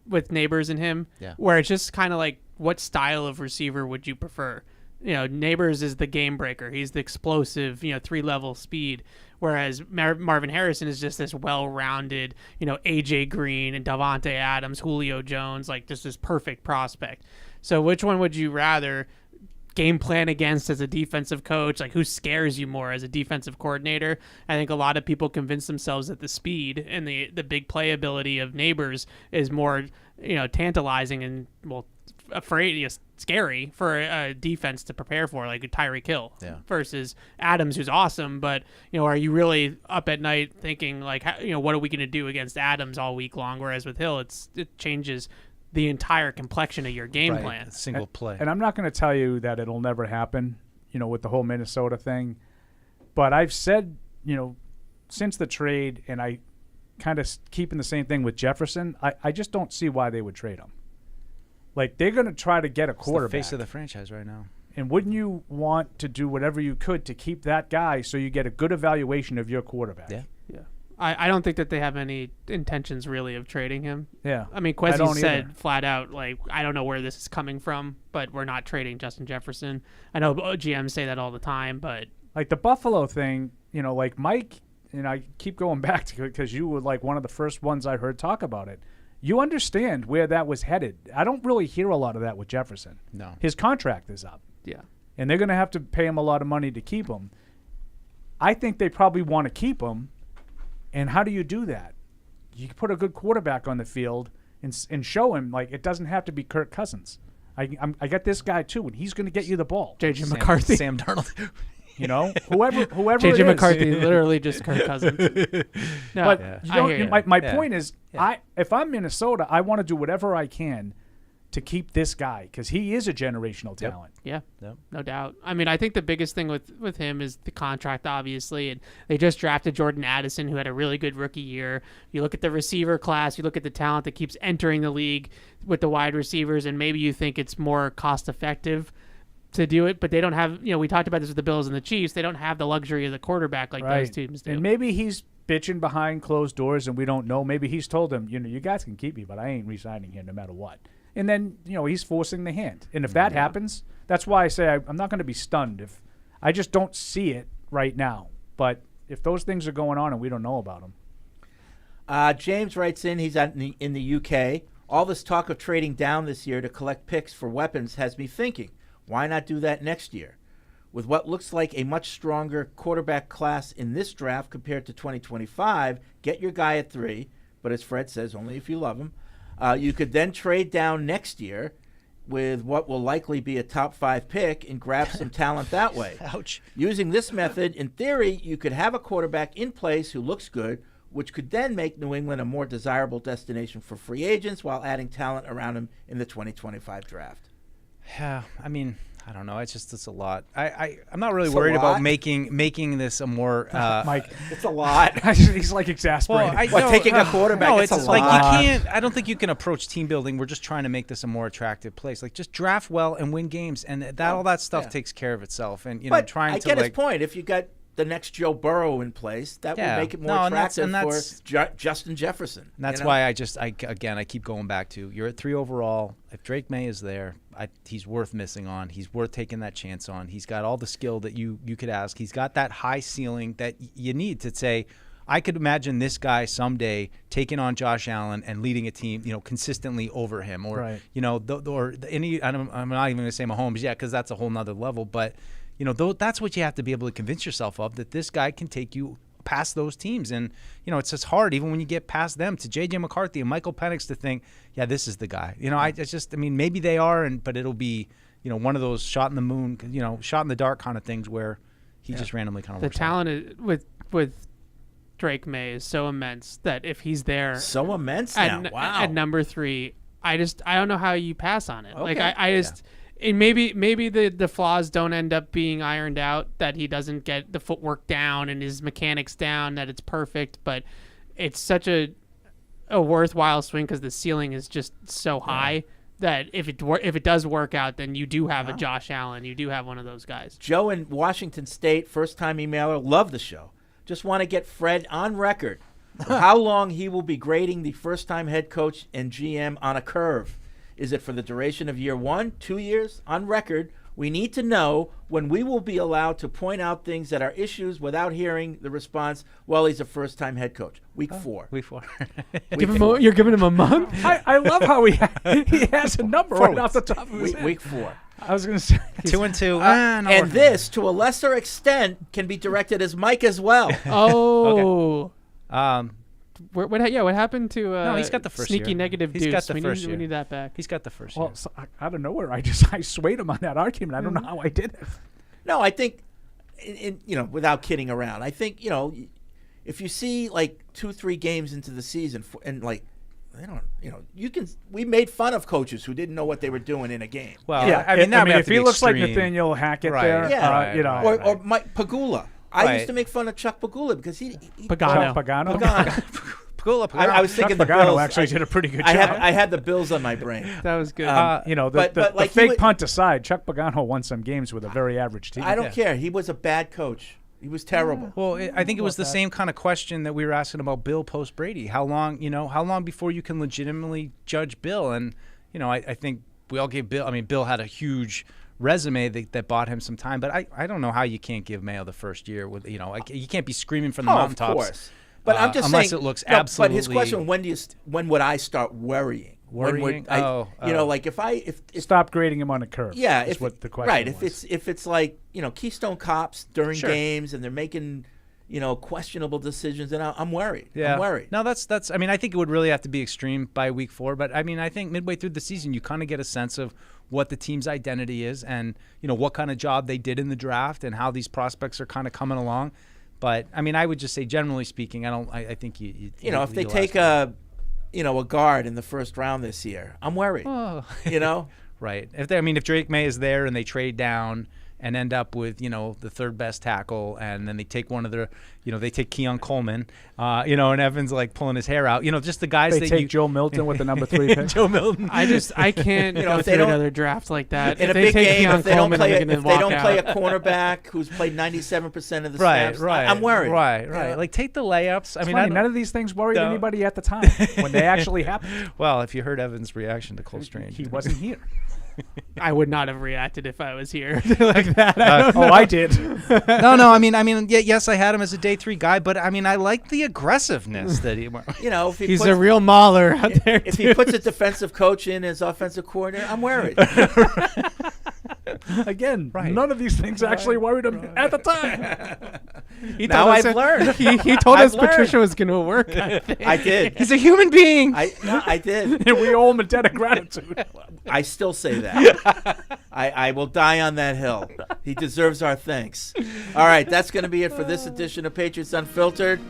with Neighbors and him, where it's just kind of like what style of receiver would you prefer? Neighbors is the game breaker. He's the explosive, 3-level speed, whereas Marvin Harrison is just this well-rounded, AJ Green and Devontae Adams, Julio Jones, like just this perfect prospect. So which one would you rather game plan against as a defensive coach? Like who scares you more as a defensive coordinator? I think a lot of people convince themselves that the speed and the big playability of Neighbors is more tantalizing and scary for a defense to prepare for, like a Tyreek Hill versus Adams, who's awesome, but are you really up at night thinking like what are we going to do against Adams all week long? Whereas with Hill, it changes the entire complexion of your game plan. Single play. And I'm not going to tell you that it'll never happen, with the whole Minnesota thing. But I've said, since the trade, and I kind of keeping the same thing with Jefferson, I just don't see why they would trade him. Like, they're going to try to get a quarterback. It's the face of the franchise right now. And wouldn't you want to do whatever you could to keep that guy so you get a good evaluation of your quarterback? Yeah. I don't think that they have any intentions really of trading him. Yeah. I mean, Kwesi said flat out, like, I don't know where this is coming from, but we're not trading Justin Jefferson. I know GMs say that all the time, but like the Buffalo thing, like Mike, and I keep going back to it because you were like one of the first ones I heard talk about it. You understand where that was headed. I don't really hear a lot of that with Jefferson. No. His contract is up. Yeah. And they're going to have to pay him a lot of money to keep him. I think they probably want to keep him. And how do you do that? You put a good quarterback on the field and show him, like, it doesn't have to be Kirk Cousins. I got this guy, too, and he's going to get you the ball. J.J. McCarthy. Sam Darnold. Whoever J.J. it is. McCarthy, literally just Kirk Cousins. No, but my point is, if I'm Minnesota, I want to do whatever I can to keep this guy because he is a generational talent. Yeah, no doubt. I mean, I think the biggest thing with him is the contract, obviously, and they just drafted Jordan Addison, who had a really good rookie year. You look at the receiver class, you look at the talent that keeps entering the league with the wide receivers, and maybe you think it's more cost-effective to do it, but they don't have, we talked about this with the Bills and the Chiefs, they don't have the luxury of the quarterback like those teams do. And maybe he's bitching behind closed doors and we don't know. Maybe he's told them, you guys can keep me, but I ain't re-signing here no matter what. And then, he's forcing the hand. And if that happens, that's why I say I'm not going to be stunned. If I just don't see it right now. But if those things are going on and we don't know about them. James writes in, he's in the UK. All this talk of trading down this year to collect picks for weapons has me thinking, why not do that next year? With what looks like a much stronger quarterback class in this draft compared to 2025, get your guy at 3, but as Fred says, only if you love him. You could then trade down next year with what will likely be a top 5 pick and grab some talent that way. Ouch. Using this method, in theory, you could have a quarterback in place who looks good, which could then make New England a more desirable destination for free agents while adding talent around him in the 2025 draft. Yeah, I mean, I don't know. It's a lot. I'm not really worried about making this a more Mike. It's a lot. He's like exasperated. Taking a quarterback. No, it's a like lot. you can't. I don't think you can approach team building. We're just trying to make this a more attractive place. Like just draft well and win games, and all that stuff takes care of itself. And but trying I to get his point. If you got the next Joe Burrow in place, that would make it more attractive for Justin Jefferson. And that's why I keep going back to, you're at 3 overall. If Drake May is there, he's worth missing on. He's worth taking that chance on. He's got all the skill that you could ask. He's got that high ceiling that you need to say, I could imagine this guy someday taking on Josh Allen and leading a team, consistently over him, or I'm not even going to say Mahomes yet because that's a whole nother level, but that's what you have to be able to convince yourself of, that this guy can take you past those teams. And, it's just hard, even when you get past them, to J.J. McCarthy and Michael Penix to think, yeah, this is the guy. Maybe they are, but it'll be, one of those shot in the moon, shot in the dark kind of things where he just randomly kind of works. The talent with Drake May is so immense that if he's there. So immense now. Wow. At number 3, I don't know how you pass on it. Okay. Like, and maybe the flaws don't end up being ironed out, that he doesn't get the footwork down and his mechanics down, that it's perfect, but it's such a worthwhile swing because the ceiling is just so high that if it does work out, then you do have a Josh Allen, you do have one of those guys. Joe in Washington State, first-time emailer, love the show. Just want to get Fred on record of how long he will be grading the first-time head coach and GM on a curve. Is it for the duration of year 1, 2 years? On record, we need to know when we will be allowed to point out things that are issues without hearing the response, well, he's a first-time head coach. Week 4. Week 4. You're giving him a month? I love how he has a number right off the top of his head. Week 4. I was going to say 2 and 2. And this, to a lesser extent, can be directed as Mike as well. Oh. Okay. What happened to no, he's got the first sneaky year. negative He's deuce? got the first We year. need that back. He's got the first well, year. so out of nowhere, I swayed him on that argument. I don't know how I did it. No, I think, without kidding around, I think, if you see like 2-3 games into the season and like, we made fun of coaches who didn't know what they were doing in a game. Well, yeah, if he looks like Nathaniel Hackett or Mike Pagula. I used to make fun of Chuck Pagula because he Pagano. Pagula. I was thinking the Pagano Bills actually did a pretty good job. I had the Bills on my brain. That was good. The fake punt aside, Chuck Pagano won some games with a very average team. I don't care. He was a bad coach. He was terrible. Well, I think it was the same kind of question that we were asking about Bill post Brady. How long before you can legitimately judge Bill? And I think we all gave Bill. I mean, Bill had a huge resume that bought him some time, but I don't know how you can't give Mayo the first year with you can't be screening from the mountaintops. Of course. But I'm just unless saying, it looks absolutely. But his question: when would I start worrying? Worrying? Like if stop grading him on a curve. Yeah, is what the question right. was. If it's like Keystone Cops during games and they're making questionable decisions, and I'm worried. Yeah. I'm worried. No, that's. I mean, I think it would really have to be extreme by week 4. But I mean, I think midway through the season, you kind of get a sense of what the team's identity is, and what kind of job they did in the draft, and how these prospects are kind of coming along. But I mean, I would just say, generally speaking, I think if they take a guard in the first round this year, I'm worried. Oh. Right. If Drake May is there and they trade down and end up with the third best tackle, and then they take one of their they take Keon Coleman, and Evans like pulling his hair out, just the guys they take Joe Milton with the number 3 pick. Joe Milton. I can't go through another draft like that. In if a they big take game, Keon if they don't Coleman, play a cornerback who's played 97% of the right, snaps, right, I'm worried. Right. Like take the layups. I mean, none of these things worried anybody at the time when they actually happened. Well, if you heard Evans' reaction to Cole Strange, he wasn't here. I would not have reacted if I was here like that. I did. No. I mean, yes, I had him as a day 3 guy, but I mean, I like the aggressiveness that he. If he's a real mauler out there. If he puts a defensive coach in as offensive coordinator, I'm worried. Again, none of these things actually worried him at the time. Now I've learned. He told us Patricia was going to work. I did. He's a human being. I did. And we owe him a debt of gratitude. I still say that. I will die on that hill. He deserves our thanks. All right, that's going to be it for this edition of Patriots Unfiltered.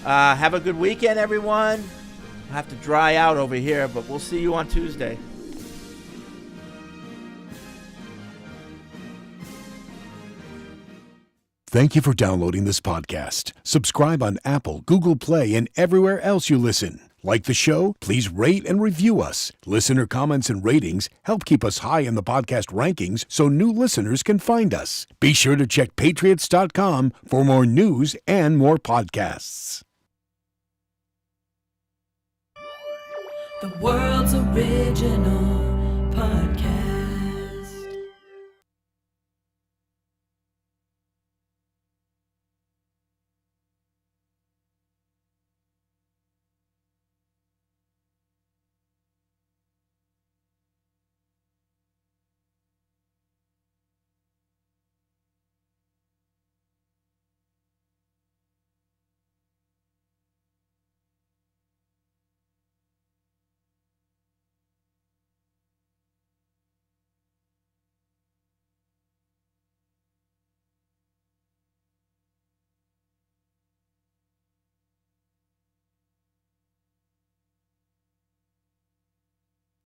Have a good weekend, everyone. I'll have to dry out over here, but we'll see you on Tuesday. Thank you for downloading this podcast. Subscribe on Apple, Google Play, and everywhere else you listen. Like the show? Please rate and review us. Listener comments and ratings help keep us high in the podcast rankings so new listeners can find us. Be sure to check Patriots.com for more news and more podcasts. The world's original podcast.